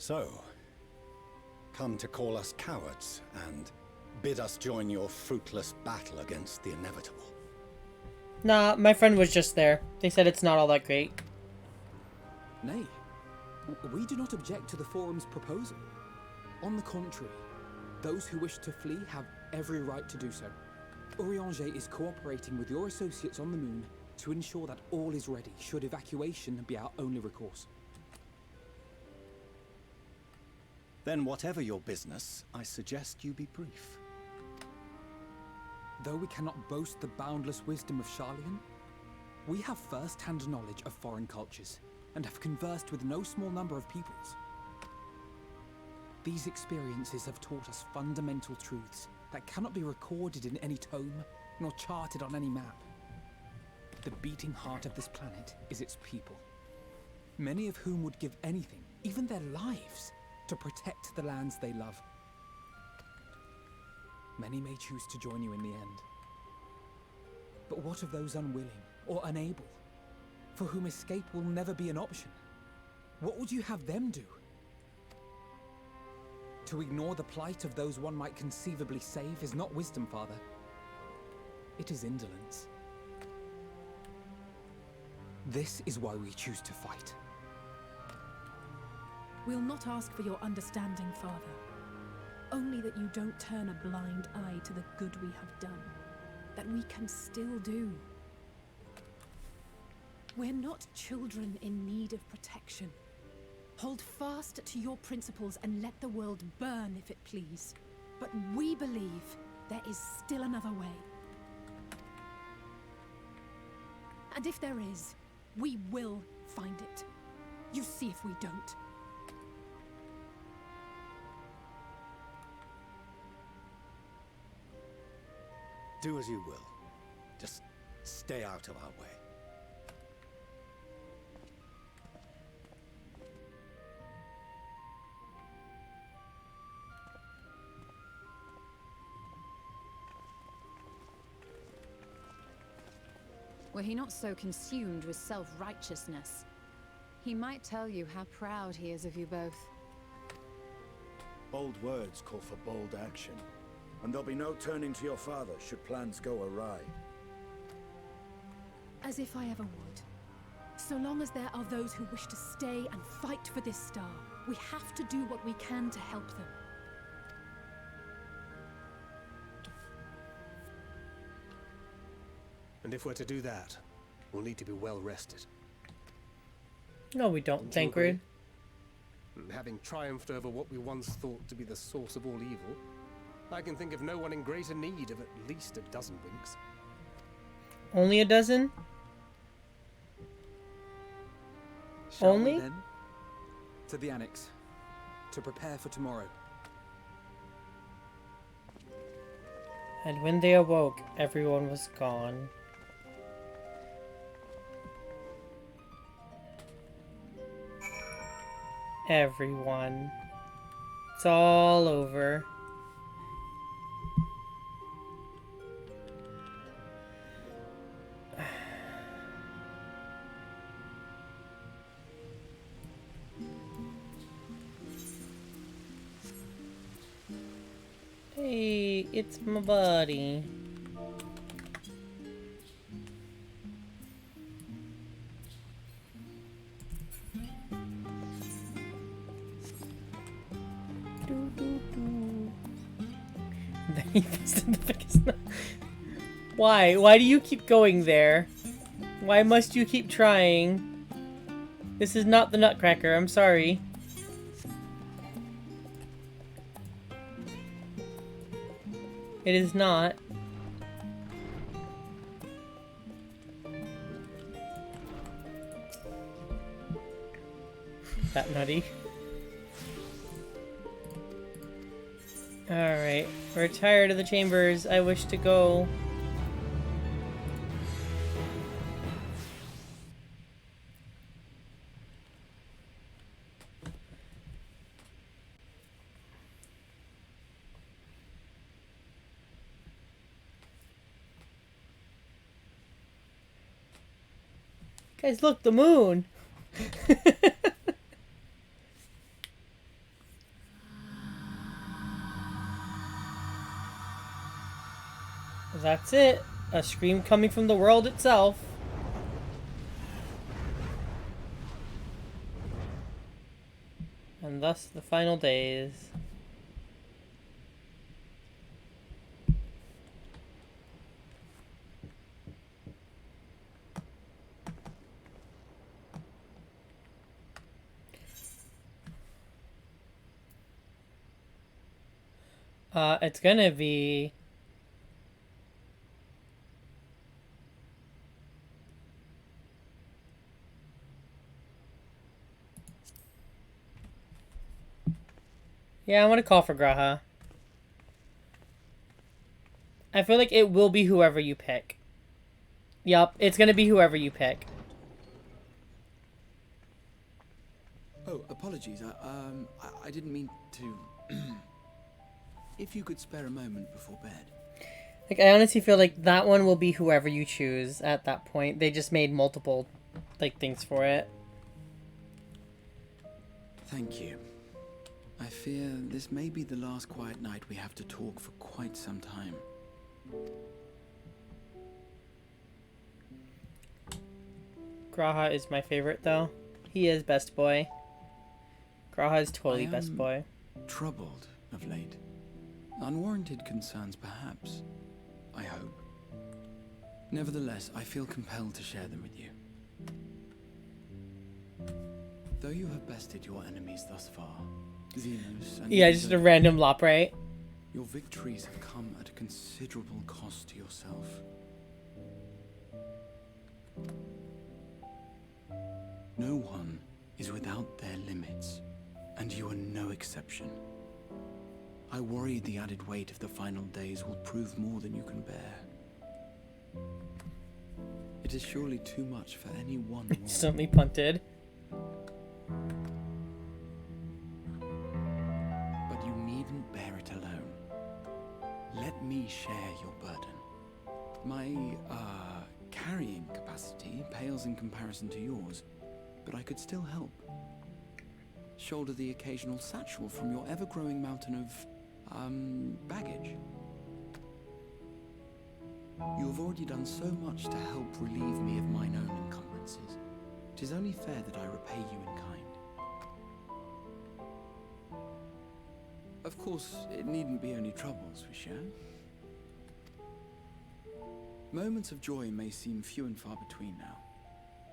So, come to call us cowards and bid us join your fruitless battle against the inevitable. Nah, my friend was just there. They said it's not all that great. Nay, we do not object to the Forum's proposal. On the contrary, those who wish to flee have every right to do so. Urianger is cooperating with your associates on the moon to ensure that all is ready should evacuation be our only recourse. Then whatever your business, I suggest you be brief. Though we cannot boast the boundless wisdom of Charlian, we have first-hand knowledge of foreign cultures and have conversed with no small number of peoples. These experiences have taught us fundamental truths that cannot be recorded in any tome nor charted on any map. The beating heart of this planet is its people, many of whom would give anything, even their lives, to protect the lands they love. Many may choose to join you in the end. But what of those unwilling or unable, for whom escape will never be an option? What would you have them do? To ignore the plight of those one might conceivably save is not wisdom, Father. It is indolence. This is why we choose to fight. We'll not ask for your understanding, Father. Only that you don't turn a blind eye to the good we have done. That we can still do. We're not children in need of protection. Hold fast to your principles and let the world burn if it please. But we believe there is still another way. And if there is, we will find it. You see if we don't. Do as you will. Just stay out of our way. Were he not so consumed with self-righteousness, he might tell you how proud he is of you both. Bold words call for bold action. And there'll be no turning to your father should plans go awry. As if I ever would. So long as there are those who wish to stay and fight for this star, we have to do what we can to help them. And if we're to do that, we'll need to be well rested. No, we don't, Thancred. And having triumphed over what we once thought to be the source of all evil, I can think of no one in greater need of at least a dozen winks. Only a dozen? Shall Only? we then? To the annex. To prepare for tomorrow. And when they awoke, everyone was gone. Everyone. It's all over. Hey, it's my buddy. Then he fisted the biggest nut. Why? Why do you keep going there? Why must you keep trying? This is not the Nutcracker, I'm sorry. It is not. That nutty. Alright, we're tired of the chambers. I wish to go. Guys, look, the moon! That's it. A scream coming from the world itself. And thus the final days. It's gonna be... Yeah, I'm gonna call for Graha. I feel like it will be whoever you pick. Yup, it's gonna be whoever you pick. Oh, apologies. I didn't mean to... If you could spare a moment before bed. Like, I honestly feel like that one will be whoever you choose at that point. They just made multiple, like, things for it. Thank you. I fear this may be the last quiet night we have to talk for quite some time. Graha is my favorite, though. He is best boy. Graha is totally best boy. Troubled of late. Unwarranted concerns, perhaps. I hope. Nevertheless, I feel compelled to share them with you. Though you have bested your enemies thus far, Xenos and... Yeah, just a random lop, right? Your victories have come at a considerable cost to yourself. No one is without their limits, and you are no exception. I worry the added weight of the final days will prove more than you can bear. It is surely too much for any one woman. Instantly punted. But you needn't bear it alone. Let me share your burden. My, carrying capacity pales in comparison to yours, but I could still help. Shoulder the occasional satchel from your ever-growing mountain of, baggage. You have already done so much to help relieve me of mine own encumbrances. It is only fair that I repay you in kind. Of course, it needn't be only troubles we share. Moments of joy may seem few and far between now,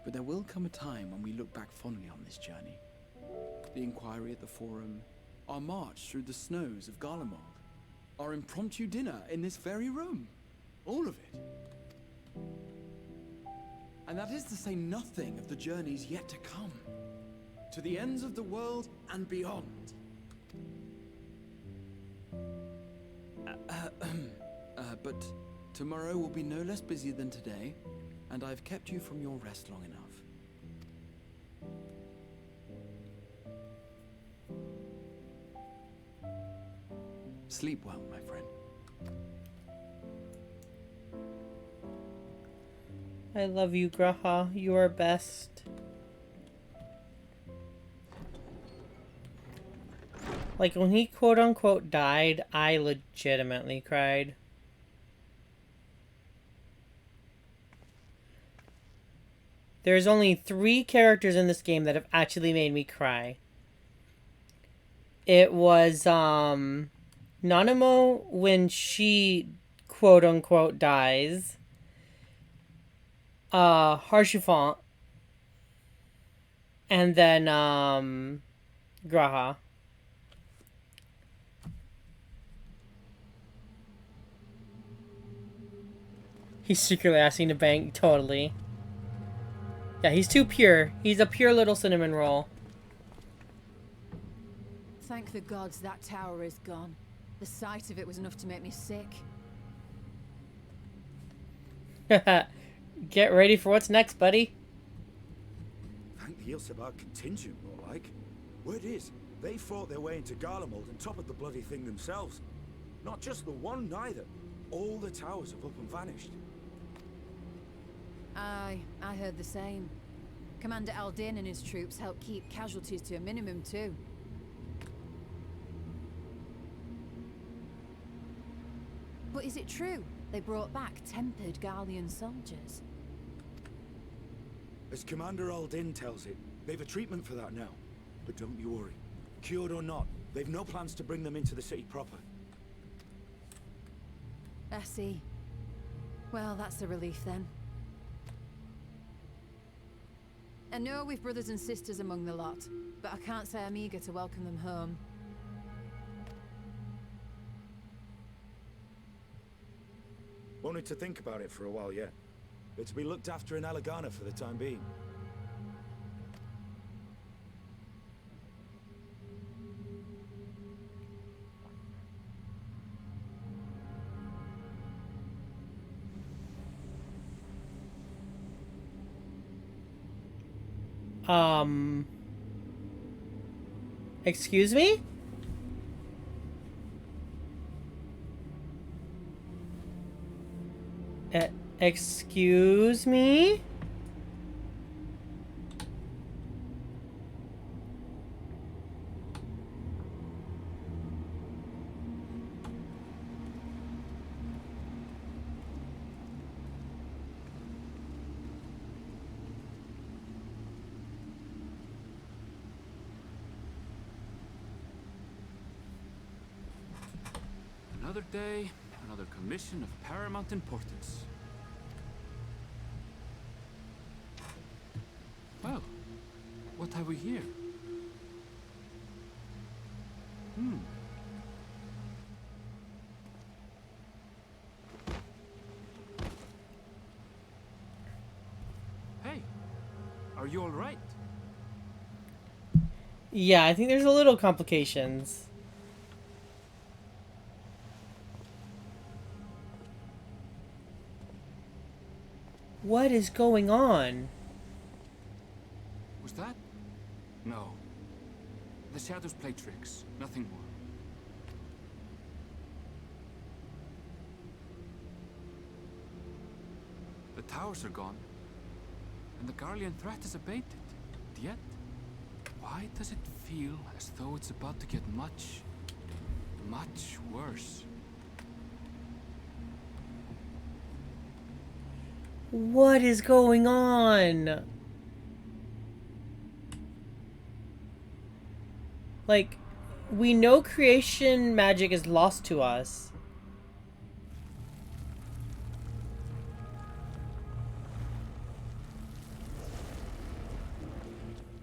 but there will come a time when we look back fondly on this journey. the inquiry at the Forum, our march through the snows of Garlemald, our impromptu dinner in this very room. All of it. And that is to say nothing of the journeys yet to come, to the ends of the world and beyond. But tomorrow will be no less busy than today, and I've kept you from your rest long enough. Sleep well, my friend. I love you, Graha. You are best. Like, when he quote-unquote died, I legitimately cried. There's only 3 characters in this game that have actually made me cry. It was, Nanamo when she quote-unquote dies. Harshufant. And then, Graha. He's secretly asking to bank, totally. Yeah, he's too pure. He's a pure little cinnamon roll. Thank the gods that tower is gone. The sight of it was enough to make me sick. Get ready for what's next, buddy. Thank the Ilsabar contingent, more like. Word is, they fought their way into Garlemald and toppled the bloody thing themselves. Not just the one, neither. All the towers have up and vanished. Aye, I heard the same. Commander Aldin and his troops helped keep casualties to a minimum, too. But is it true they brought back tempered Garlean soldiers? As Commander Aldin tells it, they've a treatment for that now. But don't you worry. Cured or not, they've no plans to bring them into the city proper. I see. Well, that's a relief then. I know we've brothers and sisters among the lot, but I can't say I'm eager to welcome them home. Wanted to think about it for a while yet. But to be looked after in Alagana for the time being. Excuse me? Excuse me? Another day, another commission of paramount importance. Well, what have we here? Hey, are you all right? Yeah, I think there's a little complications. What is going on? Was that? No. The shadows play tricks, nothing more. The towers are gone, and the Garlean threat is abated. Yet, why does it feel as though it's about to get much, much worse? What is going on? Like, we know creation magic is lost to us.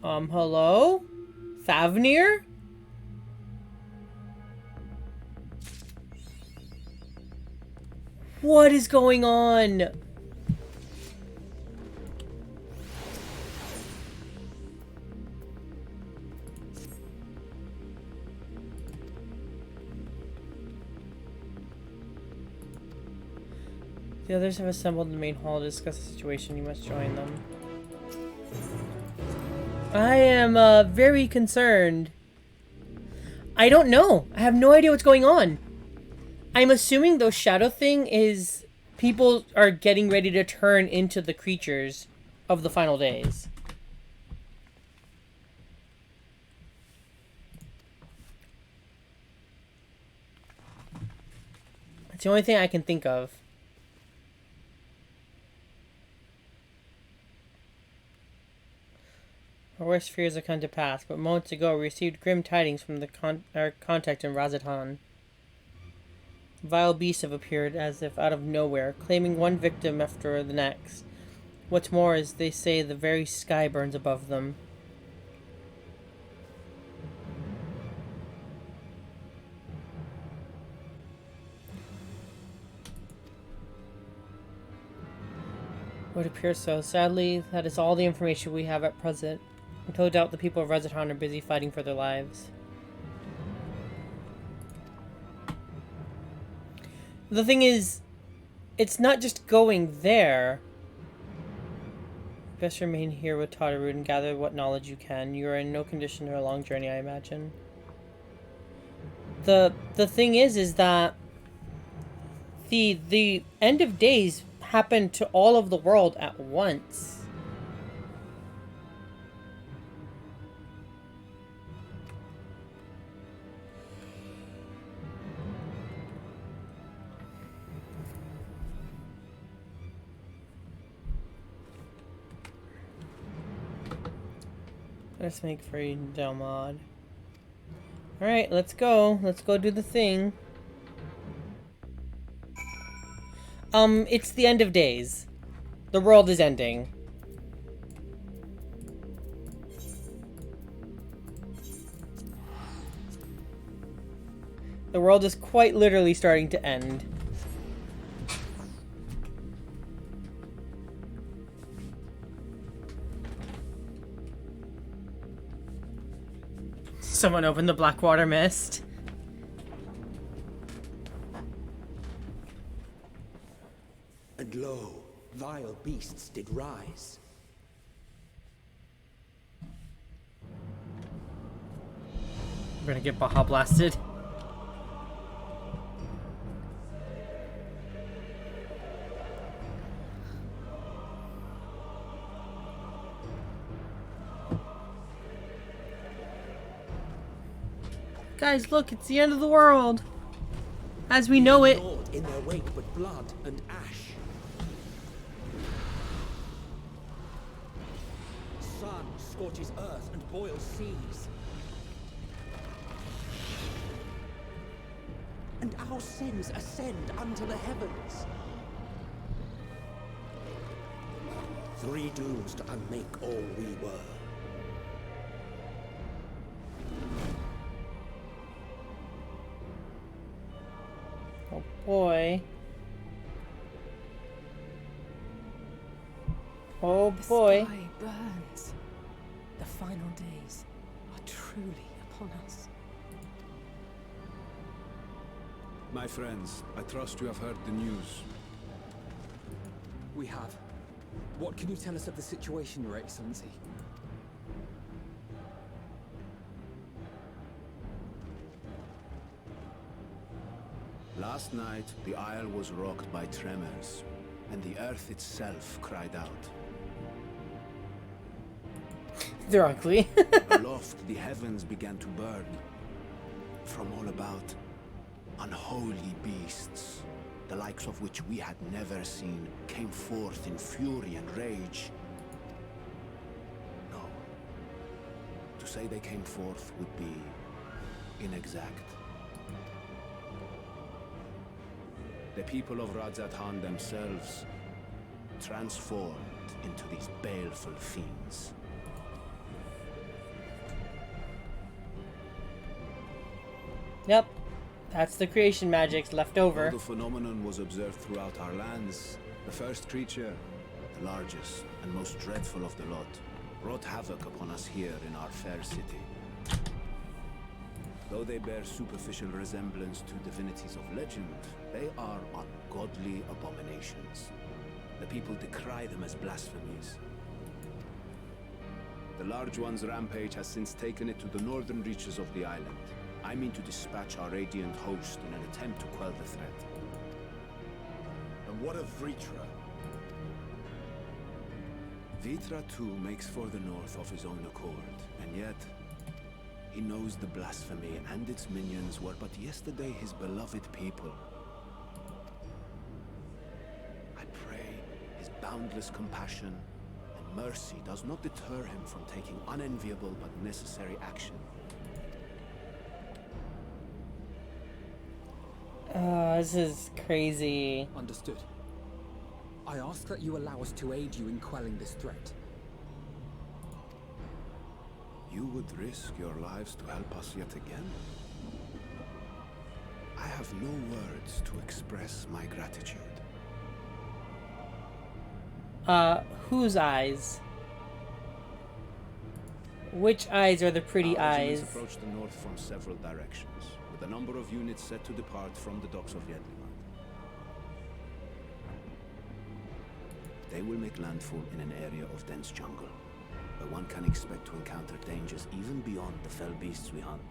Hello? Favnir? What is going on? The others have assembled in the main hall to discuss the situation. You must join them. I am very concerned. I don't know. I have no idea what's going on. I'm assuming those shadow thing is people are getting ready to turn into the creatures of the final days. It's the only thing I can think of. Our worst fears have come to pass, but moments ago we received grim tidings from our contact in Razatan. Vile beasts have appeared as if out of nowhere, claiming one victim after the next. What's more is they say the very sky burns above them. Would appear so. Sadly, that is all the information we have at present. No doubt the people of Razatan are busy fighting for their lives. The thing is, it's not just going there. Best remain here with Tadaru and gather what knowledge you can. You are in no condition for a long journey, I imagine. The thing is that the end of days happened to all of the world at once. Let's make free Delmod. Alright, let's go. Let's go do the thing. It's the end of days. The world is ending. The world is quite literally starting to end. Someone opened the Blackwater Mist. And lo, vile beasts did rise. We're gonna get Baja blasted. Guys, look, it's the end of the world. As we know it. In their wake but blood and ash. Sun scorches earth and boils seas. And our sins ascend unto the heavens. Three dooms to unmake all we were. Oh boy. Oh boy. The sky burns. The final days are truly upon us. My friends, I trust you have heard the news. We have. What can you tell us of the situation, Your Excellency? Last night, the Isle was rocked by tremors, and the earth itself cried out. They're ugly. Aloft, the heavens began to burn. From all about, unholy beasts, the likes of which we had never seen, came forth in fury and rage. No. To say they came forth would be inexact. The people of Radzatan themselves transformed into these baleful fiends. Yep. That's the creation magics left over. Though the phenomenon was observed throughout our lands, the first creature, the largest and most dreadful of the lot, wrought havoc upon us here in our fair city. Though they bear superficial resemblance to divinities of legend, they are ungodly abominations. The people decry them as blasphemies. The large one's rampage has since taken it to the northern reaches of the island. I mean to dispatch our radiant host in an attempt to quell the threat. And what of Vritra? Vitra too makes for the north of his own accord, and yet he knows the blasphemy and its minions were but yesterday his beloved people. I pray his boundless compassion and mercy does not deter him from taking unenviable but necessary action. This is crazy. Understood. I ask that you allow us to aid you in quelling this threat. You would risk your lives to help us yet again? I have no words to express my gratitude. Whose eyes? Which eyes are the pretty Our eyes? regiments approach the north from several directions, with a number of units set to depart from the docks of Yedlimat. They will make landfall in an area of dense jungle, where one can expect to encounter dangers even beyond the fell beasts we hunt.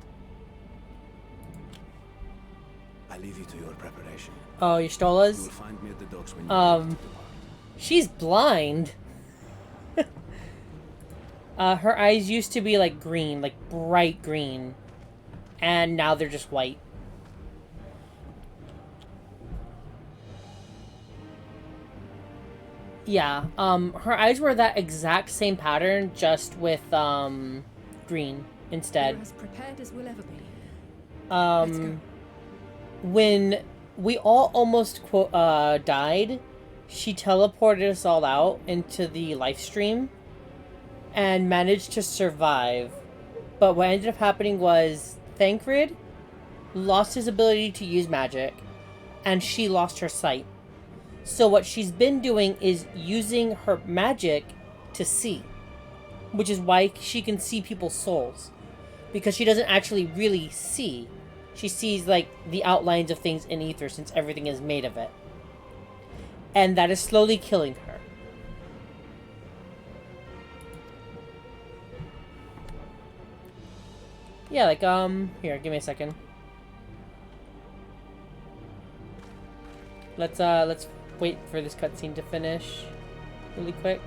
I leave you to your preparation. Oh, Y'shtola's? You will find me at the docks when you she's blind. Her eyes used to be like green, like bright green. And now they're just white. Yeah, her eyes were that exact same pattern, just with, green instead. We're as prepared as we'll ever be. When we all almost, died, she teleported us all out into the live stream and managed to survive. But what ended up happening was Thancred lost his ability to use magic, and she lost her sight. So what she's been doing is using her magic to see, which is why she can see people's souls, because she doesn't actually really see. She sees like the outlines of things in ether, since everything is made of it, and that is slowly killing her. Yeah, like, here, give me a second. Let's wait for this cutscene to finish really quick.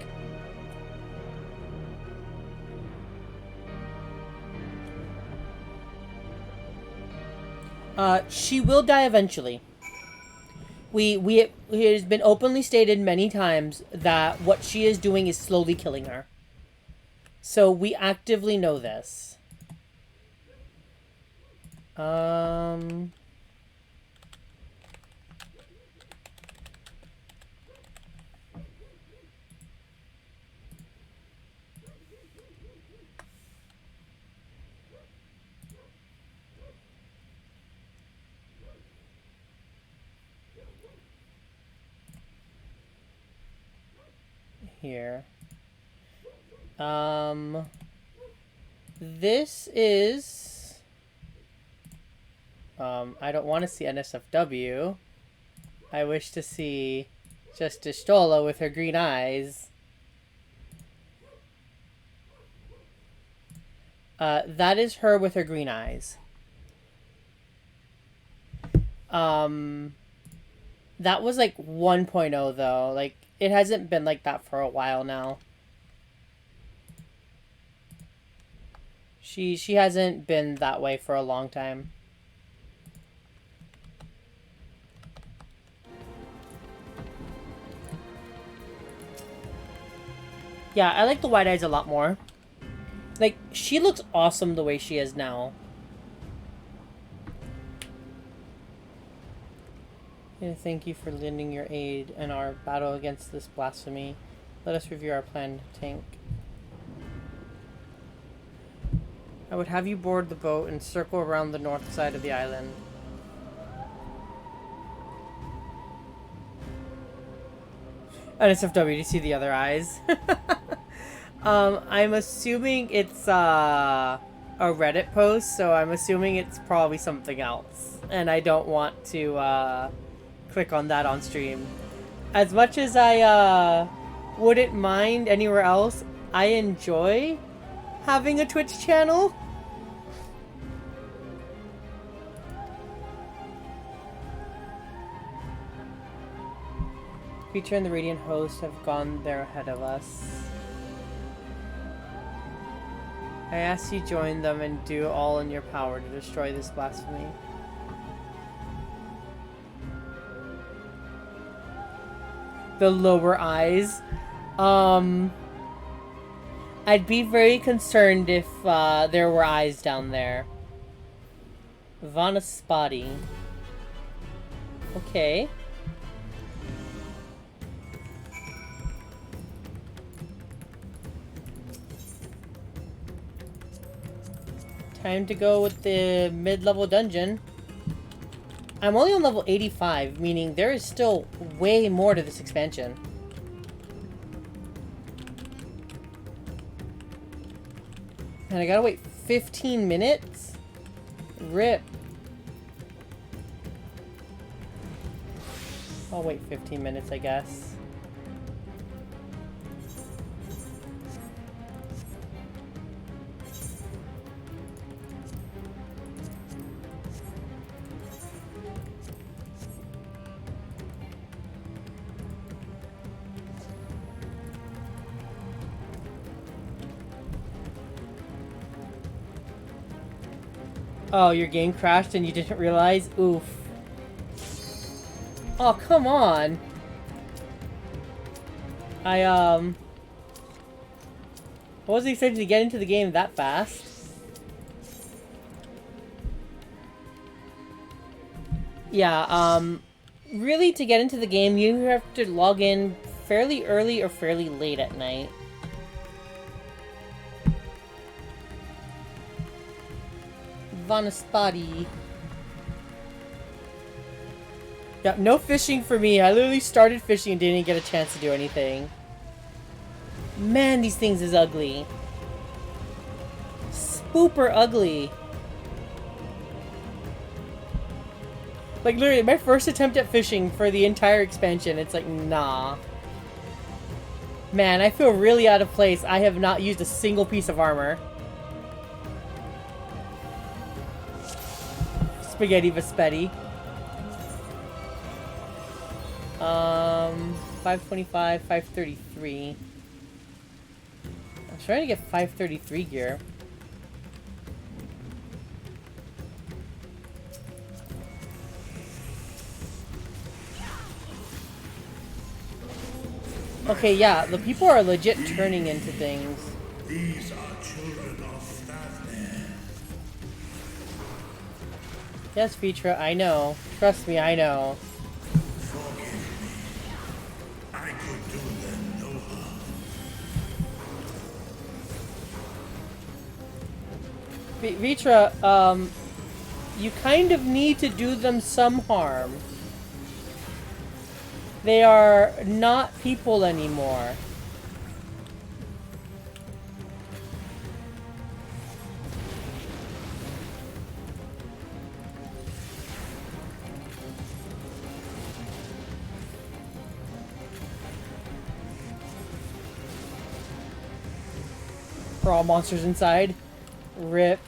She will die eventually. It has been openly stated many times that what she is doing is slowly killing her. So we actively know this. Here. This is... I don't want to see NSFW. I wish to see just Y'shtola with her green eyes. That is her with her green eyes. That was like 1.0 though. Like, it hasn't been like that for a while now. She hasn't been that way for a long time. Yeah, I like the white eyes a lot more. Like, she looks awesome the way she is now. Yeah, thank you for lending your aid in our battle against this blasphemy. Let us review our planned tank. I would have you board the boat and circle around the north side of the island. NSFW to see the other eyes. I'm assuming it's a Reddit post, so I'm assuming it's probably something else. And I don't want to click on that on stream. As much as I wouldn't mind anywhere else, I enjoy having a Twitch channel. Creature and the Radiant Host have gone there ahead of us. I ask you join them and do all in your power to destroy this blasphemy. The lower eyes. I'd be very concerned if there were eyes down there. Vanaspati. Okay. Time to go with the mid-level dungeon. I'm only on level 85, meaning there is still way more to this expansion. And I gotta wait 15 minutes? Rip. I'll wait 15 minutes, I guess. Oh, your game crashed and you didn't realize? Oof. Oh, come on. I wasn't expecting to get into the game that fast. Yeah, really to get into the game, you have to log in fairly early or fairly late at night. Vanaspati. Yeah, no fishing for me. I literally started fishing and didn't get a chance to do anything. Man, these things is ugly. Spooper ugly. Like, literally, my first attempt at fishing for the entire expansion, it's like, nah. Man, I feel really out of place. I have not used a single piece of armor. Spaghetti Vespetti. 525, 533. I'm trying to get 533 gear. Okay, yeah, the people are legit turning into things. These are children of Fafnir. Yes, Vitra, I know. Trust me, I know. Forgive me. I could do them no harm. Vitra, you kind of need to do them some harm. They are not people anymore. For all monsters inside. Rip.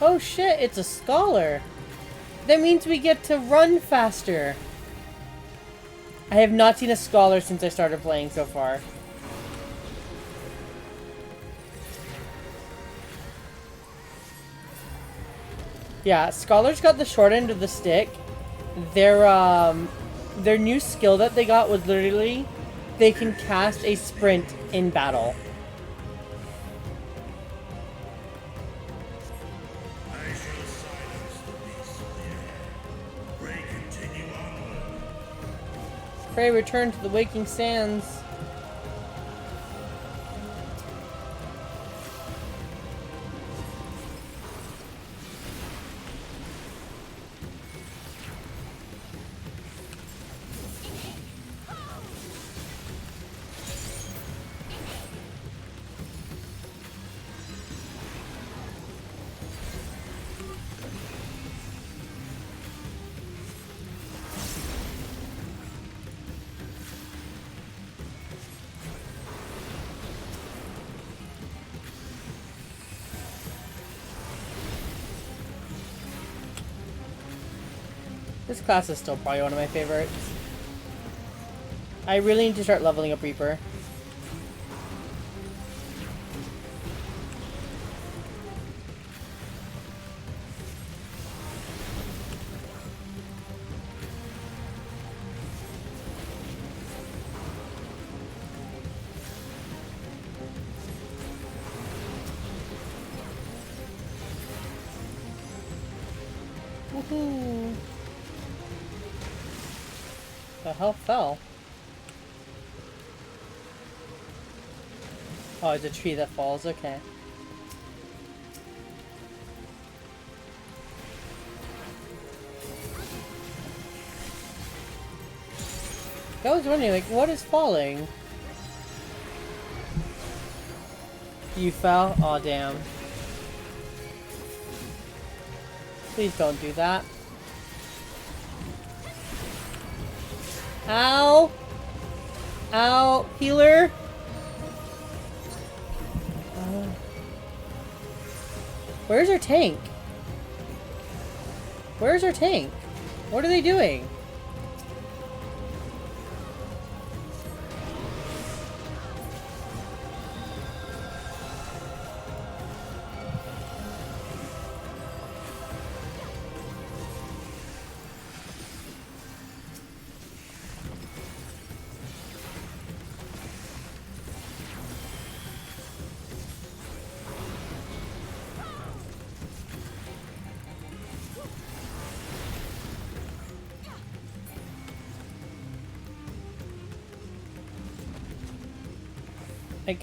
Oh shit, it's a scholar. That means we get to run faster. I have not seen a scholar since I started playing so far. Yeah, scholars got the short end of the stick. Their new skill that they got was literally they can cast a sprint in battle. I shall silence the beast Frey, return to the waking sands. This class is still probably one of my favorites. I really need to start leveling up Reaper. Woohoo! The hell fell? Oh, it's a tree that falls, okay. I was wondering, like, what is falling? You fell? Aw, damn. Please don't do that. Ow! Ow! Healer! Where's our tank? Where's our tank? What are they doing?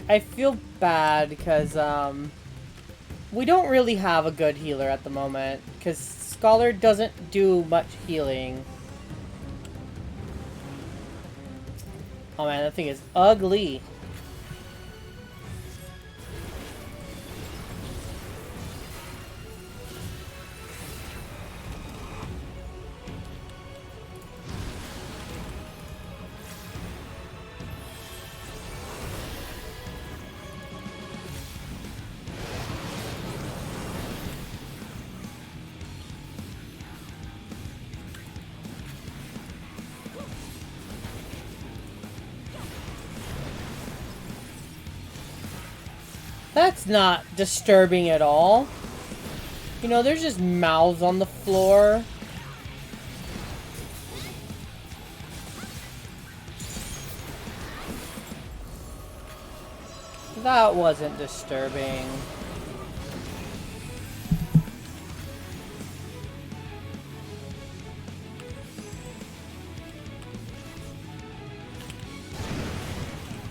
I feel bad because we don't really have a good healer at the moment because Scholar doesn't do much healing. Oh man, that thing is ugly. That's not disturbing at all. You know, there's just mouths on the floor. That wasn't disturbing.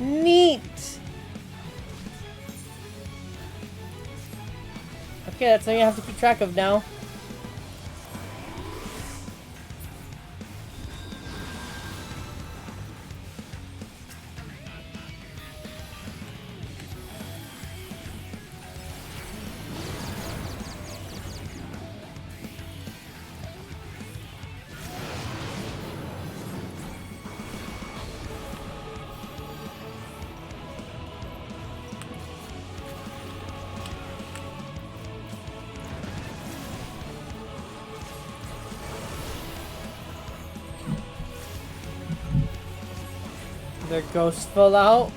Neat. Okay, that's something I have to keep track of now. Their ghost fell out.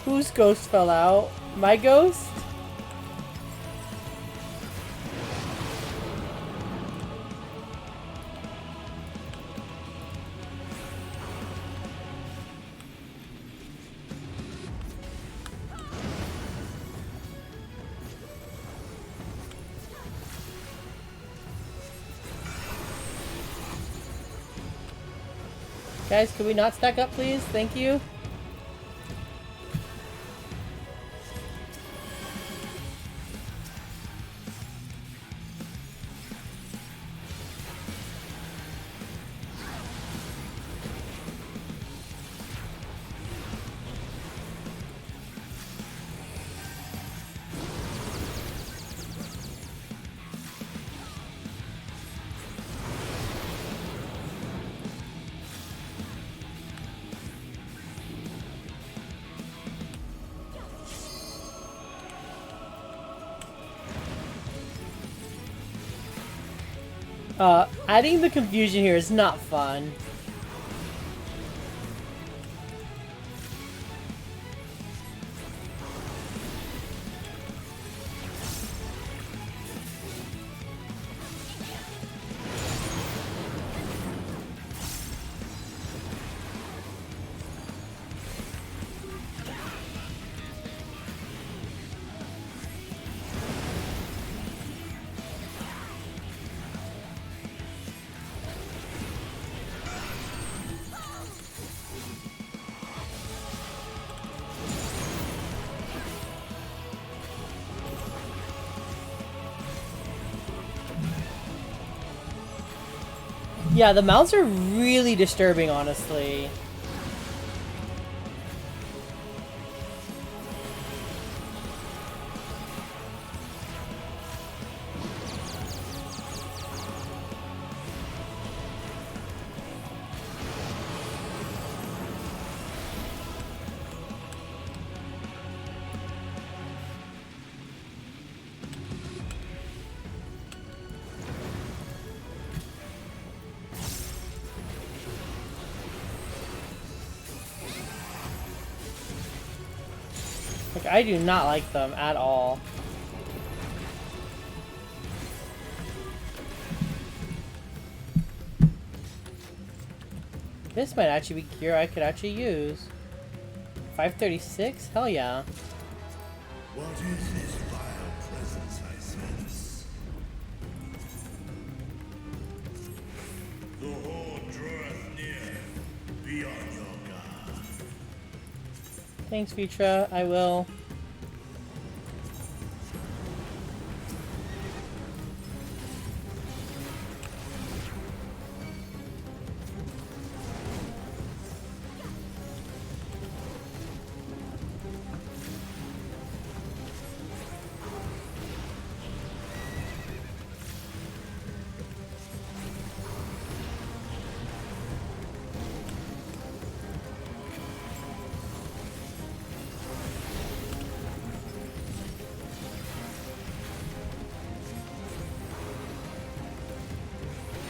Whose ghost fell out? My ghost? Guys, could we not stack up, please? Thank you. Adding the confusion here is not fun. Yeah, the mounts are really disturbing, honestly. Like, I do not like them at all. This might actually be gear I could actually use. 536? Hell yeah. What is this vile presence I sense? The horde draweth near. Be on your guard. Thanks, Vitra. I will.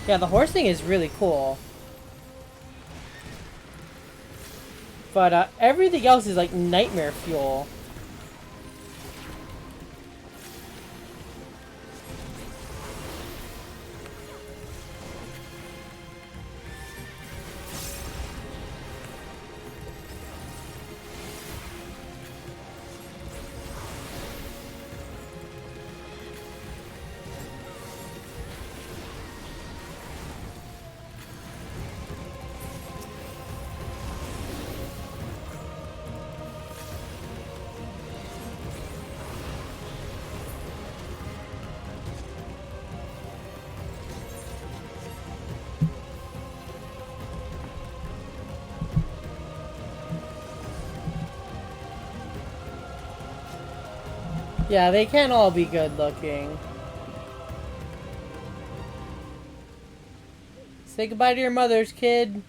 Yeah, the horse thing is really cool. But everything else is like nightmare fuel. Yeah, they can't all be good looking. Say goodbye to your mothers, kid.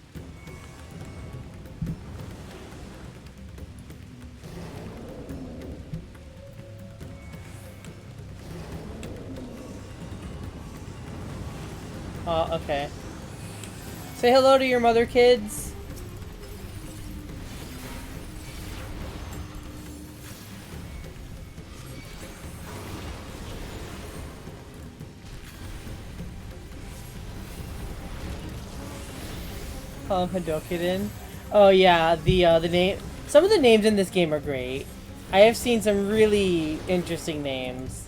Oh, okay. Say hello to your mother, kids. Call him Hadouken. Oh yeah, the name. Some of the names in this game are great. I have seen some really interesting names.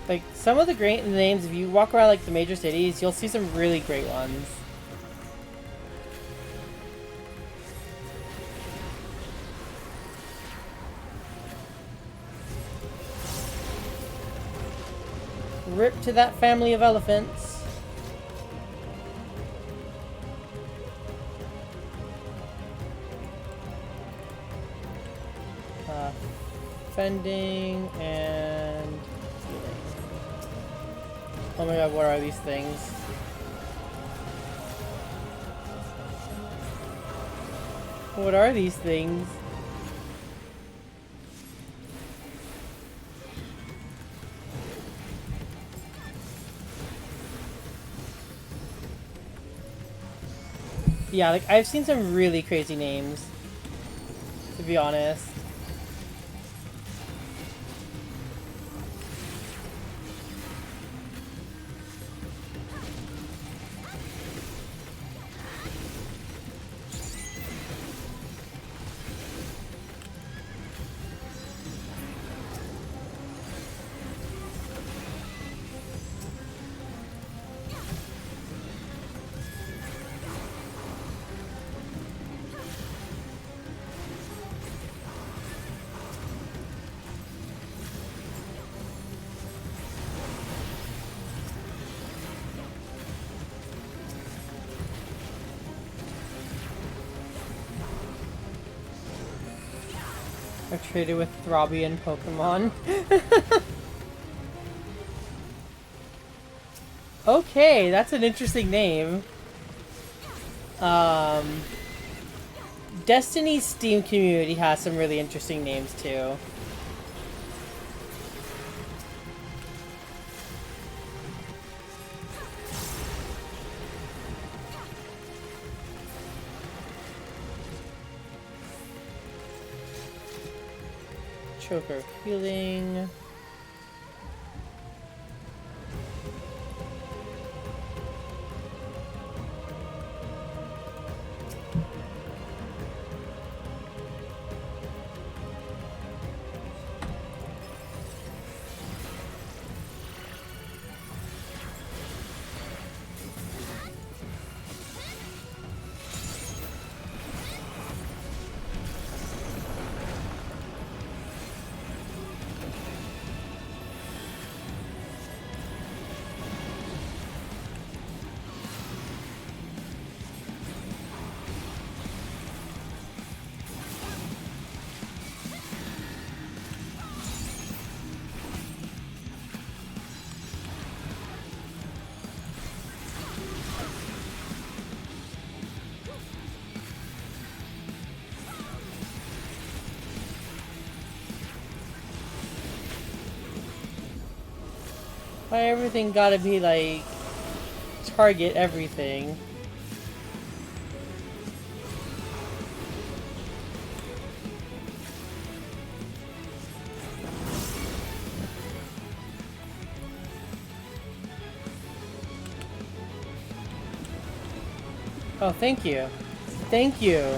Like, some of the great names, if you walk around, like, the major cities, you'll see some really great ones. Rip to that family of elephants. Fending and healing. Oh my god, what are these things? What are these things? Yeah, like, I've seen some really crazy names, to be honest. I traded with Throbbian Pokemon. Okay, that's an interesting name. Destiny's Steam community has some really interesting names too. Choker healing. Why everything gotta be like target everything? Oh, thank you. Thank you.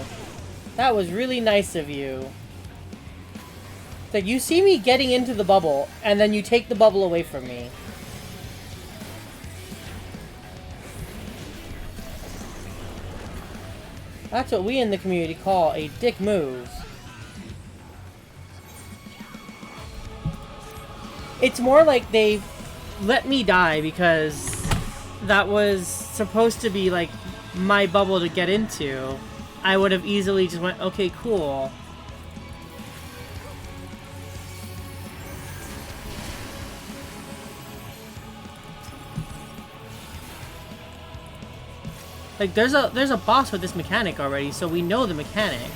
That was really nice of you. It's like, you see me getting into the bubble, and then you take the bubble away from me. That's what we in the community call a dick move. It's more like they let me die because that was supposed to be like my bubble to get into. I would have easily just went, okay, cool. Like, there's a boss with this mechanic already, so we know the mechanic.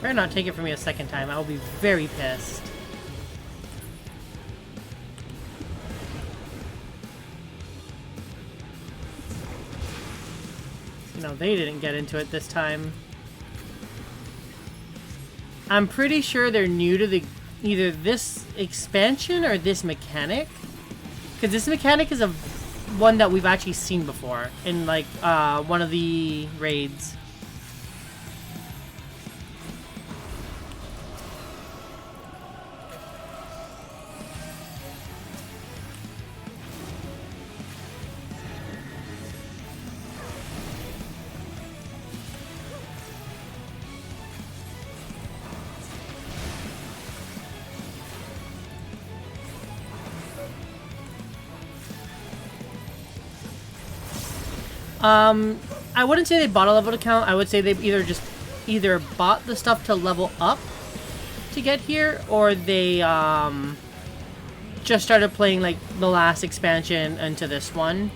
Better not take it from me a second time. I will be very pissed. You know, they didn't get into it this time. I'm pretty sure they're new to the either this expansion or this mechanic. Because this mechanic is a one that we've actually seen before in like one of the raids. I wouldn't say they bought a level account. I would say they've either bought the stuff to level up to get here, or they just started playing like the last expansion into this one.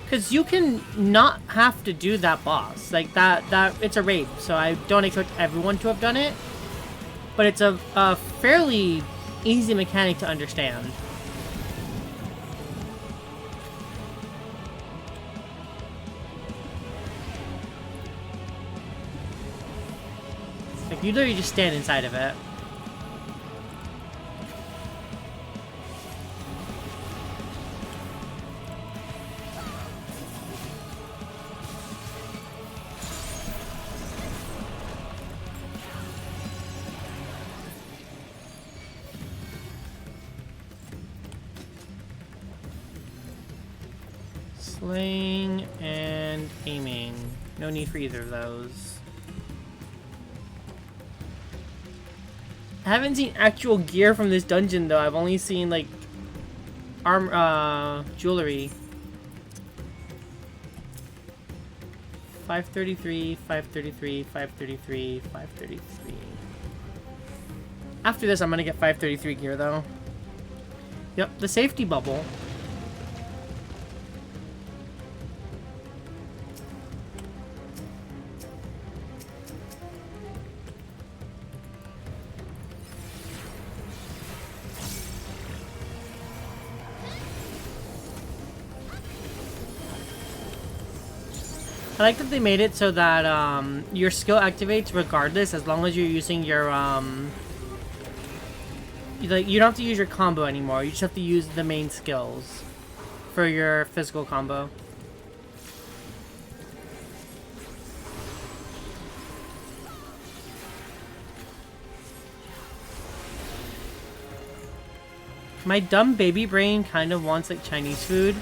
Because you can not have to do that boss like that. It's a raid, so I don't expect everyone to have done it. But it's a fairly easy mechanic to understand. Like, you literally just stand inside of it. Slaying and aiming. No need for either of those. I haven't seen actual gear from this dungeon though. I've only seen like jewelry. 533, 533, 533, 533. After this, I'm gonna get 533 gear though. Yep, the safety bubble. I like that they made it so that your skill activates regardless, as long as you're using your you don't have to use your combo anymore. You just have to use the main skills for your physical combo. My dumb baby brain kind of wants like Chinese food,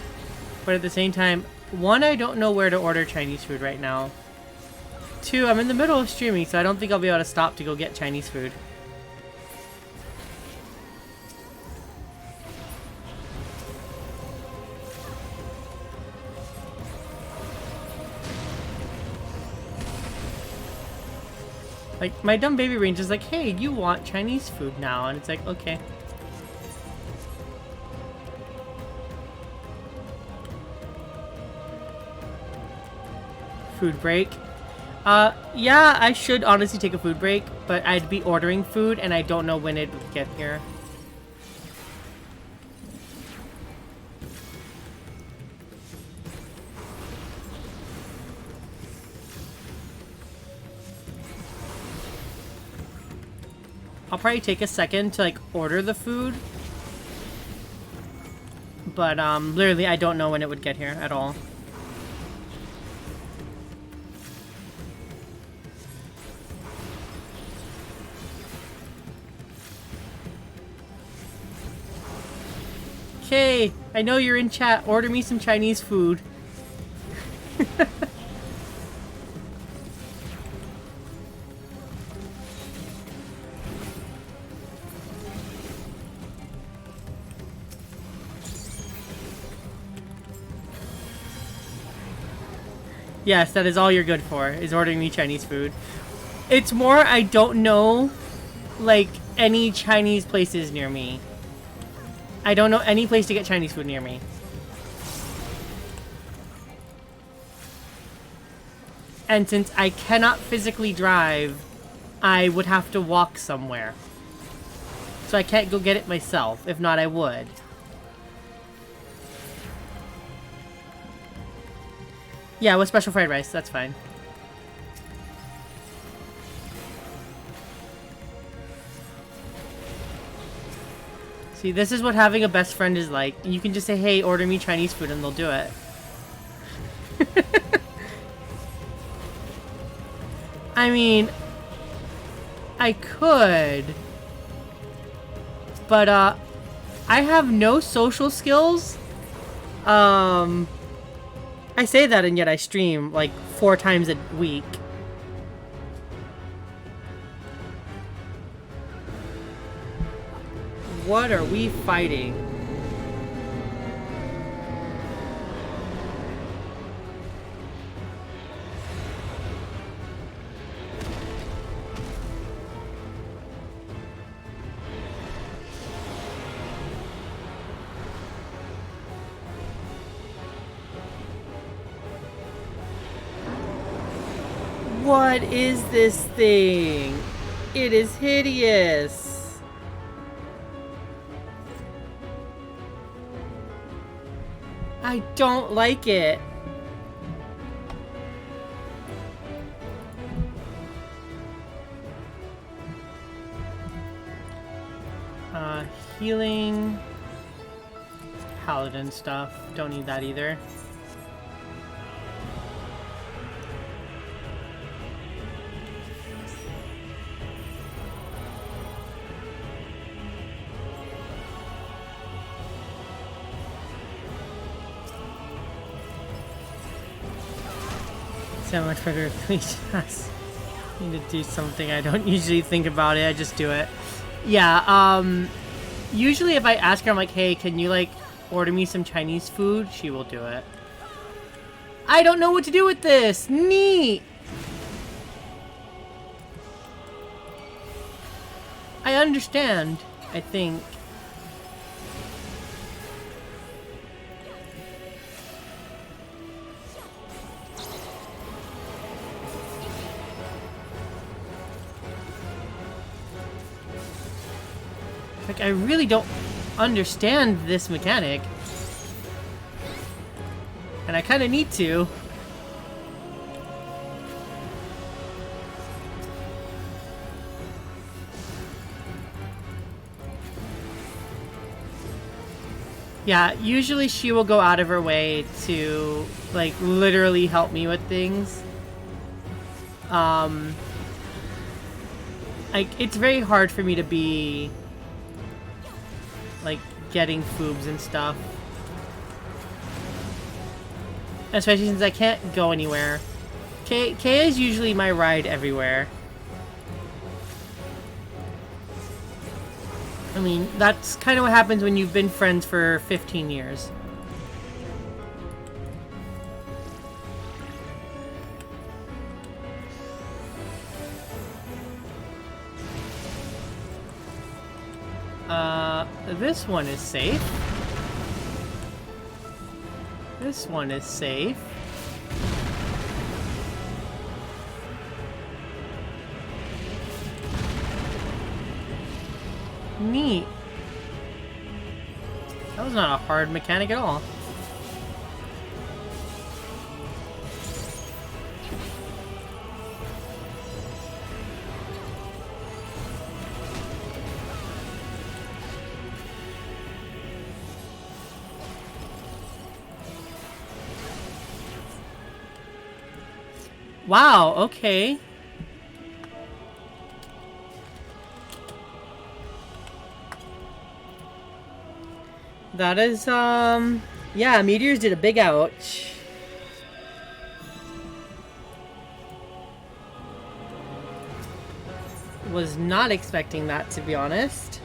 but at the same time, one, I don't know where to order Chinese food right now. Two, I'm in the middle of streaming, so I don't think I'll be able to stop to go get Chinese food. Like, my dumb baby brain is like, hey, you want Chinese food now? And it's like, okay. Food break. Yeah, I should honestly take a food break, but I'd be ordering food and I don't know when it would get here. I'll probably take a second to like order the food. But literally I don't know when it would get here at all. Okay, I know you're in chat. Order me some Chinese food. Yes, that is all you're good for, is ordering me Chinese food. It's more I don't know, like, any Chinese places near me. I don't know any place to get Chinese food near me. And since I cannot physically drive, I would have to walk somewhere. So I can't go get it myself. If not, I would. Yeah, with special fried rice, that's fine. See, this is what having a best friend is like. You can just say, hey, order me Chinese food, and they'll do it. I mean, I could, but, I have no social skills. I say that, and yet I stream, like, 4 times a week. What are we fighting? What is this thing? It is hideous. I don't like it. Healing. Paladin stuff. Don't need that either. So much better if we just need to do something. I don't usually think about it, I just do it. Yeah, usually if I ask her, I'm like, hey, can you, like, order me some Chinese food? She will do it. I don't know what to do with this! Neat! I understand, I think. Like, I really don't understand this mechanic. And I kind of need to. Yeah, usually she will go out of her way to, like, literally help me with things. Like, it's very hard for me to be, like, getting foobs and stuff. Especially since I can't go anywhere. Kay is usually my ride everywhere. I mean, that's kind of what happens when you've been friends for 15 years. This one is safe. This one is safe. Neat. That was not a hard mechanic at all. Wow, okay. That is, yeah, meteors did a big ouch. Was not expecting that, to be honest.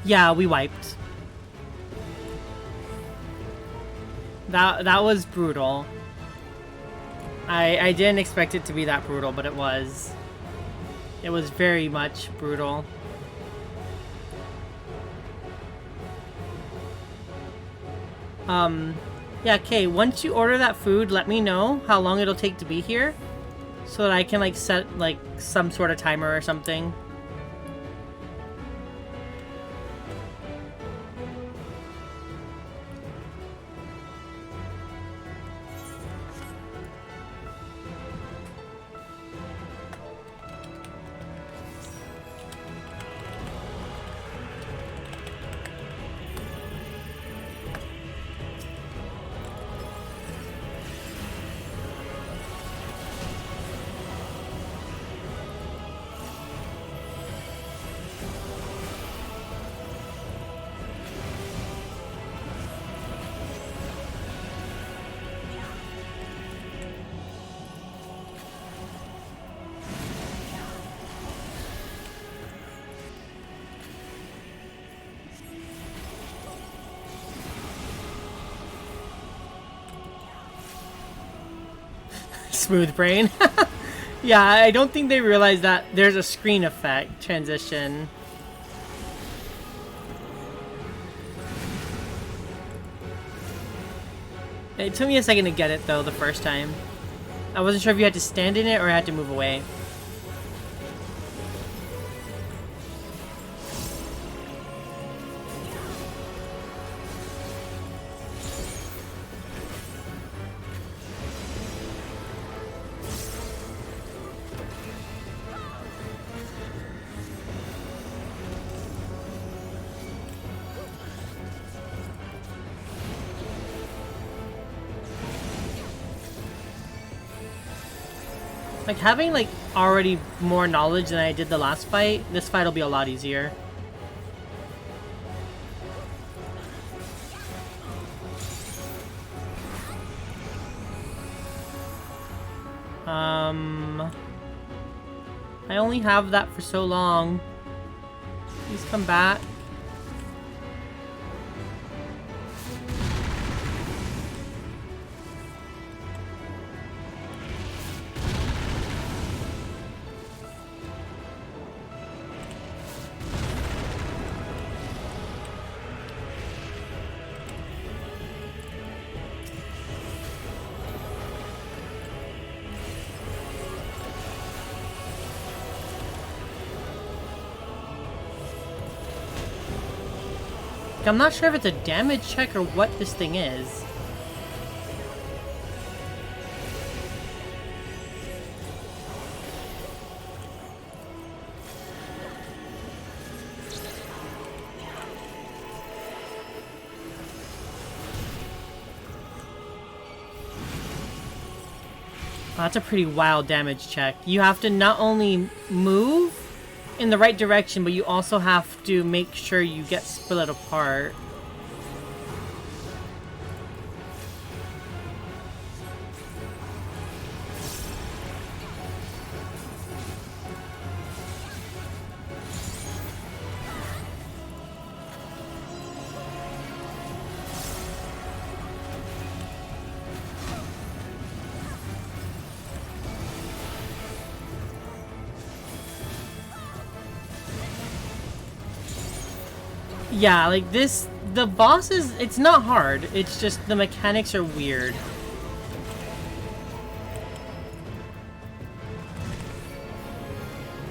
Yeah, we wiped. That was brutal. I didn't expect it to be that brutal, but it was. It was very much brutal. Yeah, Kay, once you order that food, let me know how long it'll take to be here, so that I can, like, set, like, some sort of timer or something. Smooth brain. Yeah, I don't think they realize that there's a screen effect transition. It took me a second to get it though the first time. I wasn't sure if you had to stand in it or had to move away. Like, having, like, already more knowledge than I did the last fight, this fight will be a lot easier. I only have that for so long. Please come back. I'm not sure if it's a damage check or what this thing is. Oh, that's a pretty wild damage check. You have to not only move in the right direction, but you also have to make sure you get split apart. Yeah, like this, the boss is, it's not hard, it's just the mechanics are weird.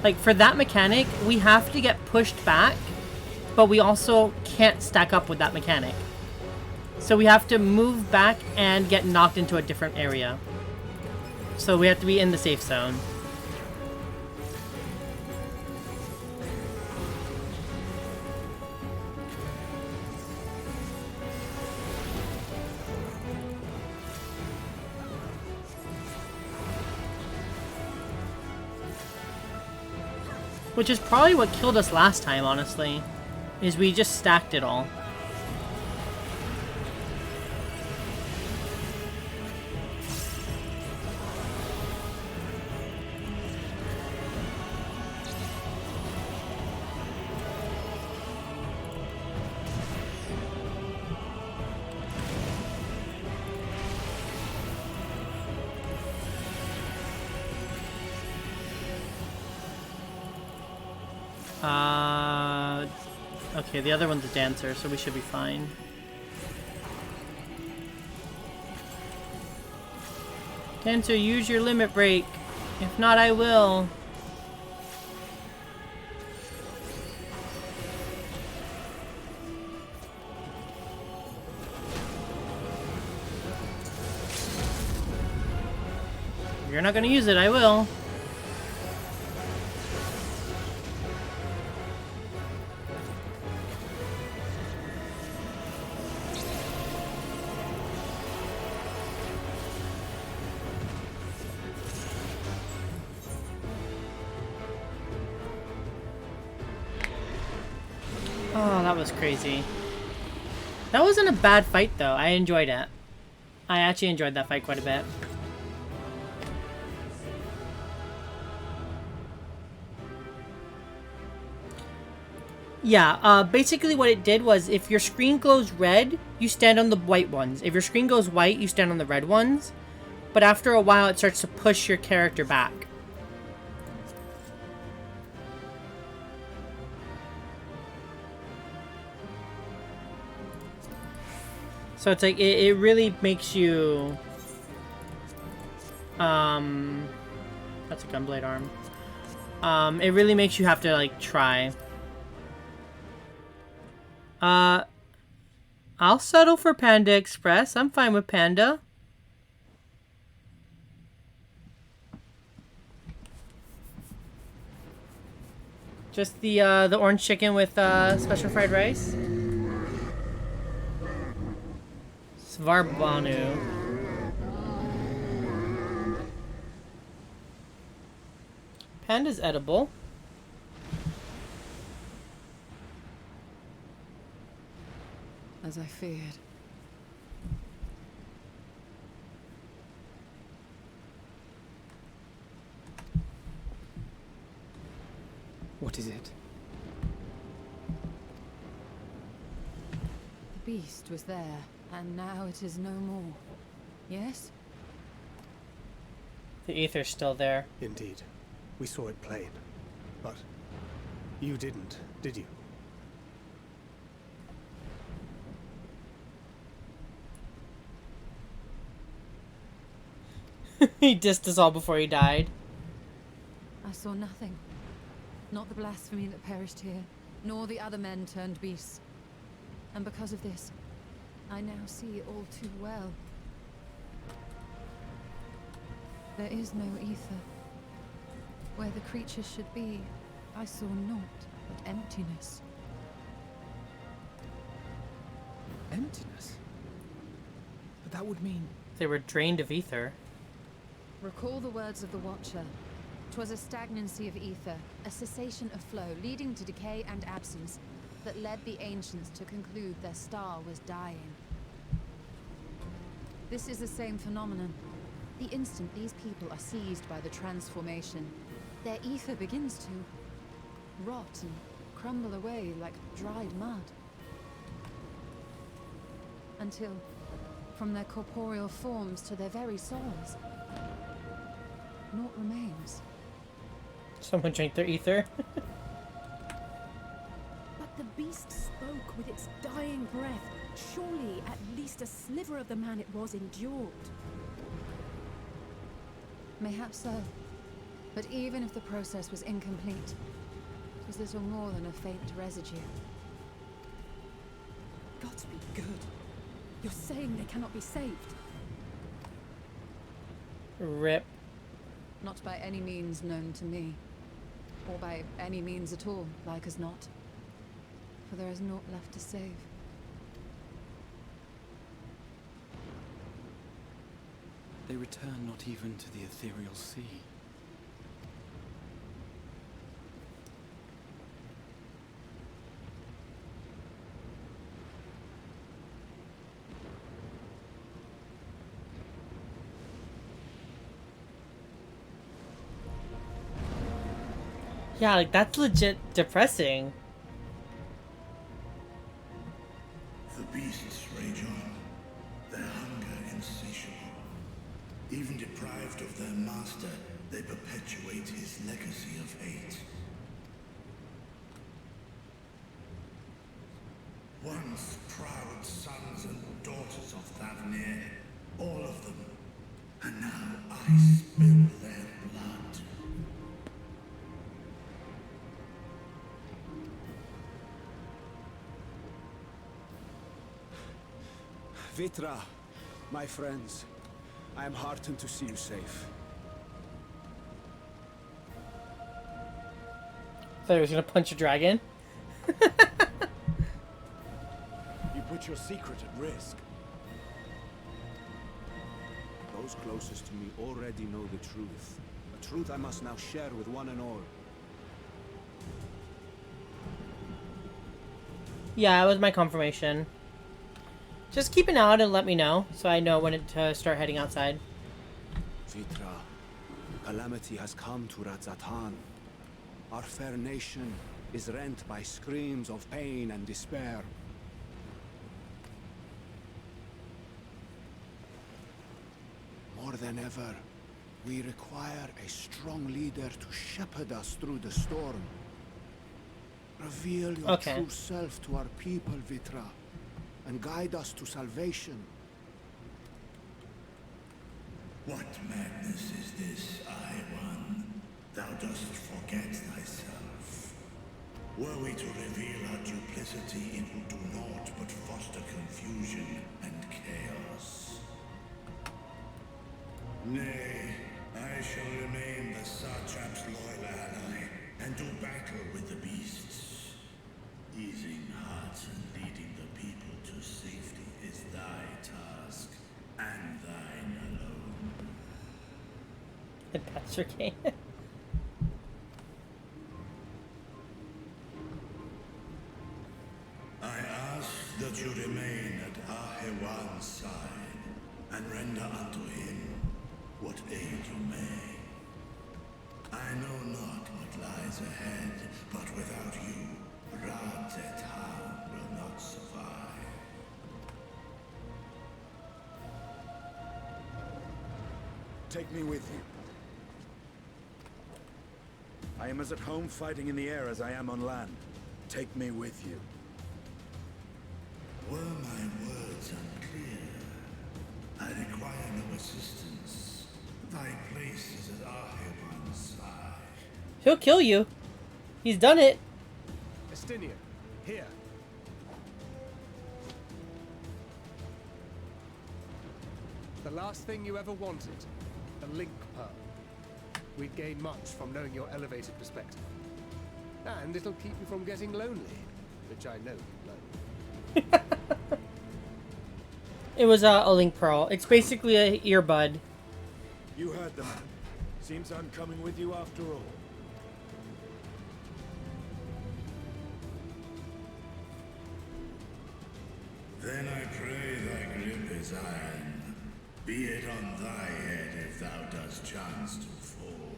Like, for that mechanic, we have to get pushed back, but we also can't stack up with that mechanic. So we have to move back and get knocked into a different area. So we have to be in the safe zone. Which is probably what killed us last time, honestly. Is we just stacked it all. Okay, the other one's a dancer, so we should be fine. Dancer, use your limit break. If not, I will. If you're not gonna use it, I will. Oh, that was crazy. That wasn't a bad fight, though. I enjoyed it. I actually enjoyed that fight quite a bit. Yeah, basically what it did was if your screen glows red, you stand on the white ones. If your screen goes white, you stand on the red ones. But after a while, it starts to push your character back. So it's like, it really makes you... That's a gunblade arm. It really makes you have to, like, try. I'll settle for Panda Express. I'm fine with Panda. Just the orange chicken with, special fried rice. Svarbanu. Panda's edible. As I feared. What is it? The beast was there, and now it is no more. Yes? The ether's still there. Indeed. We saw it plain. But you didn't, did you? He dissed us all before he died. I saw nothing. Not the blasphemy that perished here, nor the other men turned beasts. And because of this, I now see all too well. There is no ether. Where the creatures should be, I saw naught but emptiness. Emptiness? But that would mean... They were drained of ether. Recall the words of the Watcher. 'Twas a stagnancy of ether, a cessation of flow, leading to decay and absence, that led the ancients to conclude their star was dying. This is the same phenomenon. The instant these people are seized by the transformation, their ether begins to rot and crumble away like dried mud. Until, from their corporeal forms to their very souls, naught remains. Someone drank their ether. But the beast spoke with its dying breath. Surely at least a sliver of the man it was endured. Mayhaps so. But even if the process was incomplete, it was little more than a faint residue. Gods be good. You're saying they cannot be saved? Rip. Not by any means known to me. Or by any means at all, like as not. For there is naught left to save. They return not even to the ethereal sea. Yeah, like, that's legit depressing. The beasts rage on, their hunger insatiable. Even deprived of their master, they perpetuate his legacy of hate. Once proud sons and daughters of Thavnir, all of them. And now I spill their blood. Vitra, my friends, I am heartened to see you safe. I thought he was gonna punch a dragon. You put your secret at risk. Those closest to me already know the truth. A truth I must now share with one and all. Yeah, it was my confirmation. Just keep an eye out and let me know, so I know when to start heading outside. Vitra, calamity has come to Radzatan. Our fair nation is rent by screams of pain and despair. More than ever, we require a strong leader to shepherd us through the storm. Reveal your true self to our people, Vitra, and guide us to salvation. What madness is this, One? Thou dost forget thyself. Were we to reveal our duplicity, it will do naught but foster confusion and chaos. Nay, I shall remain the Satrap's loyal ally, and do battle with the beasts. Easing hearts and leading the people to safety is thy task, and thine alone. That's okay. I ask that you remain at Ahewan's side, and render unto him what aid you may. I know not what lies ahead, but without you, Radzatan will not survive. Take me with you. I am as at home fighting in the air as I am on land. Take me with you. Were my words unclear? I require no assistance. Thy place is at Ahewan's side. He'll kill you. He's done it. Estinian, here. The last thing you ever wanted, a link pearl. We'd gain much from knowing your elevated perspective. And it'll keep you from getting lonely, which I know you love. It was a link pearl. It's basically a earbud. You heard the man. Seems I'm coming with you after all. Then I pray thy grip is iron. Be it on thy head if thou dost chance to fall.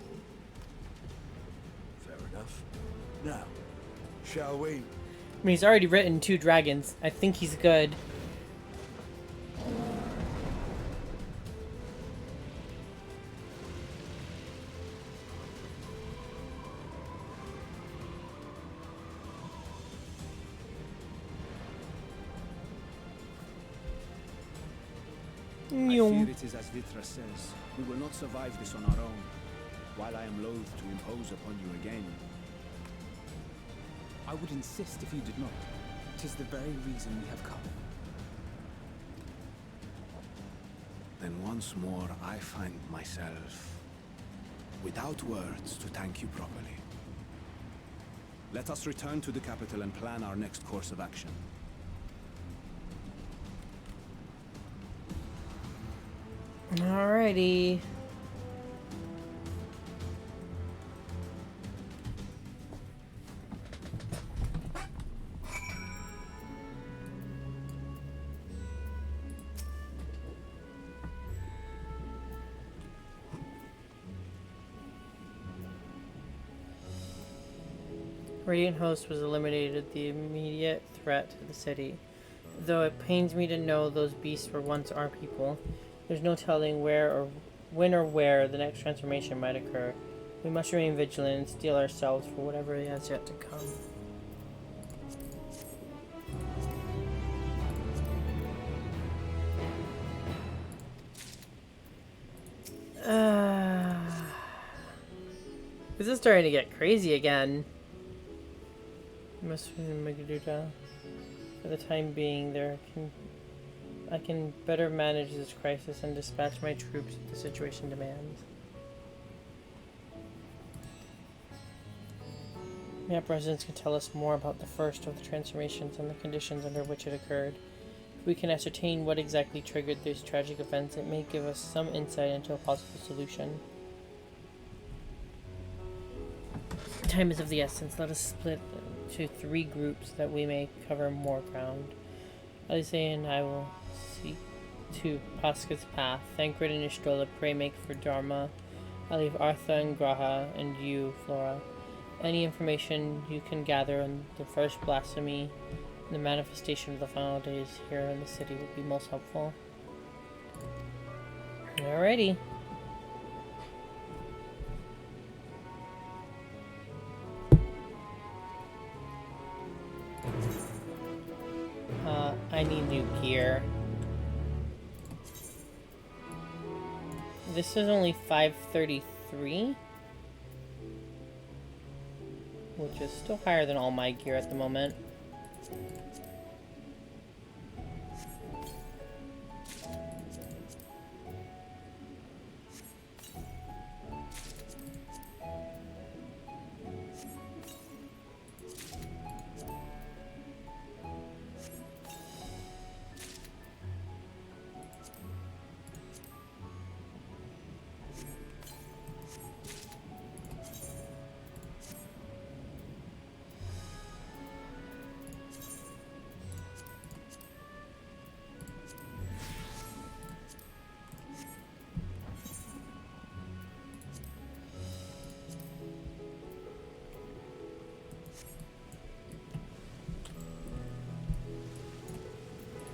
Fair enough. Now, shall we? I mean, he's already written 2 dragons. I think he's good. I fear it is as Vitra says. We will not survive this on our own. While I am loath to impose upon you again. I would insist if you did not. 'Tis the very reason we have come. Then once more I find myself without words to thank you properly. Let us return to the capital and plan our next course of action. Alrighty. Radiant Host was eliminated, the immediate threat to the city. Though it pains me to know those beasts were once our people, there's no telling when or where the next transformation might occur. We must remain vigilant and steel ourselves for whatever has yet to come. This is starting to get crazy again. Must Magaduta. For the time being, I can better manage this crisis and dispatch my troops if the situation demands. Map residents can tell us more about the first of the transformations and the conditions under which it occurred. If we can ascertain what exactly triggered these tragic events, it may give us some insight into a possible solution. Time is of the essence. Let us split to 3 groups that we may cover more ground. Alisaie and I will seek to Pasca's path. Thancred and Istrola pray make for Dharma. I leave Artha and Graha, and you, Flora. Any information you can gather on the first blasphemy and the manifestation of the final days here in the city would be most helpful. Alrighty. I need new gear. This is only 533, which is still higher than all my gear at the moment.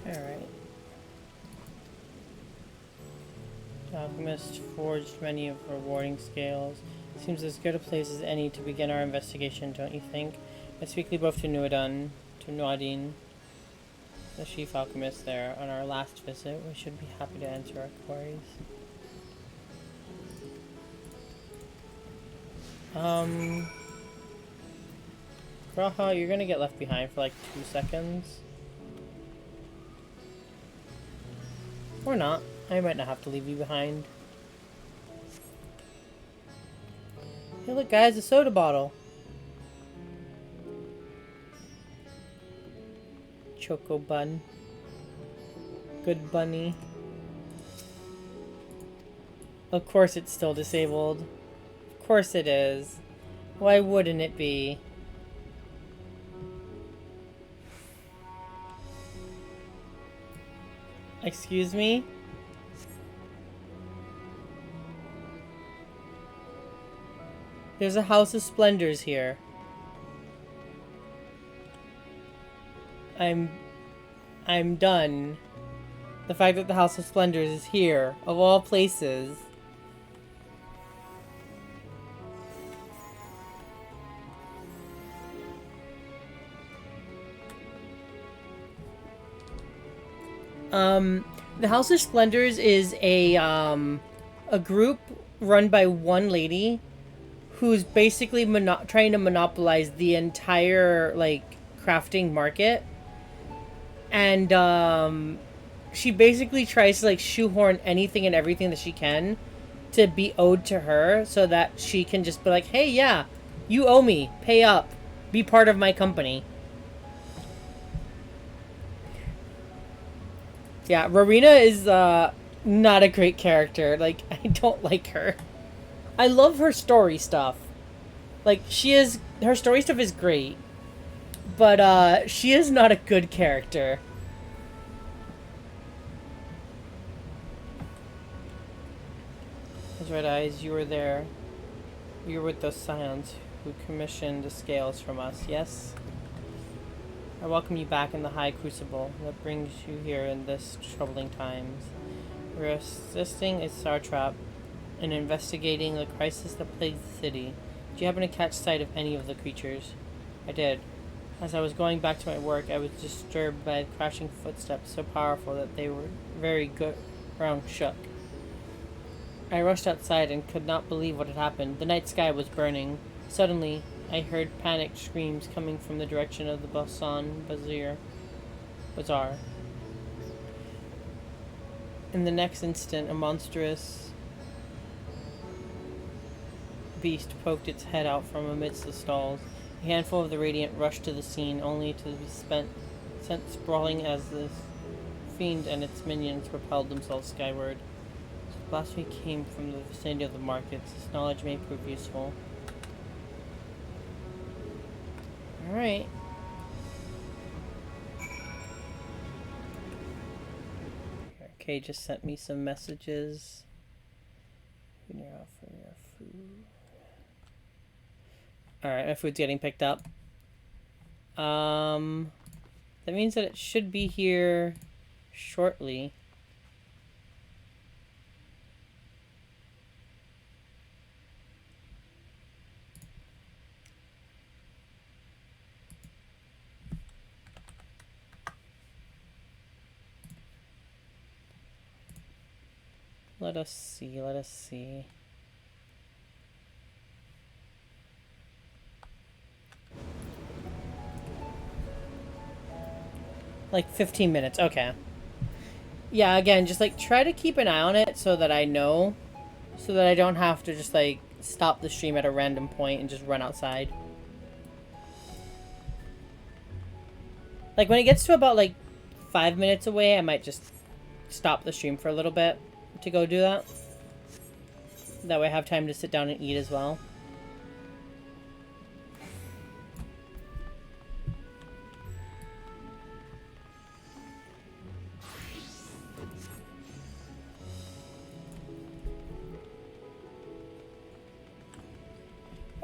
Alright. Alchemist forged many of rewarding scales. Seems as good a place as any to begin our investigation, don't you think? Let's quickly both to Nuadin, the chief alchemist there. On our last visit, we should be happy to answer our queries. Graha, you're gonna get left behind for like 2 seconds. Or not. I might not have to leave you behind. Hey look guys, a soda bottle. Choco bun. Good bunny. Of course it's still disabled. Of course it is. Why wouldn't it be? Excuse me? There's a House of Splendors here. I'm done. The fact that the House of Splendors is here, of all places. The House of Splendors is a group run by one lady who's basically trying to monopolize the entire, like, crafting market. And, she basically tries to, like, shoehorn anything and everything that she can to be owed to her so that she can just be like, hey, yeah, you owe me, pay up, be part of my company. Yeah, Rowena is, not a great character. Like, I don't like her. I love her story stuff. Like, her story stuff is great. But, she is not a good character. His red eyes, you were there. You were with those scions who commissioned the scales from us, yes? I welcome you back in the High Crucible that brings you here in this troubling times. We're assisting a satrap in investigating the crisis that plagues the city. Did you happen to catch sight of any of the creatures? I did. As I was going back to my work, I was disturbed by crashing footsteps so powerful that they were very good ground shook. I rushed outside and could not believe what had happened. The night sky was burning. Suddenly, I heard panicked screams coming from the direction of the Bazaar. In the next instant, a monstrous beast poked its head out from amidst the stalls. A handful of the Radiant rushed to the scene, only to be sent sprawling as the fiend and its minions propelled themselves skyward. Blasphemy came from the vicinity of the markets. This knowledge may prove useful. Alright. Okay, just sent me some messages. When you're out for your food. Alright, my food's getting picked up. That means that it should be here shortly. Let us see. Like 15 minutes, okay. Yeah, again, just like try to keep an eye on it so that I know. So that I don't have to just like stop the stream at a random point and just run outside. Like when it gets to about like 5 minutes away, I might just stop the stream for a little bit to go do that. That way I have time to sit down and eat as well.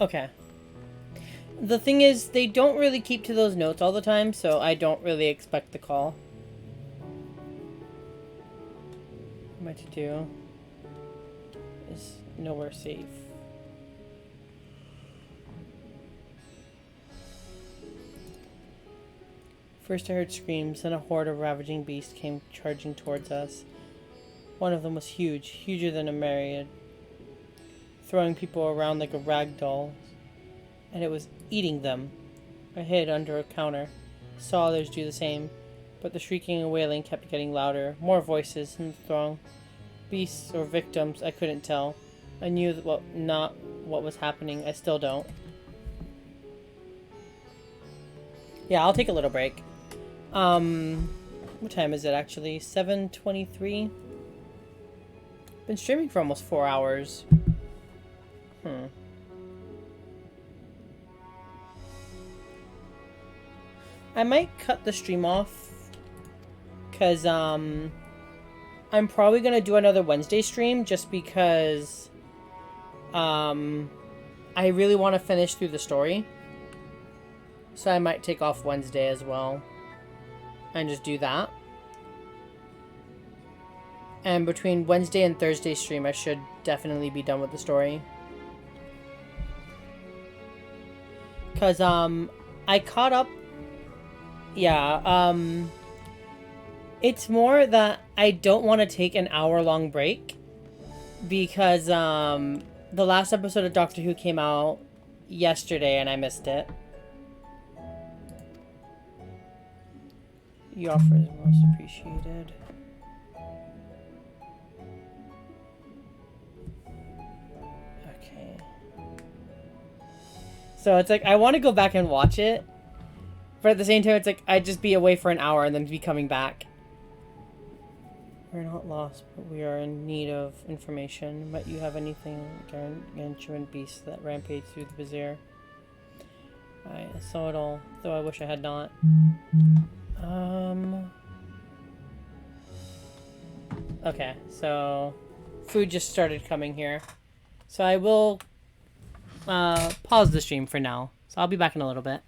Okay. The thing is, they don't really keep to those notes all the time, so I don't really expect the call. What am I to do? Is nowhere safe. First I heard screams, then a horde of ravaging beasts came charging towards us. One of them was huge, huger than a myriad, throwing people around like a rag doll, and it was eating them. I hid under a counter, saw others do the same, but the shrieking and wailing kept getting louder, more voices in the throng. Beasts or victims, I couldn't tell. I knew not what was happening. I still don't. Yeah, I'll take a little break. What time is it actually? 7:23? Been streaming for almost 4 hours. I might cut the stream off. Because, I'm probably gonna do another Wednesday stream just because, I really want to finish through the story. So I might take off Wednesday as well. And just do that. And between Wednesday and Thursday stream, I should definitely be done with the story. Because, I caught up. Yeah, it's more that I don't want to take an hour-long break. Because, the last episode of Doctor Who came out yesterday and I missed it. Your offer is most appreciated. Okay. So it's like, I want to go back and watch it. But at the same time, it's like, I'd just be away for an hour and then be coming back. We're not lost, but we are in need of information. Might you have anything gargantuan beasts that rampage through the bazaar? I saw it all, though I wish I had not. Okay, so food just started coming here. So I will pause the stream for now. So I'll be back in a little bit.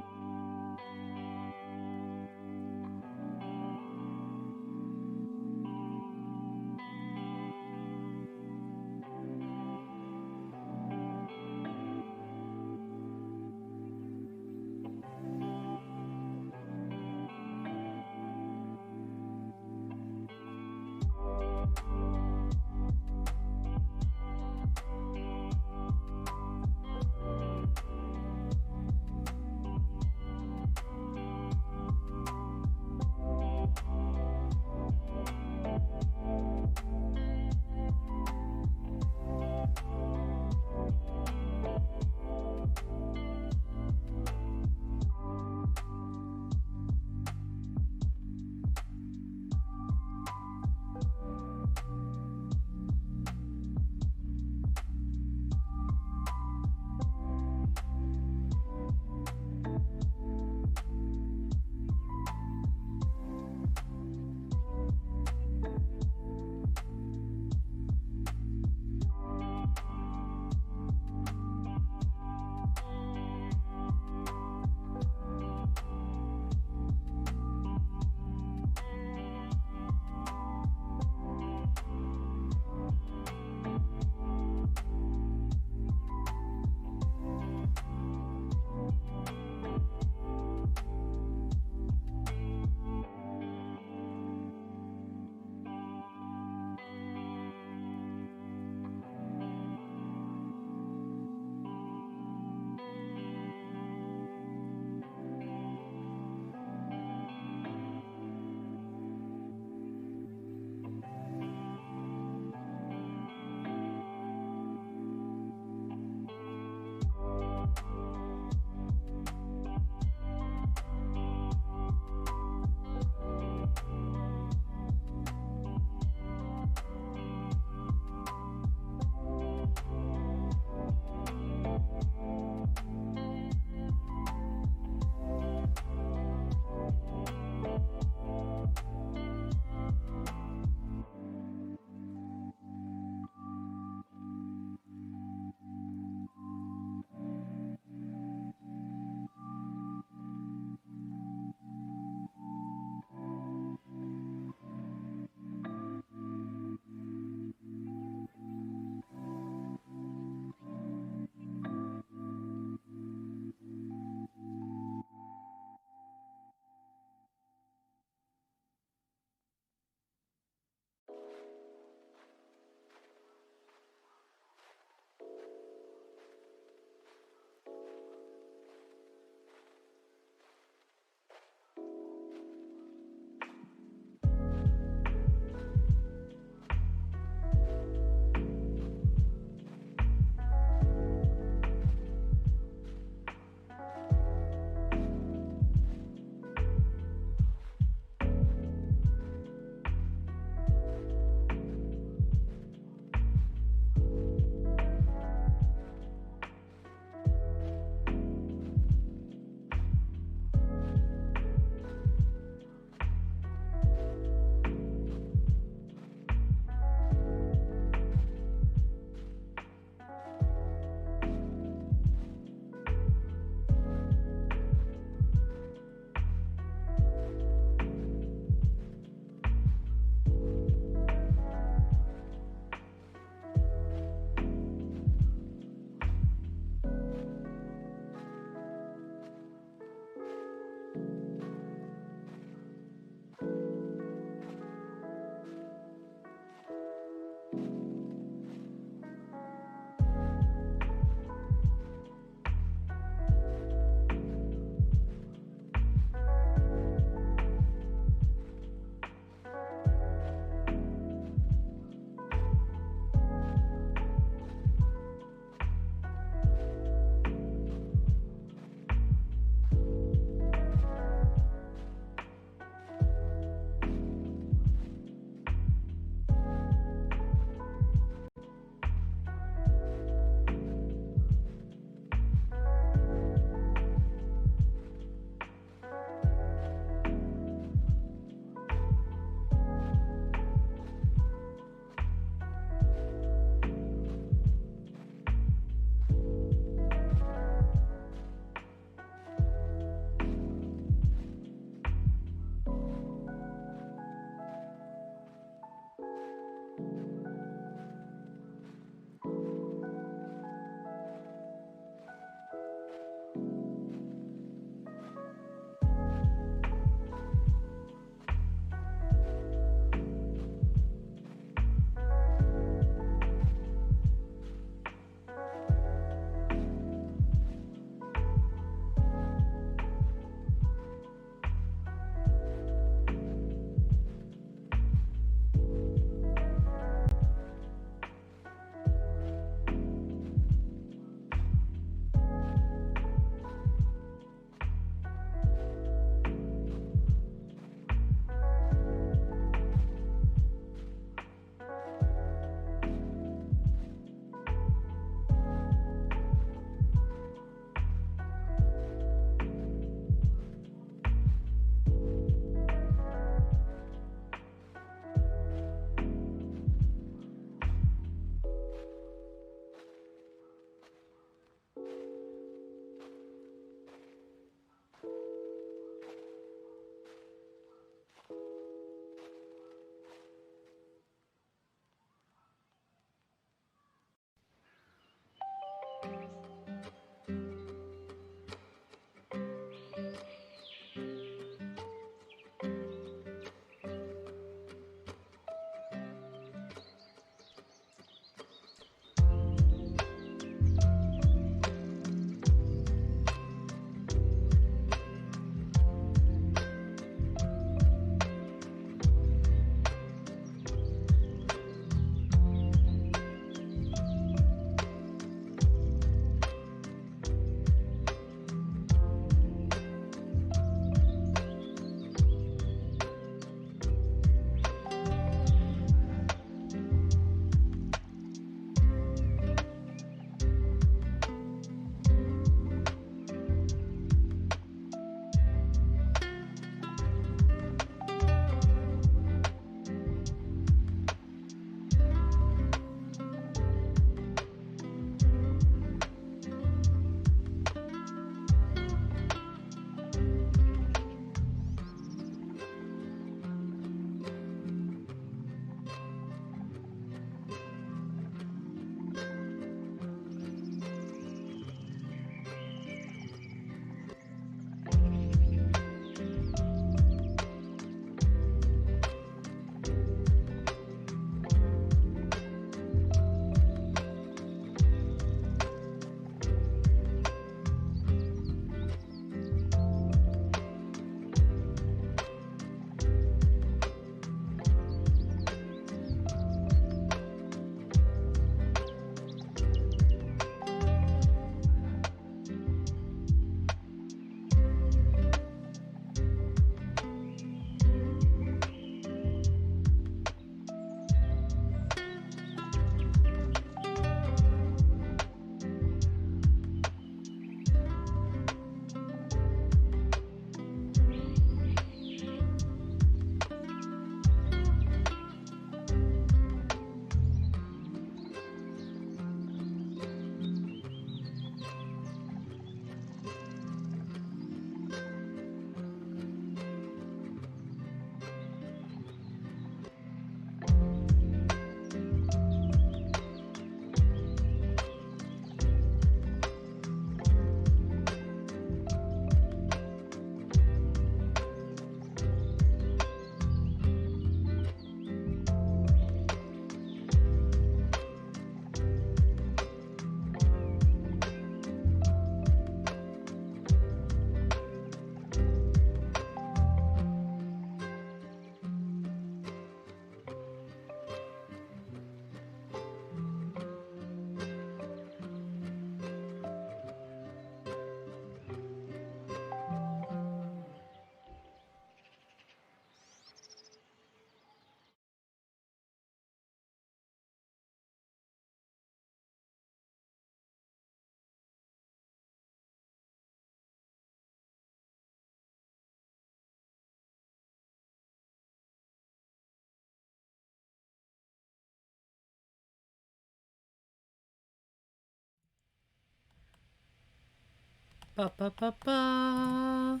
Ba ba ba ba.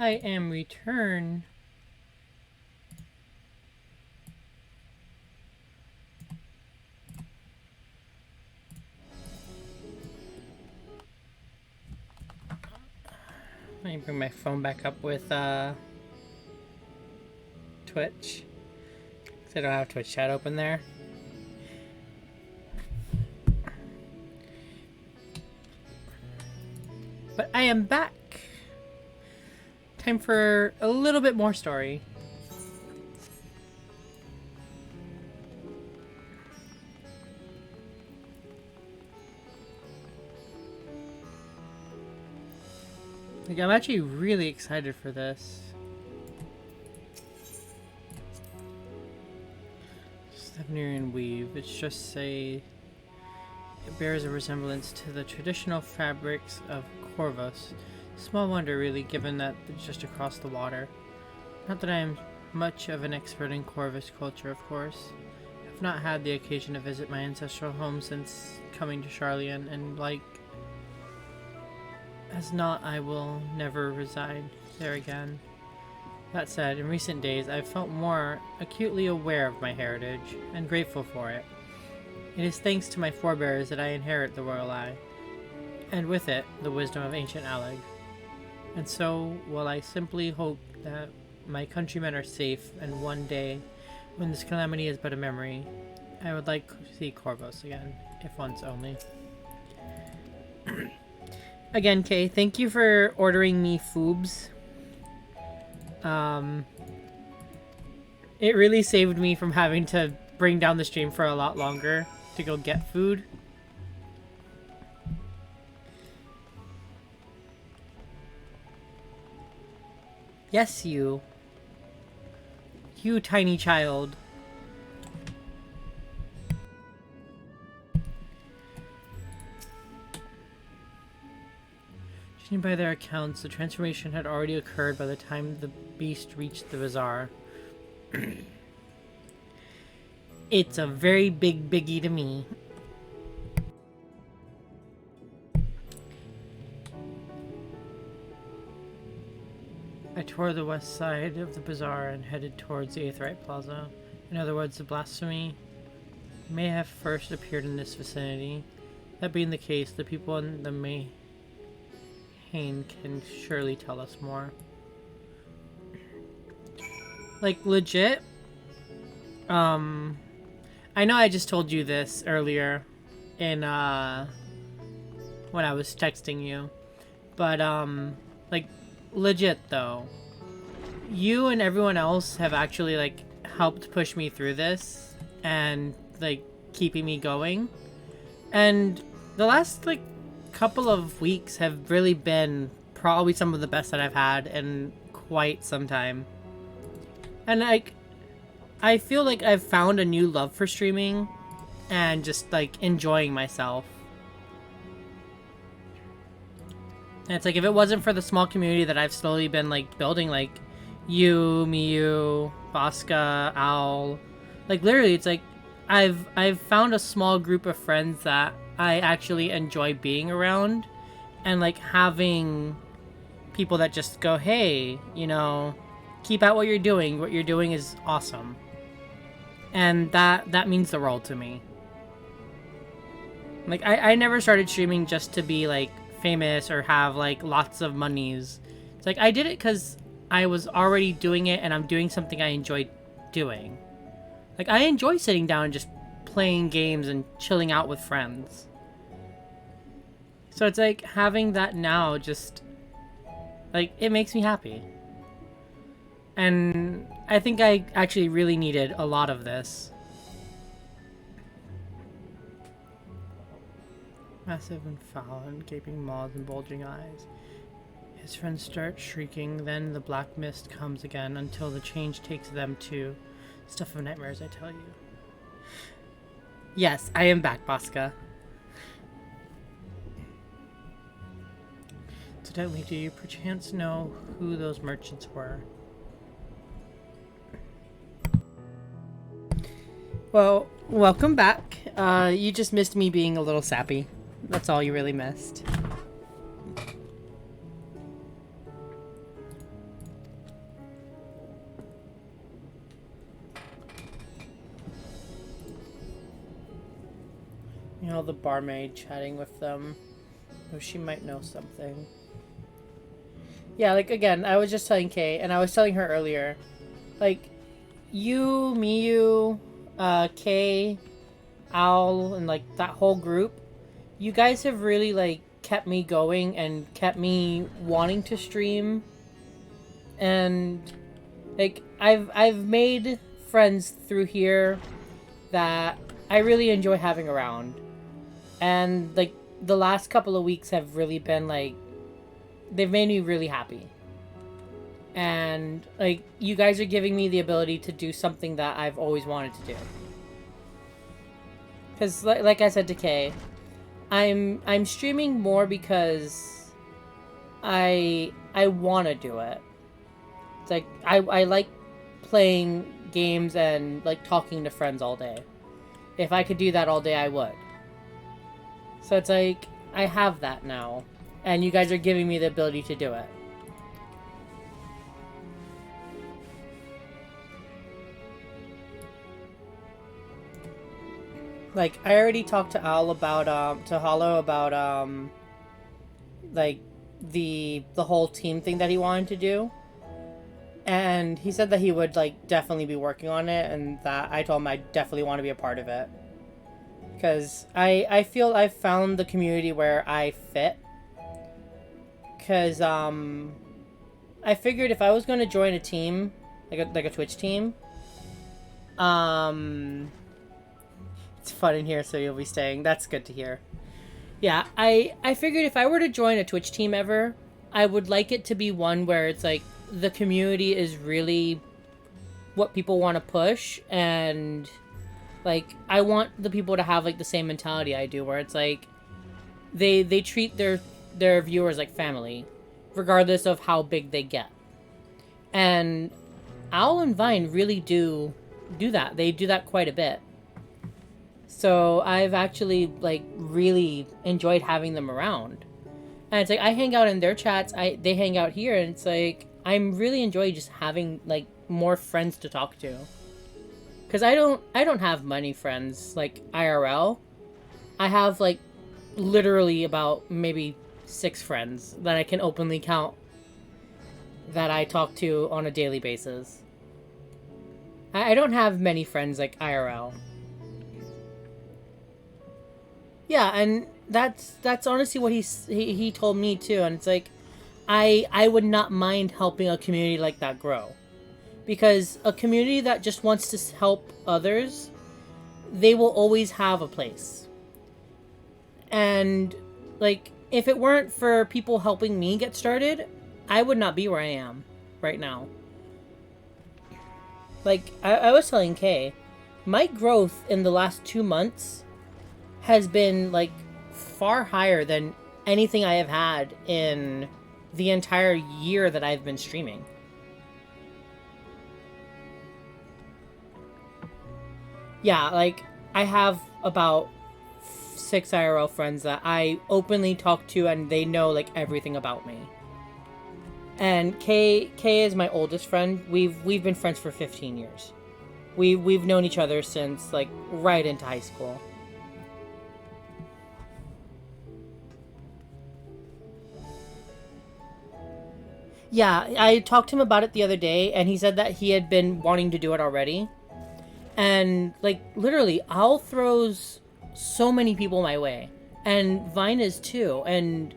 I am returned. Let me bring my phone back up with Twitch. 'Cause I don't have Twitch chat open there. But I am back. Time for a little bit more story. Like, I'm actually really excited for this. Stavnerian weave. It's just say it bears a resemblance to the traditional fabrics of Corvus. Small wonder, really, given that it's just across the water. Not that I am much of an expert in Corvus culture, of course. I've not had the occasion to visit my ancestral home since coming to Charlian, and like as not, I will never reside there again. That said, in recent days, I've felt more acutely aware of my heritage, and grateful for it. It is thanks to my forebears that I inherit the Royal Eye, and with it, the wisdom of ancient Aleg. And so, while I simply hope that my countrymen are safe, and one day, when this calamity is but a memory, I would like to see Corvus again, if once only. Again, Kay, thank you for ordering me foobs. It really saved me from having to bring down the stream for a lot longer to go get food. Yes, you. You tiny child. Judging by their accounts, the transformation had already occurred by the time the beast reached the bazaar. It's a very big biggie to me. I tore the west side of the bazaar and headed towards the Aetheryte Plaza. In other words, the blasphemy may have first appeared in this vicinity. That being the case, the people in the Mayhane can surely tell us more. Like, legit, I know I just told you this earlier in, when I was texting you, but, like, legit though, you and everyone else have actually, like, helped push me through this and, like, keeping me going. And the last, like, couple of weeks have really been probably some of the best that I've had in quite some time. And, like, I feel like I've found a new love for streaming and just, like, enjoying myself. And it's like, if it wasn't for the small community that I've slowly been, like, building, like, you, Miyu, Bosca, Owl, like, literally, it's like, I've found a small group of friends that I actually enjoy being around, and, like, having people that just go, hey, you know, keep out what you're doing. What you're doing is awesome. And that means the world to me. Like, I never started streaming just to be, like, famous or have, like, lots of monies. It's like, I did it because I was already doing it and I'm doing something I enjoy doing. Like, I enjoy sitting down and just playing games and chilling out with friends. So it's like, having that now just, like, it makes me happy. And I think I actually really needed a lot of this. Massive and foul and gaping maws and bulging eyes. His friends start shrieking, then the black mist comes again until the change takes them to stuff of nightmares, I tell you. Yes, I am back, Bosca. Incidentally, do you perchance know who those merchants were? Well, welcome back. You just missed me being a little sappy. That's all you really missed. You know, the barmaid chatting with them. Oh, she might know something. Yeah, like, again, I was just telling Kay, and I was telling her earlier, like, you, Miyu, Kay, Owl, and, like, that whole group, you guys have really, like, kept me going and kept me wanting to stream. And, like, I've made friends through here that I really enjoy having around. And, like, the last couple of weeks have really been, like, they've made me really happy. And, like, you guys are giving me the ability to do something that I've always wanted to do. Because, like I said to Kay, I'm streaming more because I want to do it. It's like, I like playing games and, like, talking to friends all day. If I could do that all day, I would. So it's like, I have that now. And you guys are giving me the ability to do it. Like, I already talked to Al about, to Hollow about, like, the whole team thing that he wanted to do. And he said that he would, like, definitely be working on it, and that I told him I definitely want to be a part of it. Because I feel I've found the community where I fit. Because, I figured if I was going to join a team, like a Twitch team, it's fun in here, so you'll be staying. That's good to hear. Yeah, I figured if I were to join a Twitch team ever, I would like it to be one where it's like, the community is really what people want to push, and, like, I want the people to have, like, the same mentality I do, where it's like, they treat their viewers like family, regardless of how big they get. And Owl and Vine really do that. They do that quite a bit. So I've actually, like, really enjoyed having them around. And it's like, I hang out in their chats, they hang out here, and it's like, I'm really enjoying just having, like, more friends to talk to. Because I don't have many friends, like, IRL. I have, like, literally about maybe 6 friends that I can openly count that I talk to on a daily basis. I don't have many friends, like, IRL. Yeah, and that's honestly what he told me too, and it's like, I would not mind helping a community like that grow. Because a community that just wants to help others, they will always have a place. And, like, if it weren't for people helping me get started, I would not be where I am right now. Like, I was telling Kay, my growth in the last 2 months has been, like, far higher than anything I have had in the entire year that I've been streaming. Yeah, like, I have about 6 IRL friends that I openly talk to, and they know, like, everything about me. And Kay is my oldest friend. We've been friends for 15 years. We've known each other since, like, right into high school. Yeah, I talked to him about it the other day, and he said that he had been wanting to do it already. And, like, literally, Owl throws so many people my way. And Vine is too. And,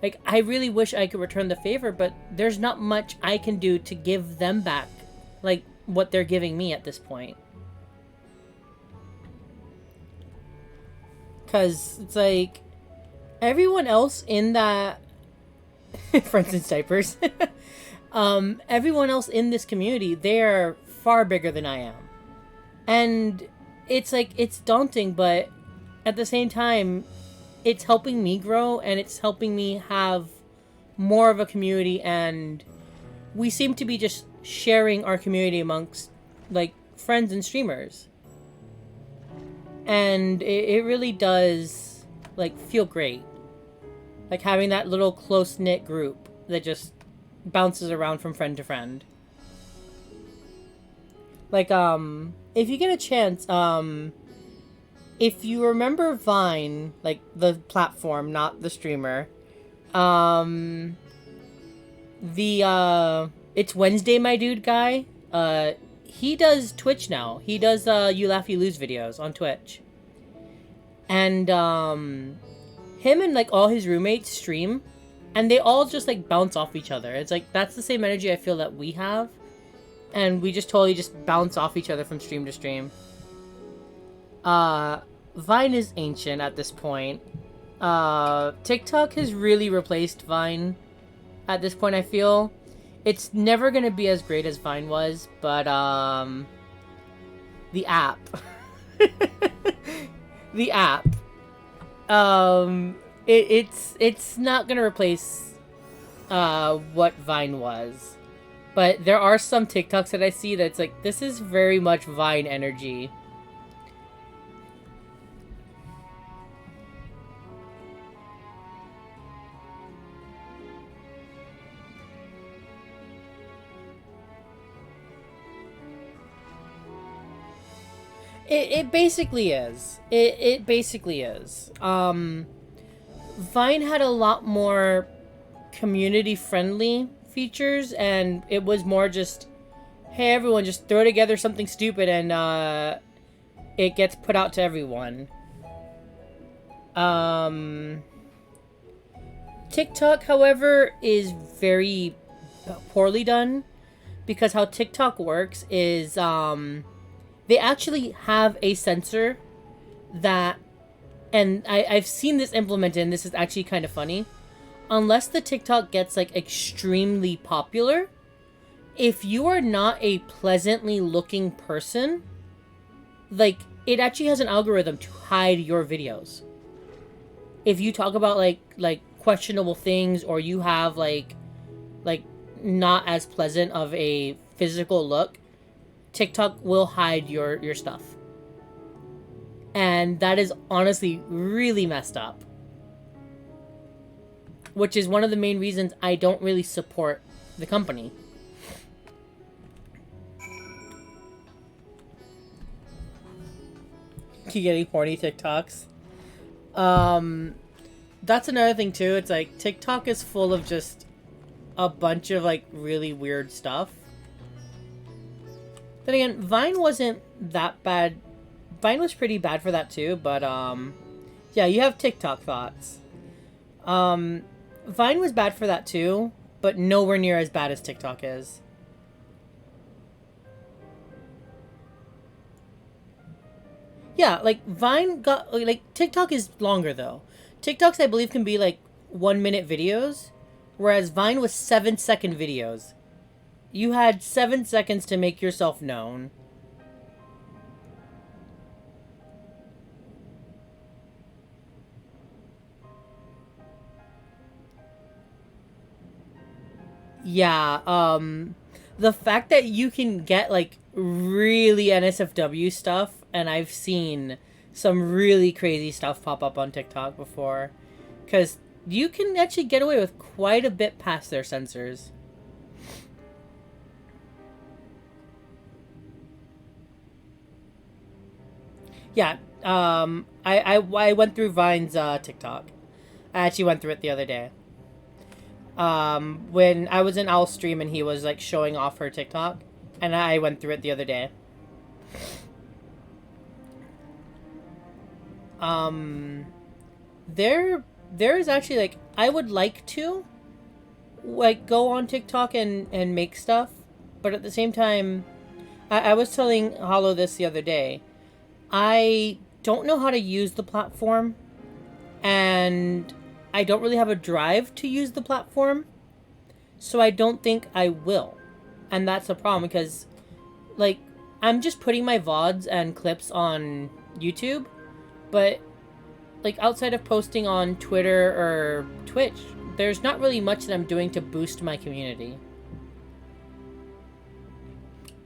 like, I really wish I could return the favor, but there's not much I can do to give them back, like, what they're giving me at this point. Because it's like, everyone else in that... for instance, diapers. Everyone else in this community, they're far bigger than I am. And it's like, it's daunting, but at the same time, it's helping me grow, and it's helping me have more of a community, and we seem to be just sharing our community amongst, like, friends and streamers. And it really does, like, feel great. Like, having that little close-knit group that just bounces around from friend to friend. Like, if you get a chance, if you remember Vine, like the platform, not the streamer, it's Wednesday, my dude guy, he does Twitch now. He does, You Laugh, You Lose videos on Twitch. And, him and, like, all his roommates stream, and they all just, like, bounce off each other. It's like, that's the same energy I feel that we have, and we just totally just bounce off each other from stream to stream. Vine is ancient at this point. TikTok has really replaced Vine at this point, I feel. It's never gonna be as great as Vine was, but, the app. The app. It's not gonna replace, what Vine was. But there are some TikToks that I see that's like, this is very much Vine energy. It basically is. It basically is. Vine had a lot more community-friendly features, and it was more just, hey, everyone, just throw together something stupid, and, it gets put out to everyone. TikTok, however, is very poorly done, because how TikTok works is, they actually have a sensor that, and I've seen this implemented, and this is actually kind of funny. Unless the TikTok gets, like, extremely popular, if you are not a pleasantly looking person, like, it actually has an algorithm to hide your videos. If you talk about, like questionable things, or you have, like, not as pleasant of a physical look, TikTok will hide your stuff. And that is honestly really messed up. Which is one of the main reasons I don't really support the company. Keep getting horny TikToks. That's another thing too. It's like TikTok is full of just a bunch of like really weird stuff. Then again, Vine wasn't that bad. Vine was pretty bad for that too, but yeah, you have TikTok thoughts. Vine was bad for that too, but nowhere near as bad as TikTok is. Yeah, like Vine got, like TikTok is longer though. TikToks I believe can be like 1 minute videos, whereas Vine was 7-second videos. You had 7 seconds to make yourself known. Yeah, the fact that you can get, like, really NSFW stuff, and I've seen some really crazy stuff pop up on TikTok before, because you can actually get away with quite a bit past their censors. Yeah, I went through Vine's, TikTok. I actually went through it the other day. When I was in Owl's stream and he was, like, showing off her TikTok, and I went through it the other day. There is actually, like, I would like to, like, go on TikTok and make stuff, but at the same time, I was telling Hollow this the other day. I don't know how to use the platform, and I don't really have a drive to use the platform, so I don't think I will. And that's a problem, because, like, I'm just putting my VODs and clips on YouTube, but, like, outside of posting on Twitter or Twitch, there's not really much that I'm doing to boost my community.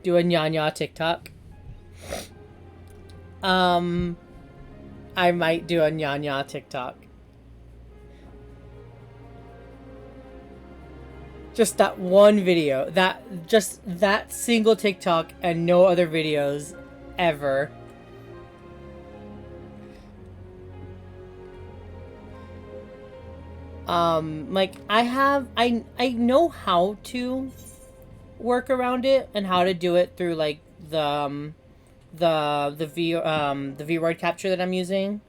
Do a Nya TikTok. I might do a Nya TikTok. Just that one video. Just that single TikTok and no other videos ever. Like, I know how to work around it and how to do it through, like, the V-Roid capture that I'm using.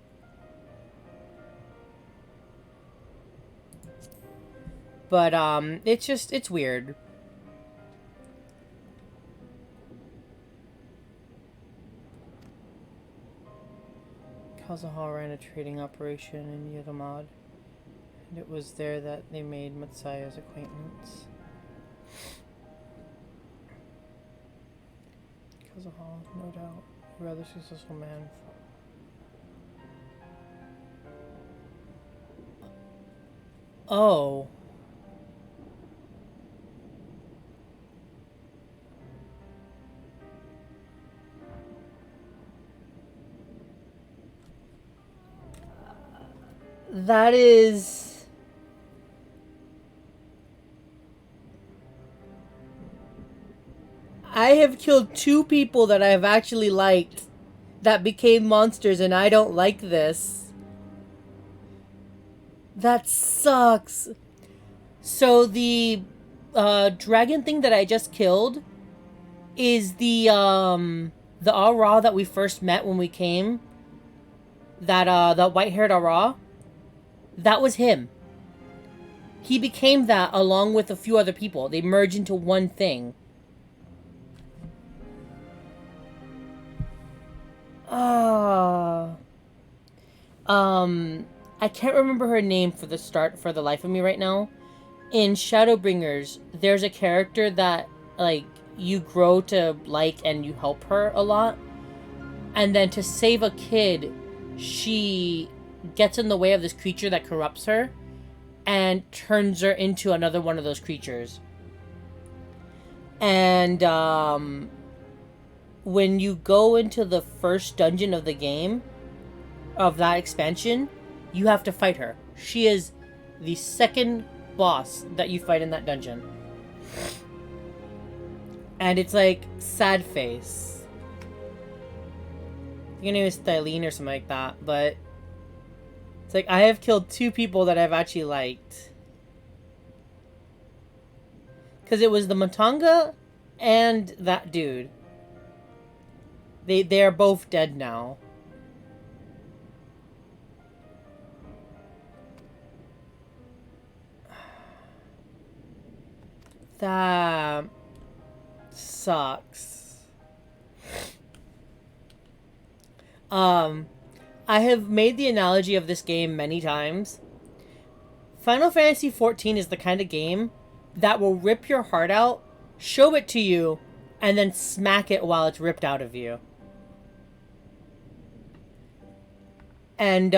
But, it's weird. Kazuha ran a trading operation in Yodomad, and it was there that they made Matsuya's acquaintance. Kazuha, no doubt, a rather successful man. Oh. That is... I have killed 2 people that I have actually liked that became monsters, and I don't like this. That sucks. So the dragon thing that I just killed is the Aura that we first met when we came. That white-haired Aura. That was him. He became that along with a few other people. They merged into one thing. I can't remember her name for the life of me right now. In Shadowbringers, there's a character that, like, you grow to like and you help her a lot. And then to save a kid, she gets in the way of this creature that corrupts her and turns her into another one of those creatures. And, when you go into the first dungeon of the game, of that expansion, you have to fight her. She is the second boss that you fight in that dungeon. And it's like sad face. I think her name is Thylene or something like that, but it's like I have killed 2 people that I've actually liked. Because it was the Matanga and that dude. They are both dead now. That sucks. I have made the analogy of this game many times. Final Fantasy XIV is the kind of game that will rip your heart out, show it to you, and then smack it while it's ripped out of you. And,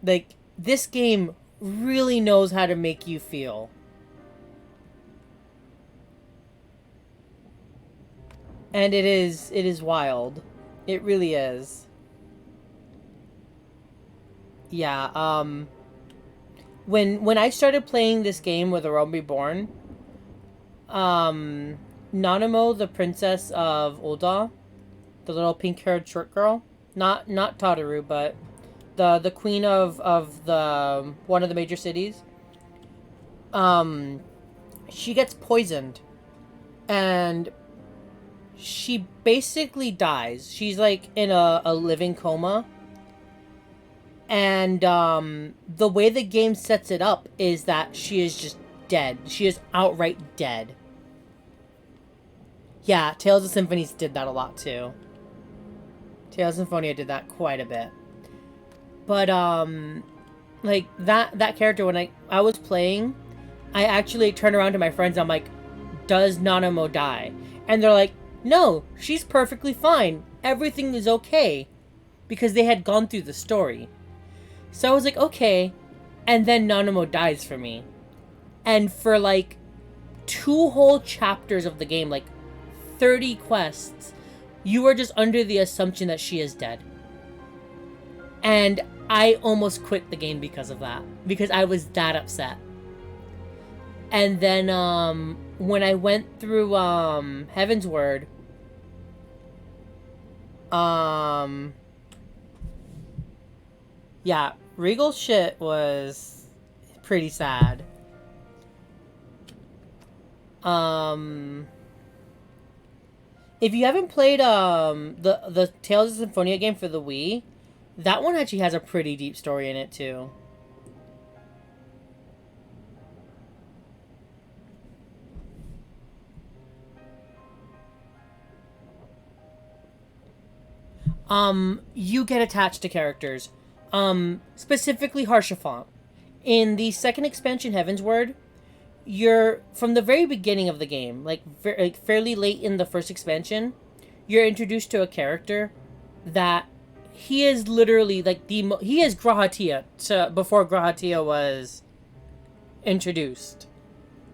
like, this game really knows how to make you feel. And it is wild. It really is. Yeah, when I started playing this game with A Realm Reborn, Nanamo, the princess of Ul'dah, the little pink-haired short girl, not Tataru, but the queen of the one of the major cities, she gets poisoned, and she basically dies. She's like in a living coma. And the way the game sets it up is that she is just dead. She is outright dead. Yeah, Tales of Symphonies did that a lot too. Tales of Symphonia did that quite a bit. But like that character, when I was playing, I actually turned around to my friends and I'm like, does Nanamo die? And they're like, no, she's perfectly fine. Everything is okay. Because they had gone through the story. So I was like, okay. And then Nanamo dies for me. And for like 2 whole chapters of the game, like 30 quests, you are just under the assumption that she is dead. And I almost quit the game because of that. Because I was that upset. And then when I went through Heaven's Word, yeah, Regal shit was pretty sad. If you haven't played the Tales of Symphonia game for the Wii, that one actually has a pretty deep story in it too. You get attached to characters. Specifically Haurchefant. In the second expansion, Heavensward, you're, from the very beginning of the game, like fairly late in the first expansion, you're introduced to a character that he is literally like he is Grahatia before Grahatia was introduced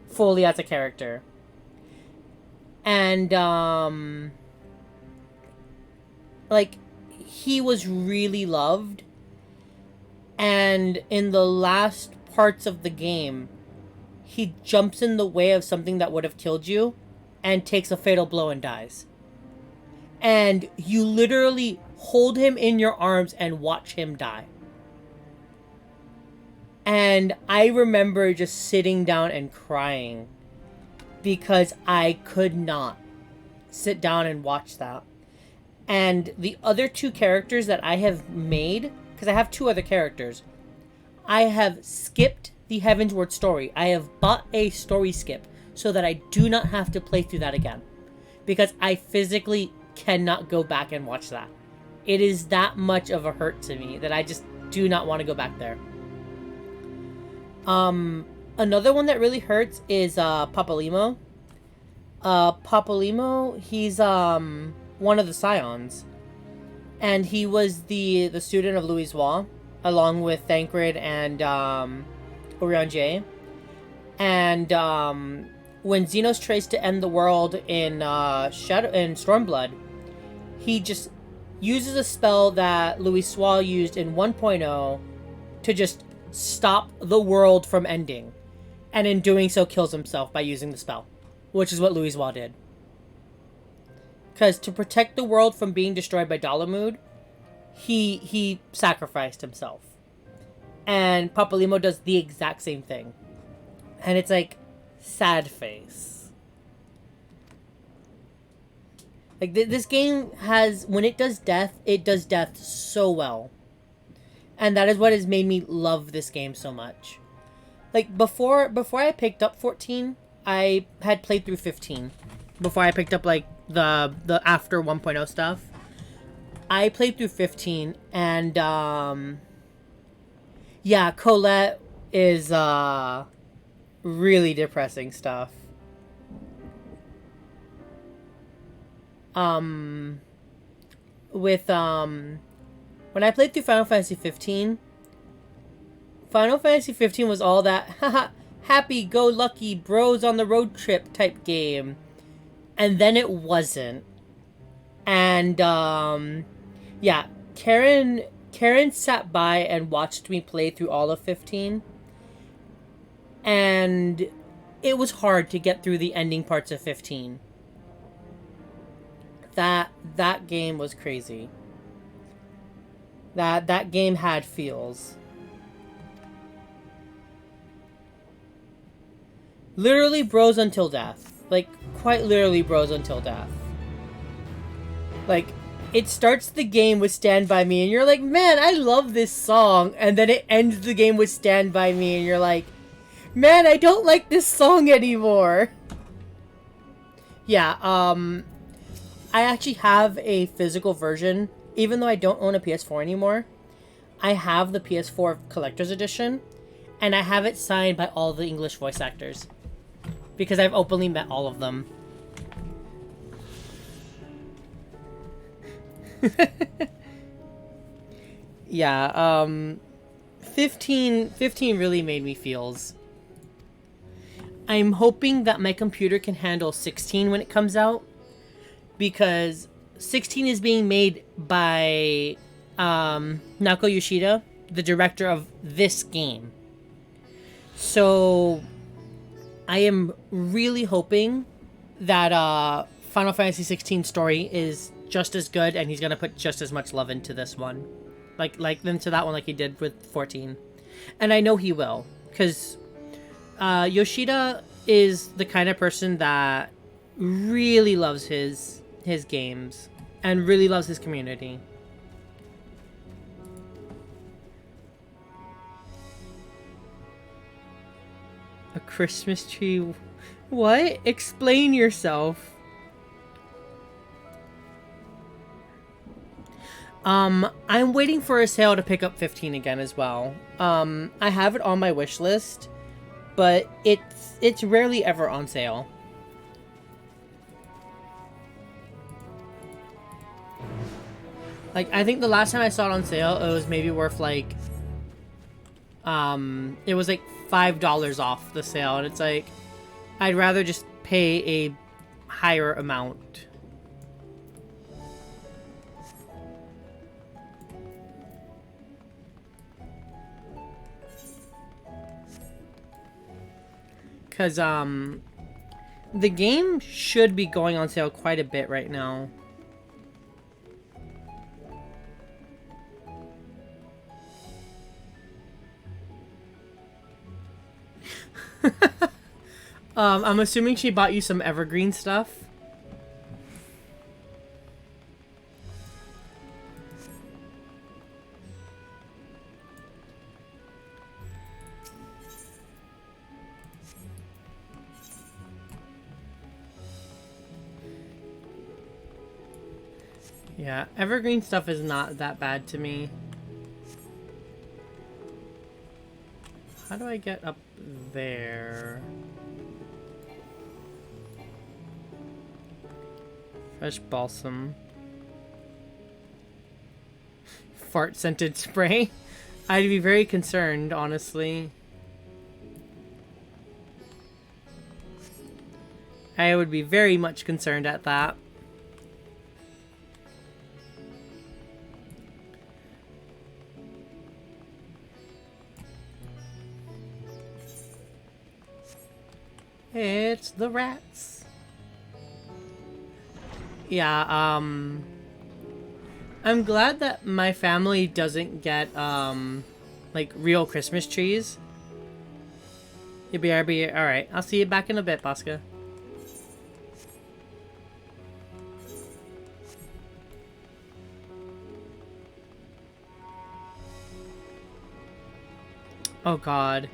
fully as a character. And like, he was really loved, and in the last parts of the game, he jumps in the way of something that would have killed you and takes a fatal blow and dies. And you literally hold him in your arms and watch him die. And I remember just sitting down and crying because I could not sit down and watch that. And the other two characters that I have made, because I have two other characters, I have skipped the Heavensward story. I have bought a story skip so that I do not have to play through that again. Because I physically cannot go back and watch that. It is that much of a hurt to me that I just do not want to go back there. Another one that really hurts is Papalymo. Papalymo, he's one of the Scions. And he was the student of Louis Waugh, along with Thancred and Urianger. And when Xenos tries to end the world in Stormblood, he just uses a spell that Louis Waugh used in 1.0 to just stop the world from ending. And in doing so, kills himself by using the spell, which is what Louis Waugh did. Because to protect the world from being destroyed by Dalamud, he sacrificed himself. And Papalymo does the exact same thing. And it's like, sad face. Like, this game has, when it does death so well. And that is what has made me love this game so much. Like, before I picked up 14, I had played through 15. Before I picked up, like, the after 1.0 stuff. I played through 15, and, yeah, Colette is, really depressing stuff. When I played through Final Fantasy 15, Final Fantasy 15 was all that, haha, happy-go-lucky bros on the road trip type game. And then it wasn't. And, yeah, Karen sat by and watched me play through all of 15. And it was hard to get through the ending parts of 15. That game was crazy. That game had feels. Literally bros until death. Like, quite literally bros until death. Like, it starts the game with Stand By Me, and you're like, man, I love this song. And then it ends the game with Stand By Me, and you're like, man, I don't like this song anymore. Yeah, I actually have a physical version. Even though I don't own a PS4 anymore, I have the PS4 Collector's Edition, and I have it signed by all the English voice actors. Because I've openly met all of them. Yeah, 15 really made me feels. I'm hoping that my computer can handle 16 when it comes out. Because 16 is being made by Naoko Yoshida, the director of this game. So I am really hoping that Final Fantasy 16 story is just as good, and he's gonna put just as much love into this one, like into that one, like he did with 14. And I know he will. because Yoshida is the kind of person that really loves his games and really loves his community. A Christmas tree? What? Explain yourself. I'm waiting for a sale to pick up 15 again as well. I have it on my wish list, but it's rarely ever on sale. Like, I think the last time I saw it on sale, it was maybe worth like, it was like $5 off the sale, and it's like, I'd rather just pay a higher amount. Because, the game should be going on sale quite a bit right now. I'm assuming she bought you some evergreen stuff. Yeah, evergreen stuff is not that bad to me. How do I get up there? Fresh balsam. Fart scented spray. I'd be very concerned, honestly. I would be very much concerned at that. It's the rats. Yeah, I'm glad that my family doesn't get, like, real Christmas trees. BRB, alright. I'll see you back in a bit, Bosca. Oh, God.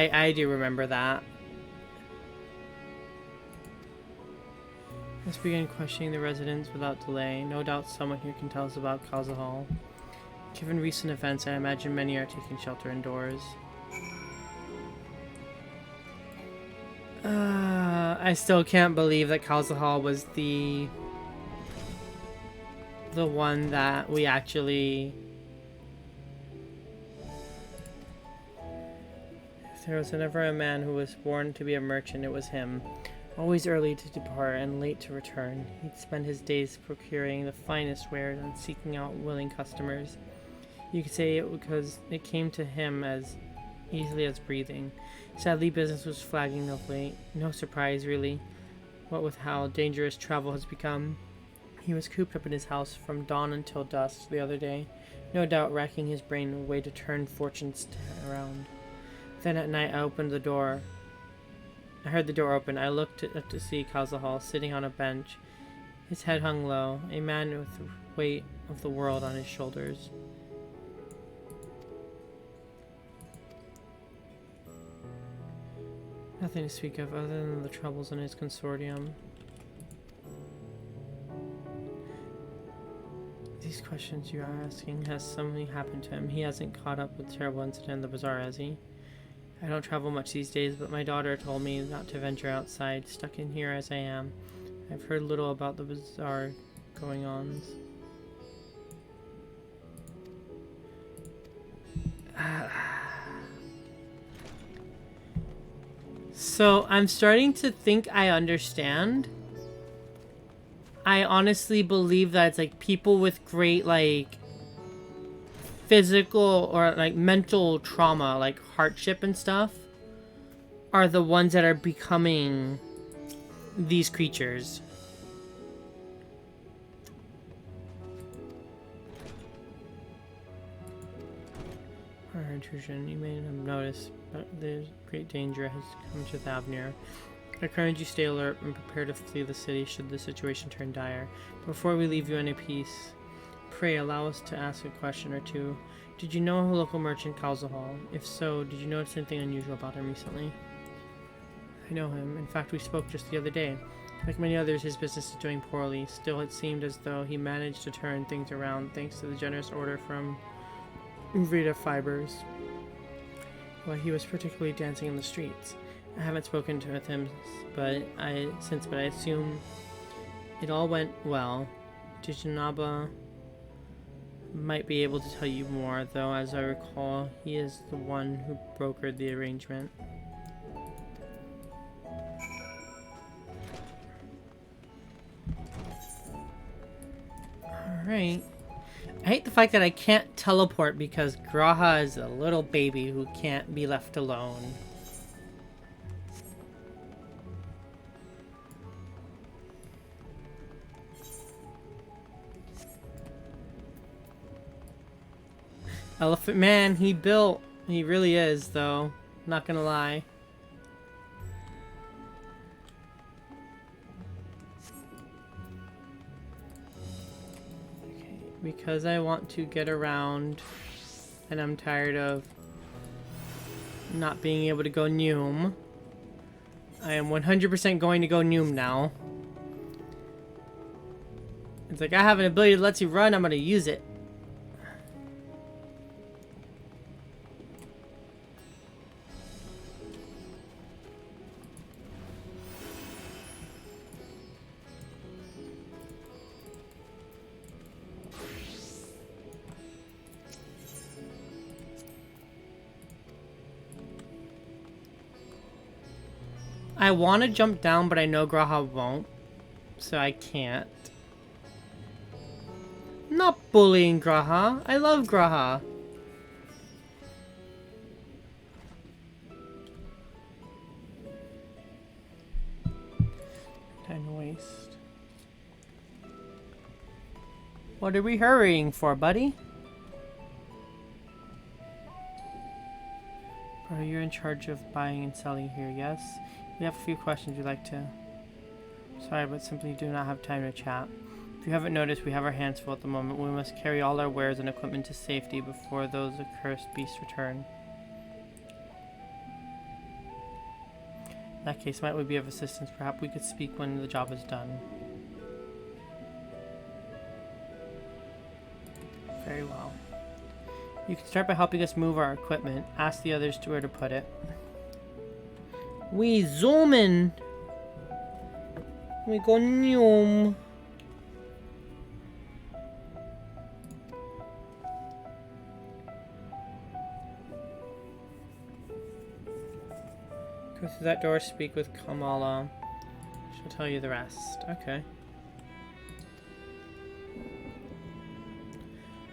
I do remember that. Let's begin questioning the residents without delay. No doubt someone here can tell us about Kaza Hall. Given recent events, I imagine many are taking shelter indoors. I still can't believe that Kaza Hall was the one that we actually... There was never a man who was born to be a merchant, it was him. Always early to depart and late to return. He'd spend his days procuring the finest wares and seeking out willing customers. You could say it because it came to him as easily as breathing. Sadly, business was flagging of late. No surprise, really. What with how dangerous travel has become. He was cooped up in his house from dawn until dusk the other day, no doubt racking his brain a way to turn fortunes around. Then at night I opened the door. I heard the door open. I looked up to see Kaza Hall sitting on a bench. His head hung low, a man with the weight of the world on his shoulders. Nothing to speak of other than the troubles in his consortium. These questions you are asking, has something happened to him? He hasn't caught up with the terrible incident in the bazaar, has he? I don't travel much these days, but my daughter told me not to venture outside, stuck in here as I am. I've heard little about the bazaar going-ons. So, I'm starting to think I understand. I honestly believe that it's like people with great, like, physical or like mental trauma, like hardship and stuff, are the ones that are becoming these creatures. Our intrusion, you may have noticed, but there's great danger has come to Thavnir. I encourage you stay alert and prepare to flee the city should the situation turn dire. Before we leave you in peace, pray allow us to ask a question or two. Did you know a local merchant Kalzahal? If so, did you notice anything unusual about him recently? I know him. In fact, we spoke just the other day. Like many others, his business is doing poorly. Still, it seemed as though he managed to turn things around thanks to the generous order from Vita Fibers. While he was particularly dancing in the streets. I haven't spoken to him but I assume it all went well. Tijinaba might be able to tell you more, though as I recall, he is the one who brokered the arrangement. Alright. I hate the fact that I can't teleport because Graha is a little baby who can't be left alone. Elephant Man, he really is, though. Not gonna lie. Okay, because I want to get around, and I'm tired of not being able to go Noom. I am 100% going to go Noom now. It's like, I have an ability that lets you run, I'm gonna use it. I want to jump down, but I know Graha won't, so I can't. I'm not bullying Graha. I love Graha. Time to waste. What are we hurrying for, buddy? Bro, you're in charge of buying and selling here, yes? We have a few questions we'd like to... Sorry, but simply do not have time to chat. If you haven't noticed, we have our hands full at the moment. We must carry all our wares and equipment to safety before those accursed beasts return. In that case, might we be of assistance? Perhaps we could speak when the job is done. Very well. You can start by helping us move our equipment. Ask the others to where to put it. We zoom in. We go Noom. Go through that door, speak with Kamala. She'll tell you the rest. Okay.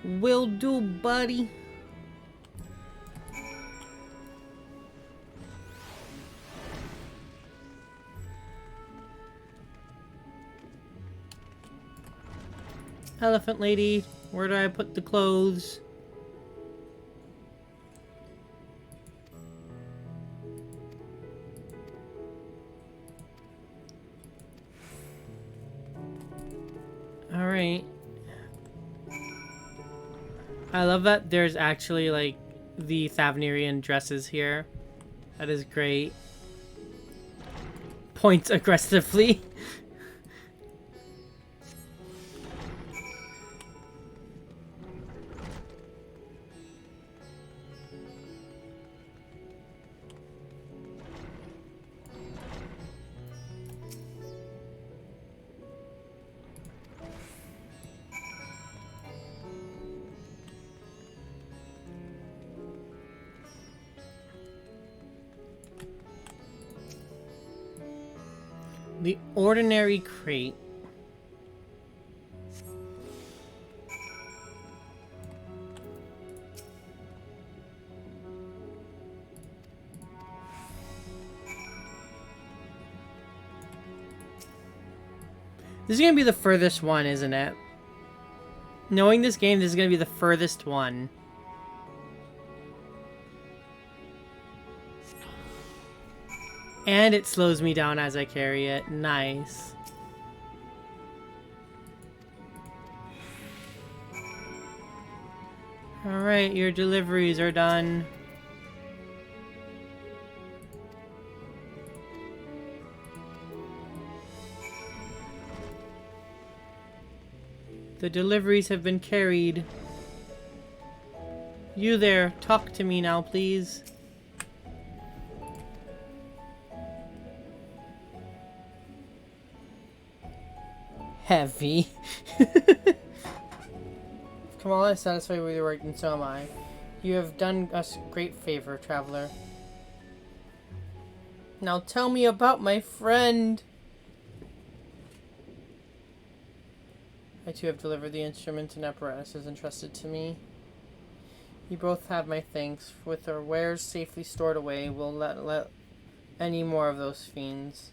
Will do, buddy. Elephant lady, where do I put the clothes? Alright. I love that there's actually, like, the Thavnirian dresses here. That is great. Points aggressively. The ordinary crate. This is gonna be the furthest one, isn't it? Knowing this game, this is gonna be the furthest one. And it slows me down as I carry it. Nice. Alright, your deliveries are done. The deliveries have been carried. You there, talk to me now, please. Heavy. Kamala is satisfied with your work, and so am I. You have done us a great favor, traveler. Now tell me about my friend. I too have delivered the instruments and apparatuses entrusted to me. You both have my thanks. With our wares safely stored away, we'll let any more of those fiends.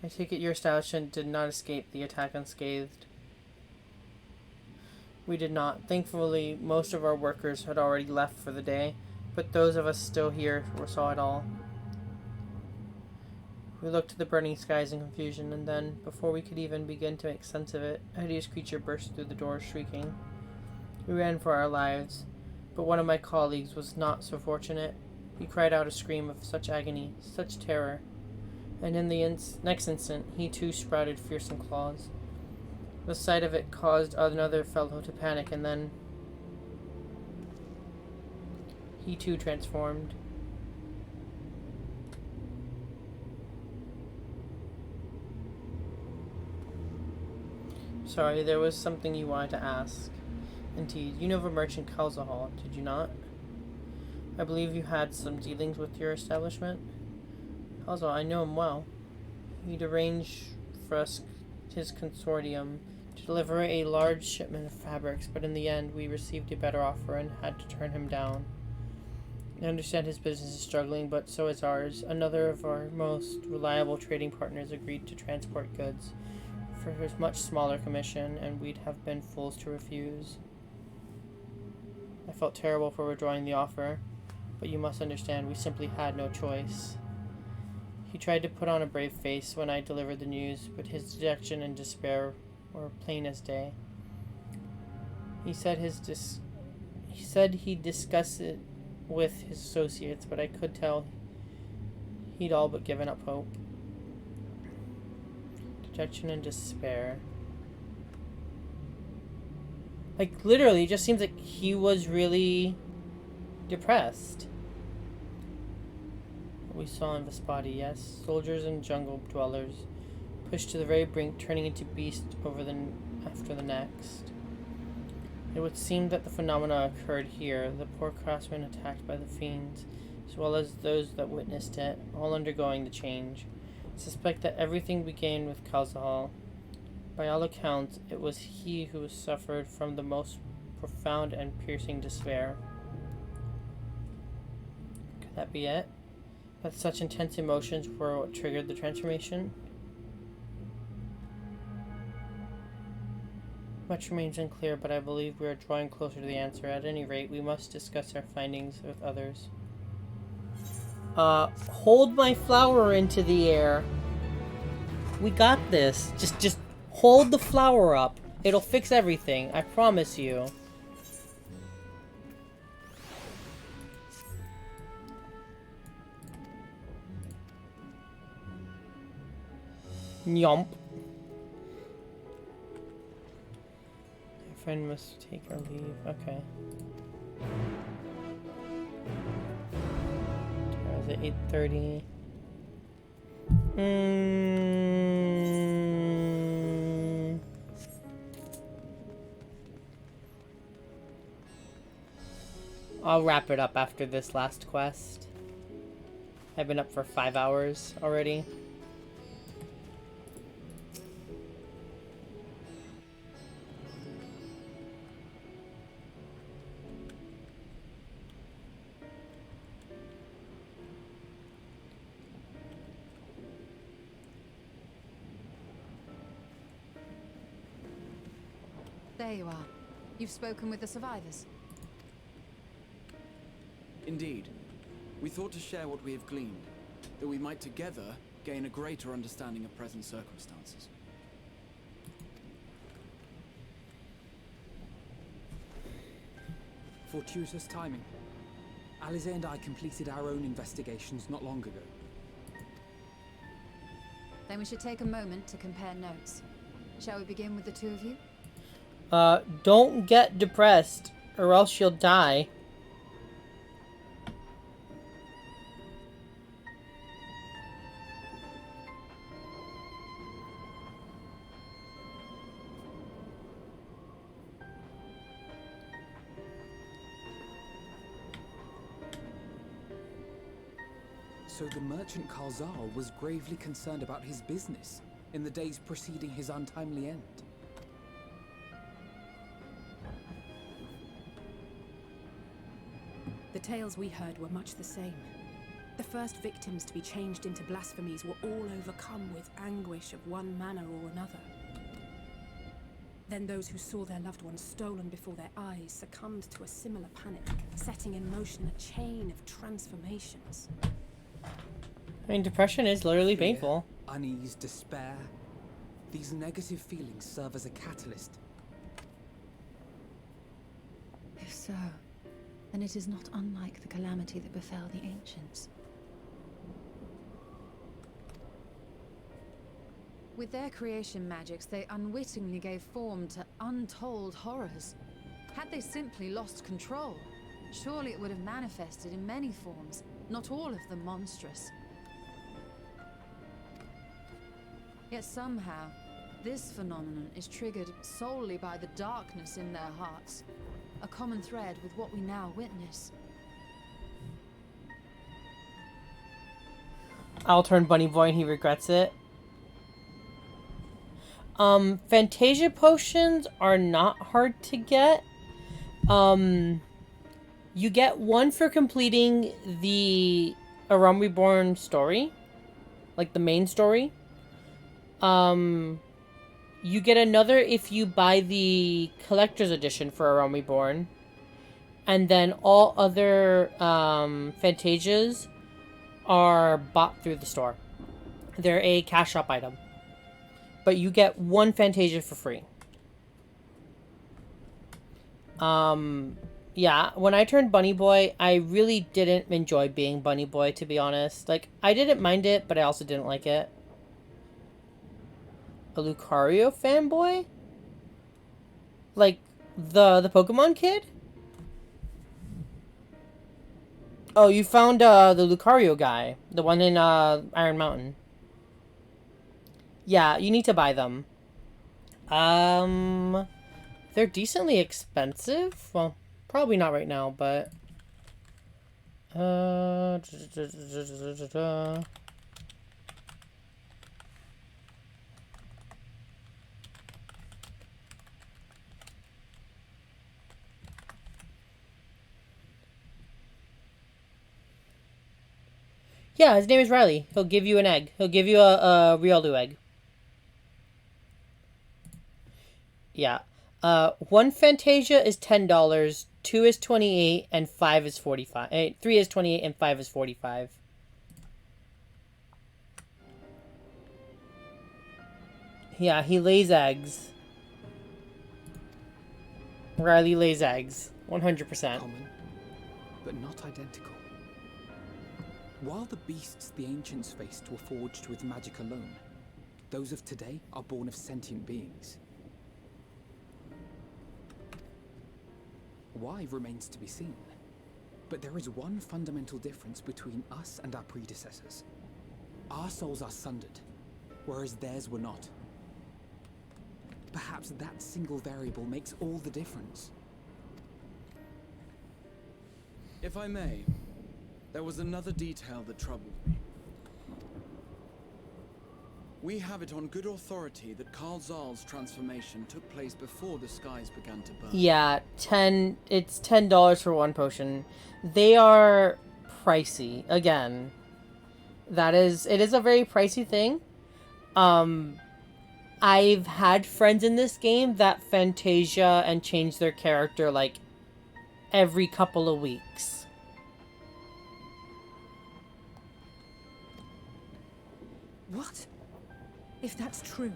I take it your establishment did not escape the attack unscathed. We did not. Thankfully, most of our workers had already left for the day, but those of us still here saw it all. We looked at the burning skies in confusion, and then, before we could even begin to make sense of it, a hideous creature burst through the door, shrieking. We ran for our lives, but one of my colleagues was not so fortunate. He cried out a scream of such agony, such terror, and in the next instant, he too sprouted fearsome claws. The sight of it caused another fellow to panic, and then he too transformed. Sorry, there was something you wanted to ask. Indeed, you know of a merchant Kalzahal, did you not? I believe you had some dealings with your establishment. Kalzahal, I know him well. He'd arranged for us, his consortium, to deliver a large shipment of fabrics, but in the end we received a better offer and had to turn him down. I understand his business is struggling, but so is ours. Another of our most reliable trading partners agreed to transport goods for his much smaller commission, and we'd have been fools to refuse. I felt terrible for withdrawing the offer, but you must understand we simply had no choice. He tried to put on a brave face when I delivered the news, but his dejection and despair were plain as day. He said he'd discuss it with his associates, but I could tell he'd all but given up hope. Dejection and despair. Like, literally, it just seems like he was really depressed. We saw in Vespati, yes. Soldiers and jungle dwellers, pushed to the very brink, turning into beasts after the next. It would seem that the phenomena occurred here, the poor craftsmen attacked by the fiends, as well as those that witnessed it, all undergoing the change. I suspect that everything began with Kalzahal. By all accounts, it was he who suffered from the most profound and piercing despair. Could that be it? That such intense emotions were what triggered the transformation? Much remains unclear, but I believe we are drawing closer to the answer. At any rate, we must discuss our findings with others. Hold my flower into the air. We got this. Just hold the flower up. It'll fix everything. I promise you. Yomp. My friend must take her leave. Okay. Was it 8:30? I'll wrap it up after this last quest. I've been up for 5 hours already. There you are. You've spoken with the survivors. Indeed. We thought to share what we have gleaned. that we might together gain a greater understanding of present circumstances. Fortuitous timing. Alize and I completed our own investigations not long ago. Then we should take a moment to compare notes. Shall we begin with the two of you? Don't get depressed, or else you'll die. So the merchant Kalzal was gravely concerned about his business in the days preceding his untimely end. The tales we heard were much the same. The first victims to be changed into blasphemies were all overcome with anguish of one manner or another. Then those who saw their loved ones stolen before their eyes succumbed to a similar panic, setting in motion a chain of transformations. I mean, depression is literally painful. Unease, despair. These negative feelings serve as a catalyst. If so, then it is not unlike the calamity that befell the ancients. With their creation magics, they unwittingly gave form to untold horrors. Had they simply lost control, surely it would have manifested in many forms, not all of them monstrous. Yet somehow, this phenomenon is triggered solely by the darkness in their hearts, a common thread with what we now witness. I'll turn Bunny Boy and he regrets it. Fantasia potions are not hard to get. You get one for completing the A Realm Reborn story. Like the main story. You get another if you buy the collector's edition for A Realm Reborn. And then all other Fantasias are bought through the store. They're a cash shop item. But you get one Fantasia for free. Yeah, when I turned Bunny Boy, I really didn't enjoy being Bunny Boy, to be honest. Like, I didn't mind it, but I also didn't like it. A Lucario fanboy? Like, the Pokemon kid? Oh, you found, the Lucario guy. The one in, Iron Mountain. Yeah, you need to buy them. They're decently expensive. Well, probably not right now, but... Yeah, his name is Riley. He'll give you an egg. He'll give you a Riolu egg. Yeah. One Fantasia is $10, 2 is $28, and 5 is $45. 3 is $28 and 5 is $45. Yeah, he lays eggs. Riley lays eggs. 100%. Common, but not identical. While the beasts the ancients faced were forged with magic alone, those of today are born of sentient beings. Why remains to be seen. But there is one fundamental difference between us and our predecessors. Our souls are sundered, whereas theirs were not. Perhaps that single variable makes all the difference. If I may, there was another detail that troubled me. We have it on good authority that Karl Zahl's transformation took place before the skies began to burn. Yeah, it's $10 for one potion. They are pricey. Again, it is a very pricey thing. I've had friends in this game that Fantasia and change their character like every couple of weeks. What? If that's true,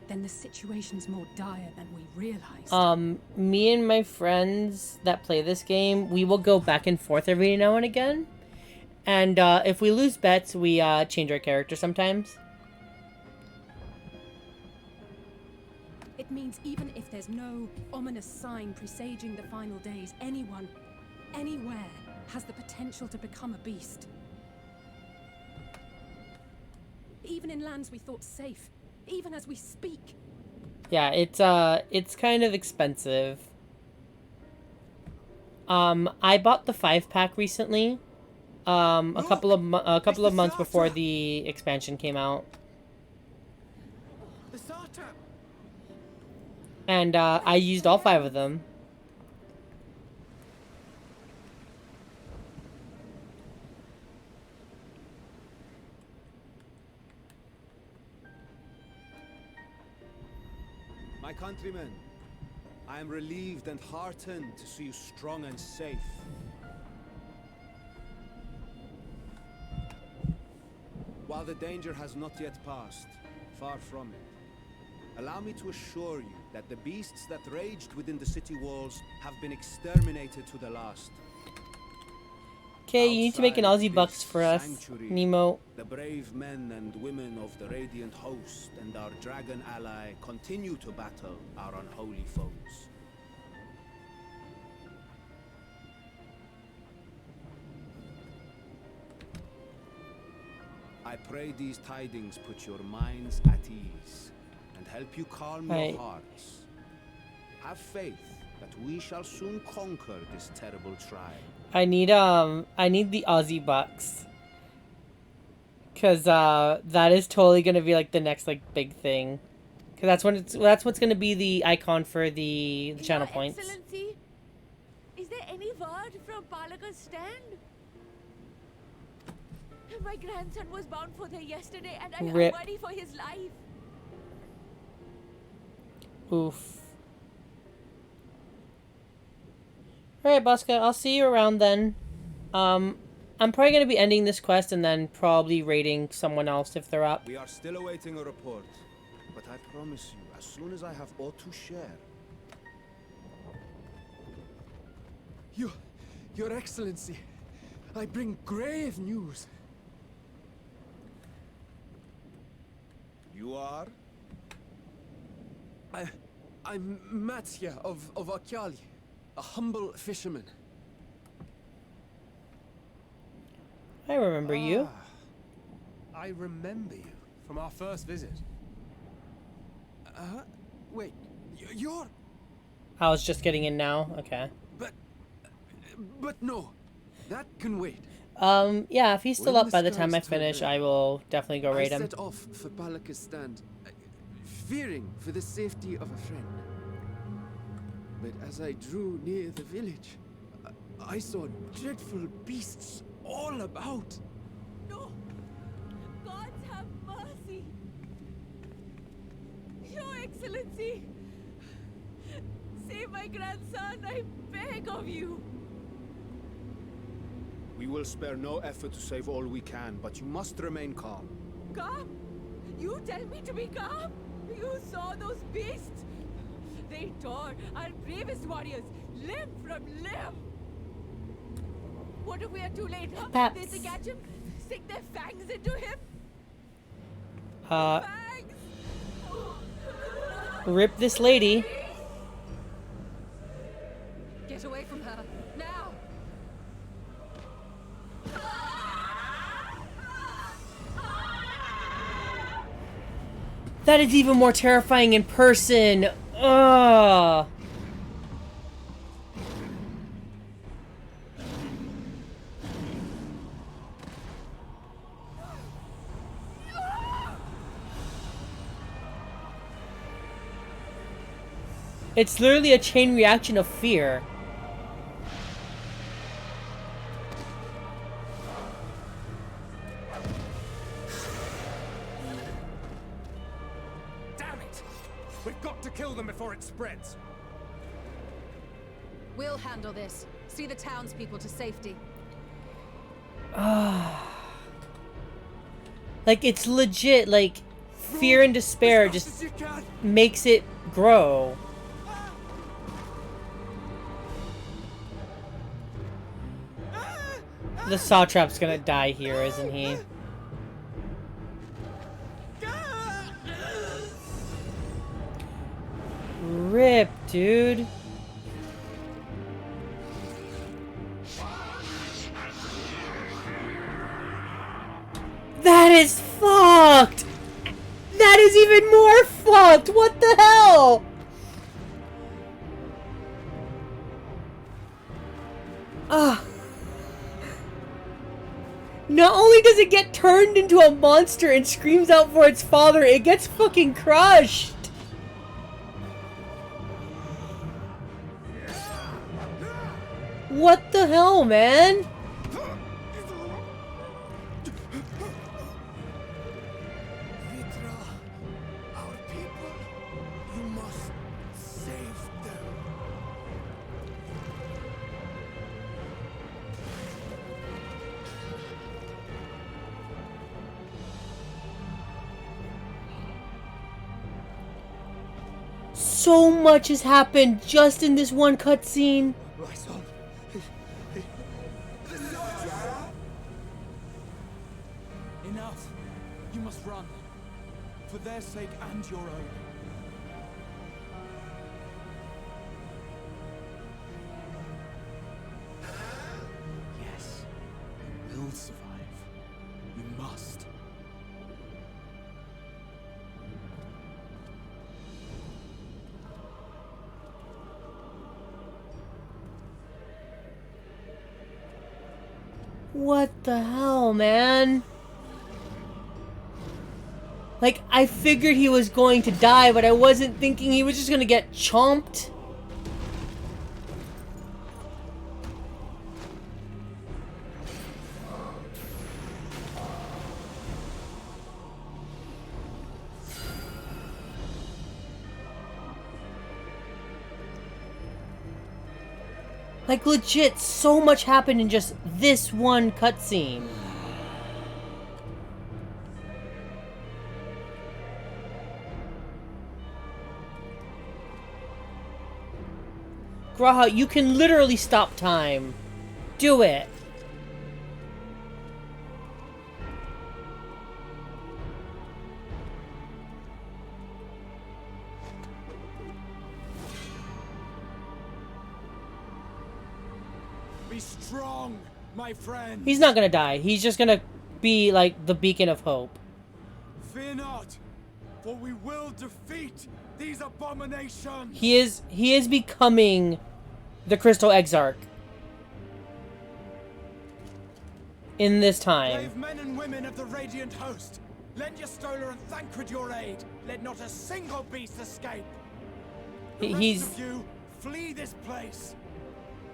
then the situation's more dire than we realized. Me and my friends that play this game, we will go back and forth every now and again. And if we lose bets, we change our character sometimes. It means even if there's no ominous sign presaging the final days, anyone, anywhere, has the potential to become a beast. Even in lands we thought safe, even as we speak. Yeah, it's kind of expensive. I bought the 5-pack recently. A couple of months before the expansion came out. And I used all 5 of them. My countrymen, I am relieved and heartened to see you strong and safe. While the danger has not yet passed, far from it, allow me to assure you that the beasts that raged within the city walls have been exterminated to the last. Okay, you need to make an Aussie bucks for us, Nemo. The brave men and women of the Radiant Host and our dragon ally continue to battle our unholy foes. I pray these tidings put your minds at ease and help you calm your hearts. Have faith that we shall soon conquer this terrible tribe. I need the Aussie bucks. Cause that is totally gonna be like the next like big thing. Cause that's what's gonna be the icon for the channel points. Excellency, is there any word from Palaka's stand? My grandson was bound for there yesterday, and I worry for his life. Oof. Alright, Bosca, I'll see you around then. I'm probably going to be ending this quest and then probably raiding someone else if they're up. We are still awaiting a report, but I promise you, as soon as I have aught to share. Your Excellency, I bring grave news. You are? I'm Matya of Akyali, a humble fisherman. I remember you. I remember you from our first visit. Wait, you're... I was just getting in now. Okay. But no, that can wait. Yeah, if he's still up by the time I finish, I will definitely go raid him. I set off for Palaka's stand, fearing for the safety of a friend. But as I drew near the village, I saw dreadful beasts all about. No! God have mercy! Your Excellency! Save my grandson, I beg of you! We will spare no effort to save all we can, but you must remain calm. Calm? You tell me to be calm? You saw those beasts? They tore our bravest warriors limb from limb. What if we are too late? Huh? They catch him, stick their fangs into him. Fangs. Rip this lady. Get away from her now. That is even more terrifying in person. Ugh. It's literally a chain reaction of fear. We've got to kill them before it spreads. We'll handle this. See the townspeople to safety. Like, it's legit, like, fear and despair just makes it grow. The Sawtrap's gonna die here, isn't he? Rip, dude. That is fucked! That is even more fucked! What the hell? Ugh. Not only does it get turned into a monster and screams out for its father, it gets fucking crushed! What the hell, man? So much has happened just in this one cutscene. Enough. You must run. For their sake and your own. Yes. You will survive. You must. What the hell, man? Like, I figured he was going to die, but I wasn't thinking he was just gonna get chomped. Like, legit, so much happened in just this one cutscene. Graha, you can literally stop time. Do it. Be strong, my friend. He's not gonna die. He's just gonna be like the beacon of hope. Fear not, for we will defeat these abominations. He is becoming the Crystal Exarch in this time. Brave men and women of the Radiant Host, lend your Stola and Thancred your aid. Let not a single beast escape. The rest of you, flee this place.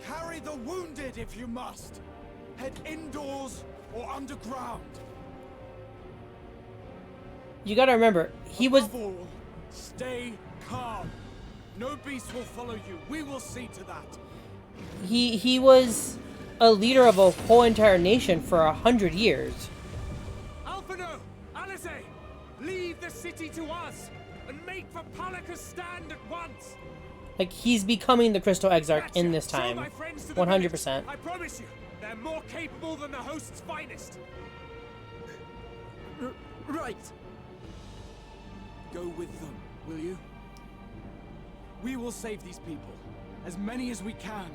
Carry the wounded if you must. Head indoors or underground. You gotta remember, he was... Above all, stay calm. No beast will follow you. We will see to that. He was a leader of a whole entire nation for 100 years. Alphino! Alice! Leave the city to us and make for Palaka's stand at once! Like, he's becoming the Crystal Exarch in this time. 100%. I promise you, they're more capable than the host's finest. Right. Go with them, will you? We will save these people, as many as we can.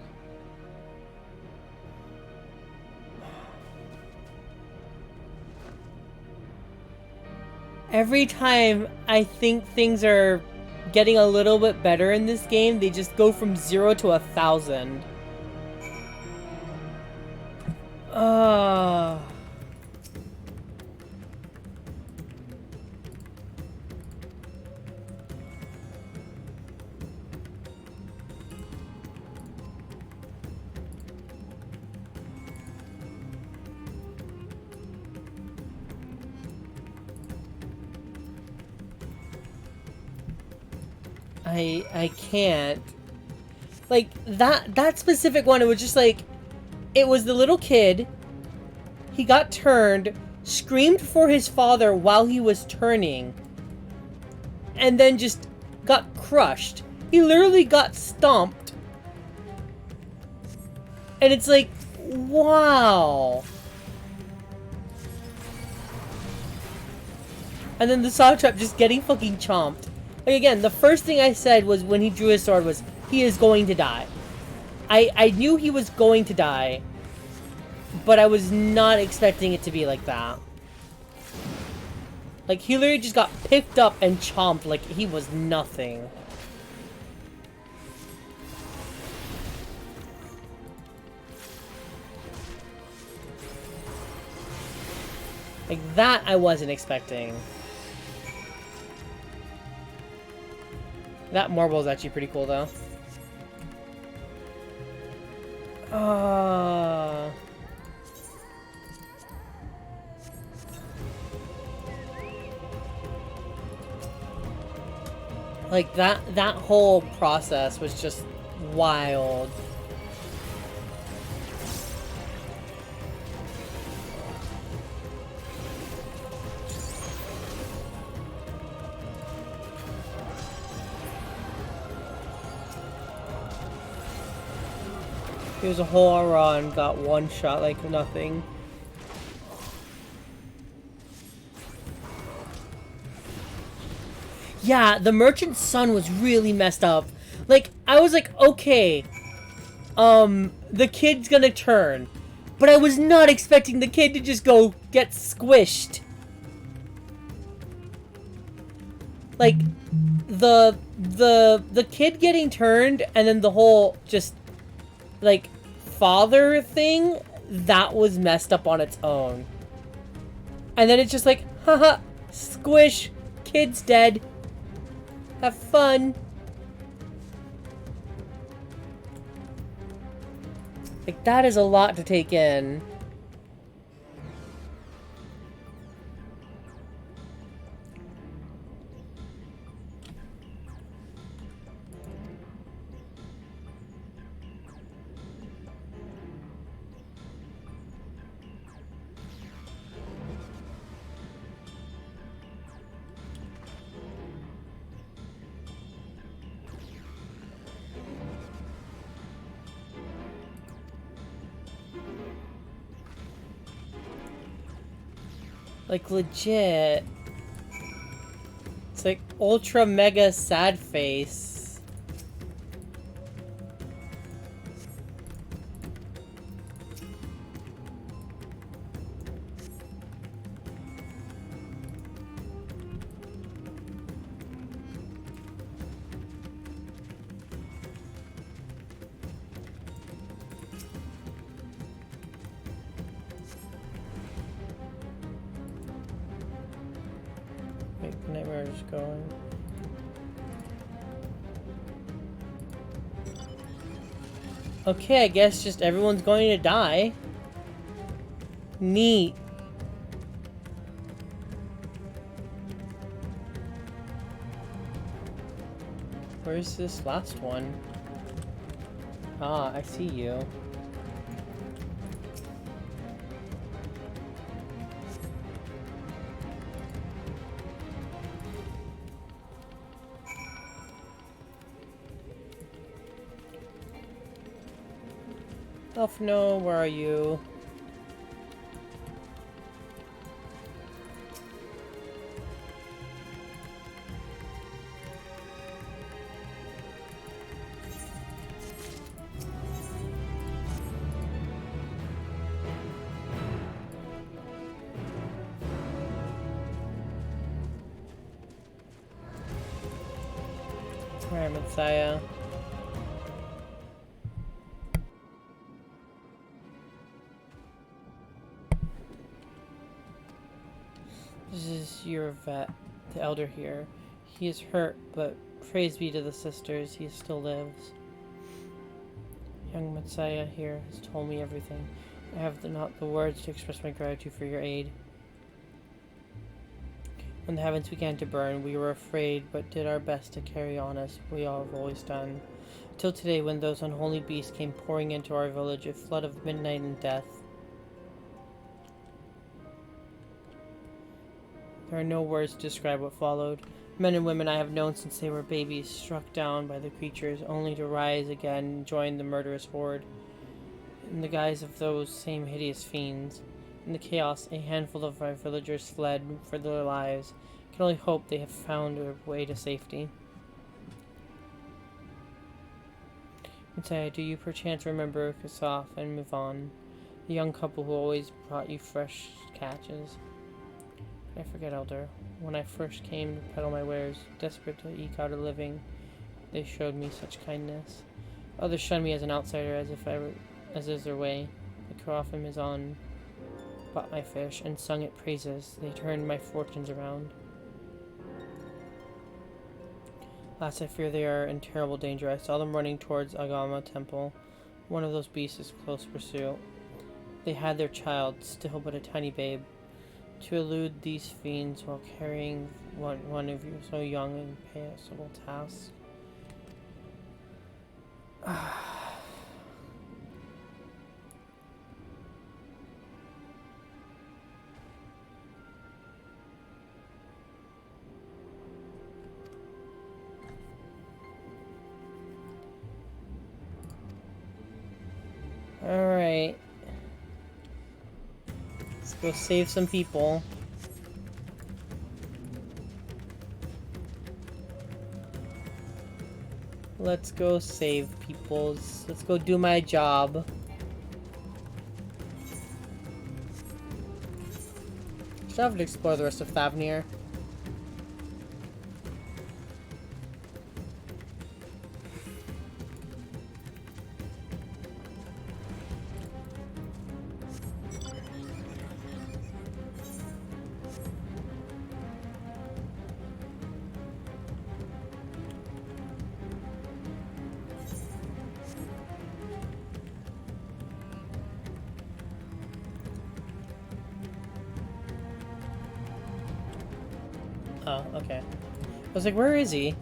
Every time I think things are getting a little bit better in this game, they just go from 0 to 1,000. I can't. Like, that specific one, it was just like, it was the little kid, he got turned, screamed for his father while he was turning, and then just got crushed. He literally got stomped. And it's like, wow. And then the saw trap just getting fucking chomped. Like, again, the first thing I said was when he drew his sword was, he is going to die. I knew he was going to die, but I was not expecting it to be like that. Like, he literally just got picked up and chomped like he was nothing. Like, that I wasn't expecting. That marble is actually pretty cool, though. Like, that whole process was just wild. He was a whole run, got one shot like nothing. Yeah, the merchant's son was really messed up. Like, I was like, okay, the kid's gonna turn. But I was not expecting the kid to just go get squished. Like, the kid getting turned and then the whole just, like, father thing, that was messed up on its own. And then it's just like, haha, squish, kid's dead. Have fun. Like, that is a lot to take in. Like, legit. It's like ultra mega sad face. Nightmare is going. Okay, I guess just everyone's going to die. Neat. Where's this last one? Ah, I see you. No, where are you? Alright, Messiah. This is your vet, the elder here. He is hurt, but praise be to the sisters, he still lives. Young Messiah here has told me everything. I have not the words to express my gratitude for your aid. When the heavens began to burn, we were afraid, but did our best to carry on as we all have always done. Till today, when those unholy beasts came pouring into our village, a flood of midnight and death. There are no words to describe what followed. Men and women I have known since they were babies, struck down by the creatures, only to rise again and join the murderous horde. In the guise of those same hideous fiends. In the chaos, a handful of our villagers fled for their lives. I can only hope they have found a way to safety. Inside, do you perchance remember Kasaf and Mivon, the young couple who always brought you fresh catches? I forget, Elder. When I first came to peddle my wares, desperate to eke out a living, they showed me such kindness. Others shunned me as an outsider, as is their way. The Karaf and Mizan bought my fish and sung it praises. They turned my fortunes around. Alas, I fear they are in terrible danger. I saw them running towards Agama Temple. One of those beasts is close pursuit. They had their child, still but a tiny babe. To elude these fiends while carrying one of you so young and impossible task. Alright. Let's go save some people. Let's go save peoples. Let's go do my job. Still have to explore the rest of Thavnir. Oh, okay. I was like, where is he?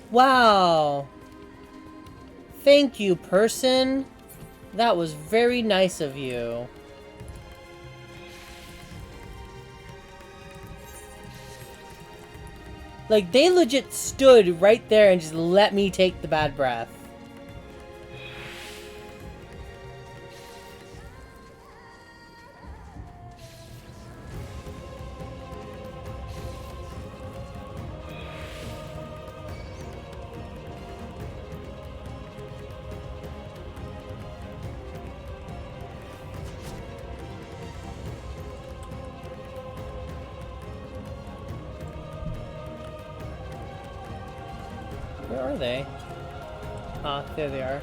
Wow! Thank you, person. That was very nice of you. Like, they legit stood right there and just let me take the bad breath. Where are they? Ah, there they are.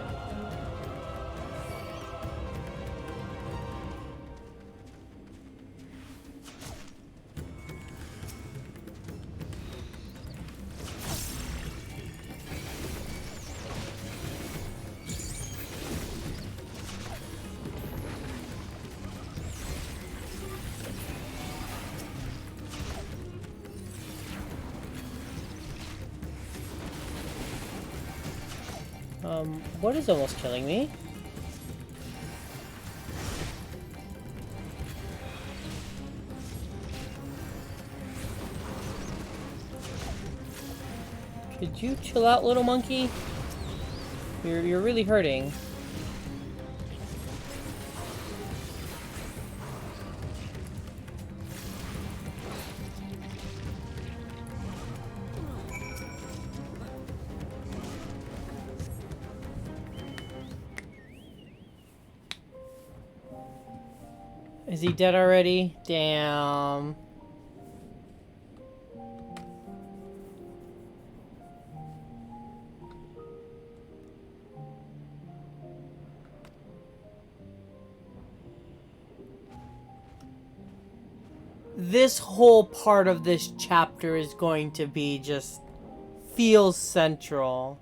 What is almost killing me? Could you chill out, little monkey? You're really hurting. Is he dead already? Damn. This whole part of this chapter is going to be just feels central.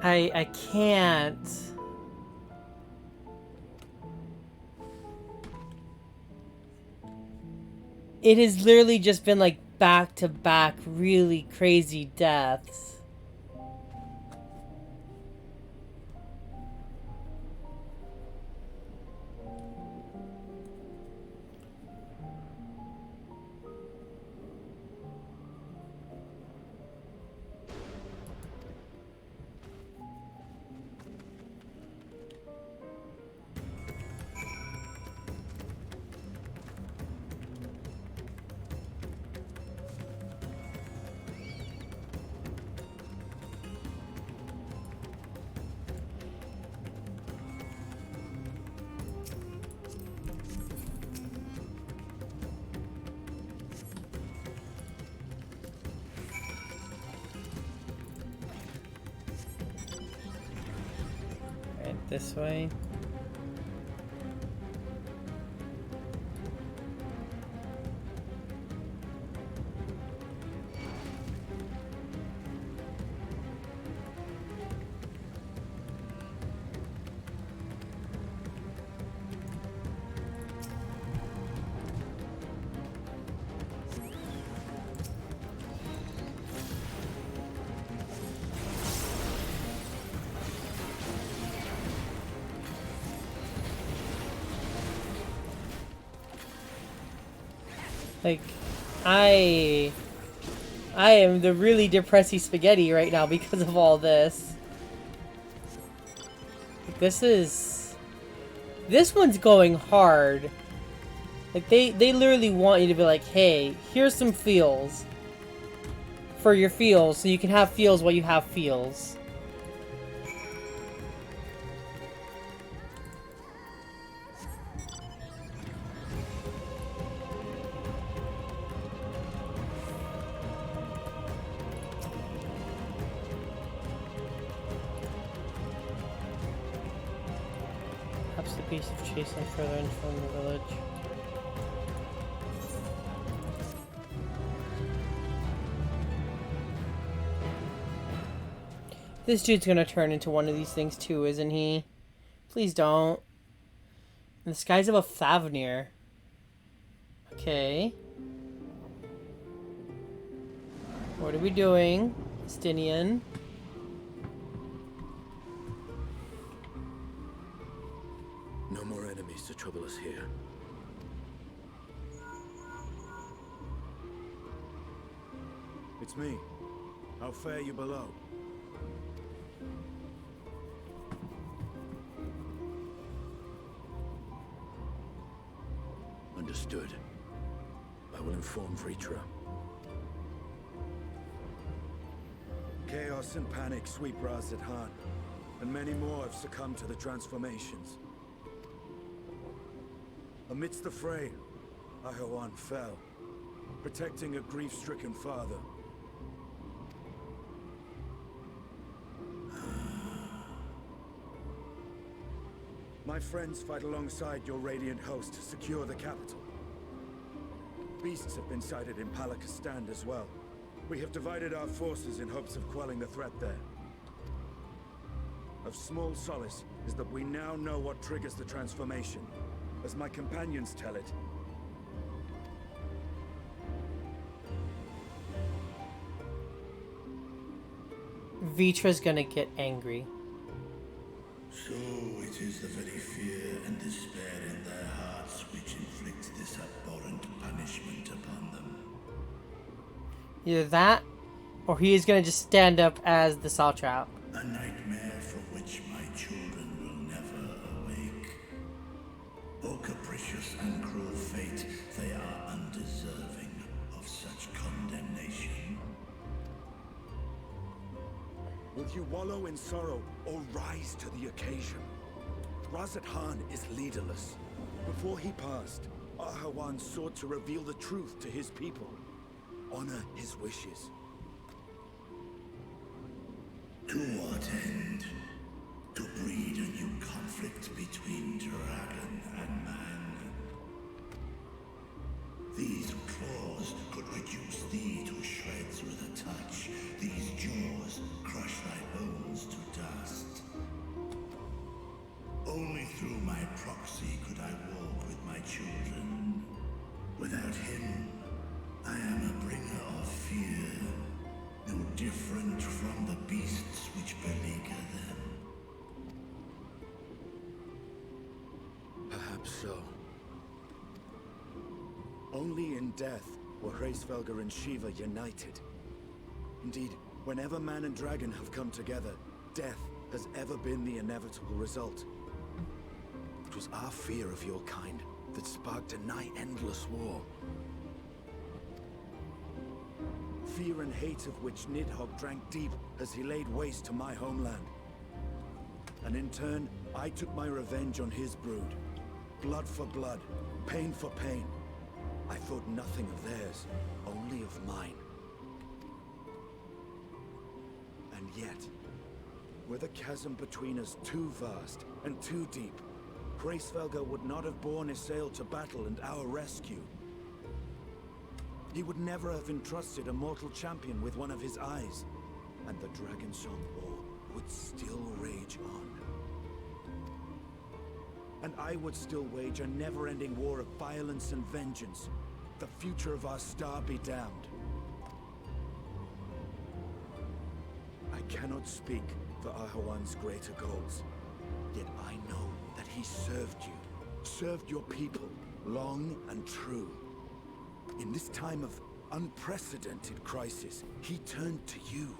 I can't. It has literally just been like back to back really crazy deaths. This way. Like, I am the really depressy spaghetti right now because of all this. Like, this one's going hard. Like, they literally want you to be like, hey, here's some feels for your feels, so you can have feels while you have feels. Piece of chase them further in from the village. This dude's gonna turn into one of these things too, isn't he? Please don't. And the skies of a Favnir. Okay. What are we doing, Stinian? No more enemies to trouble us here. It's me. How fare you below? Understood. I will inform Vritra. Chaos and panic sweep Raz-at-Han, and many more have succumbed to the transformations. Amidst the fray, Ahawan fell, protecting a grief-stricken father. My friends fight alongside your Radiant host to secure the capital. Beasts have been sighted in Palakistan as well. We have divided our forces in hopes of quelling the threat there. Of small solace is that we now know what triggers the transformation. As my companions tell it. Vitra's gonna get angry. So it is the very fear and despair in their hearts which inflicts this abhorrent punishment upon them. Either that, or he is gonna just stand up as the Satrap. A nightmare from which my children will never awake. O capricious and cruel fate, they are undeserving of such condemnation. Will you wallow in sorrow or rise to the occasion? Raz-at-Han is leaderless. Before he passed, Ahawan sought to reveal the truth to his people. Honor his wishes. To what end? To breed a new conflict between dragon and man. These claws could reduce thee to shreds with a touch. These jaws crush thy bones to dust. Perhaps so. Only in death were Hraesvelgr and Shiva united. Indeed, whenever man and dragon have come together, death has ever been the inevitable result. It was our fear of your kind that sparked a nigh-endless war. Fear and hate of which Nidhogg drank deep as he laid waste to my homeland. And in turn, I took my revenge on his brood. Blood for blood, pain for pain. I thought nothing of theirs, only of mine. And yet, were the chasm between us too vast and too deep, Hraesvelgr would not have borne Isael to battle and our rescue. He would never have entrusted a mortal champion with one of his eyes, and the Dragonsong War would still rage on. And I would still wage a never-ending war of violence and vengeance. The future of our star be damned. I cannot speak for Ahawan's greater goals, yet I know that he served you, served your people, long and true. In this time of unprecedented crisis, he turned to you.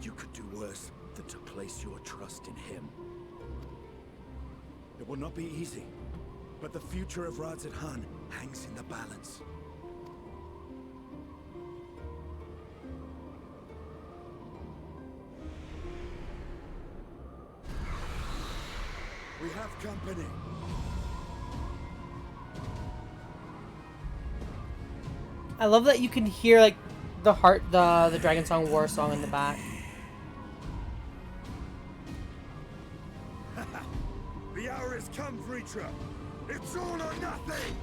You could do worse than to place your trust in him. It will not be easy, but the future of Radz-at-Han hangs in the balance. We have company. I love that you can hear like the Dragonsong War song in the back. The hour has come, Vritra. It's all or nothing.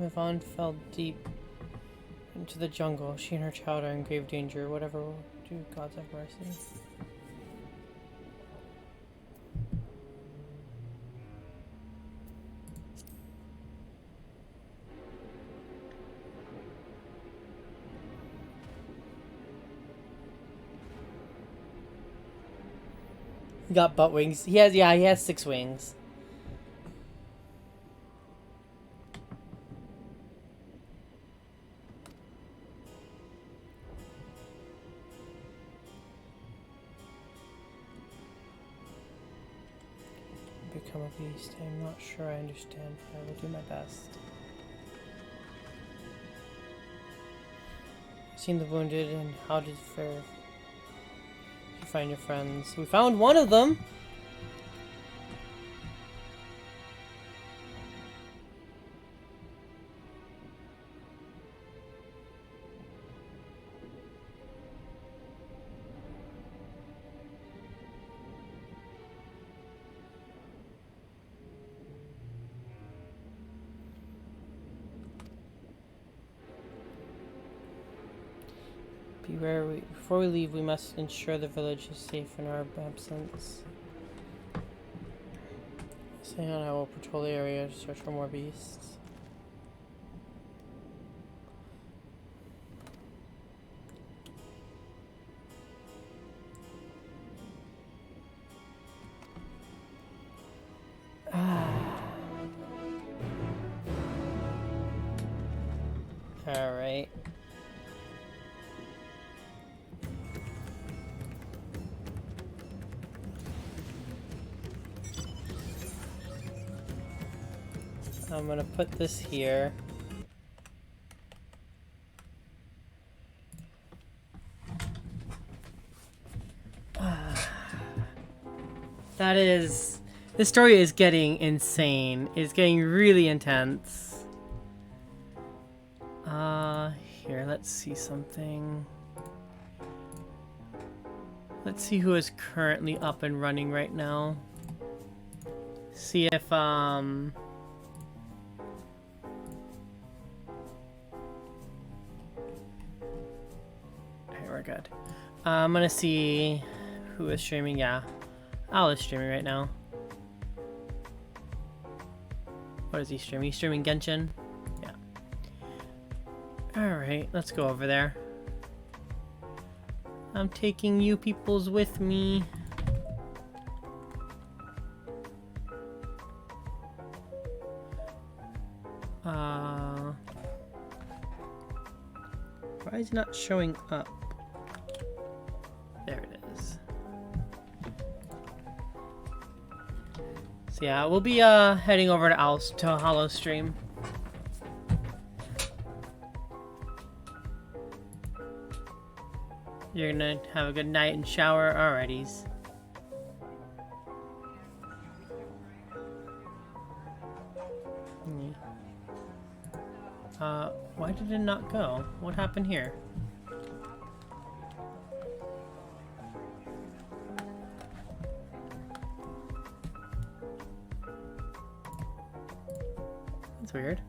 Yvonne fell deep into the jungle. She and her child are in grave danger. Whatever will do, gods have mercy. He got butt wings. He has 6 wings. Become a beast. I'm not sure I understand, but I will do my best. I've seen the wounded, and how did it fare? You find your friends. We found one of them! Before we leave, we must ensure the village is safe in our absence. Say on, I will patrol the area to search for more beasts. Alright. I'm gonna put this here. This story is getting insane. It's getting really intense. Here, let's see something. Let's see who is currently up and running right now. See if, okay, we're good. I'm gonna see Who is streaming? Yeah. Al is streaming right now. What is he streaming? He's streaming Genshin? Yeah. Alright, let's go over there. I'm taking you peoples with me. Why is it not showing up? There it is. So yeah, we'll be heading over to Hollow Stream. You're gonna have a good night and shower. Alrighties. Why did it not go? What happened here? That's weird.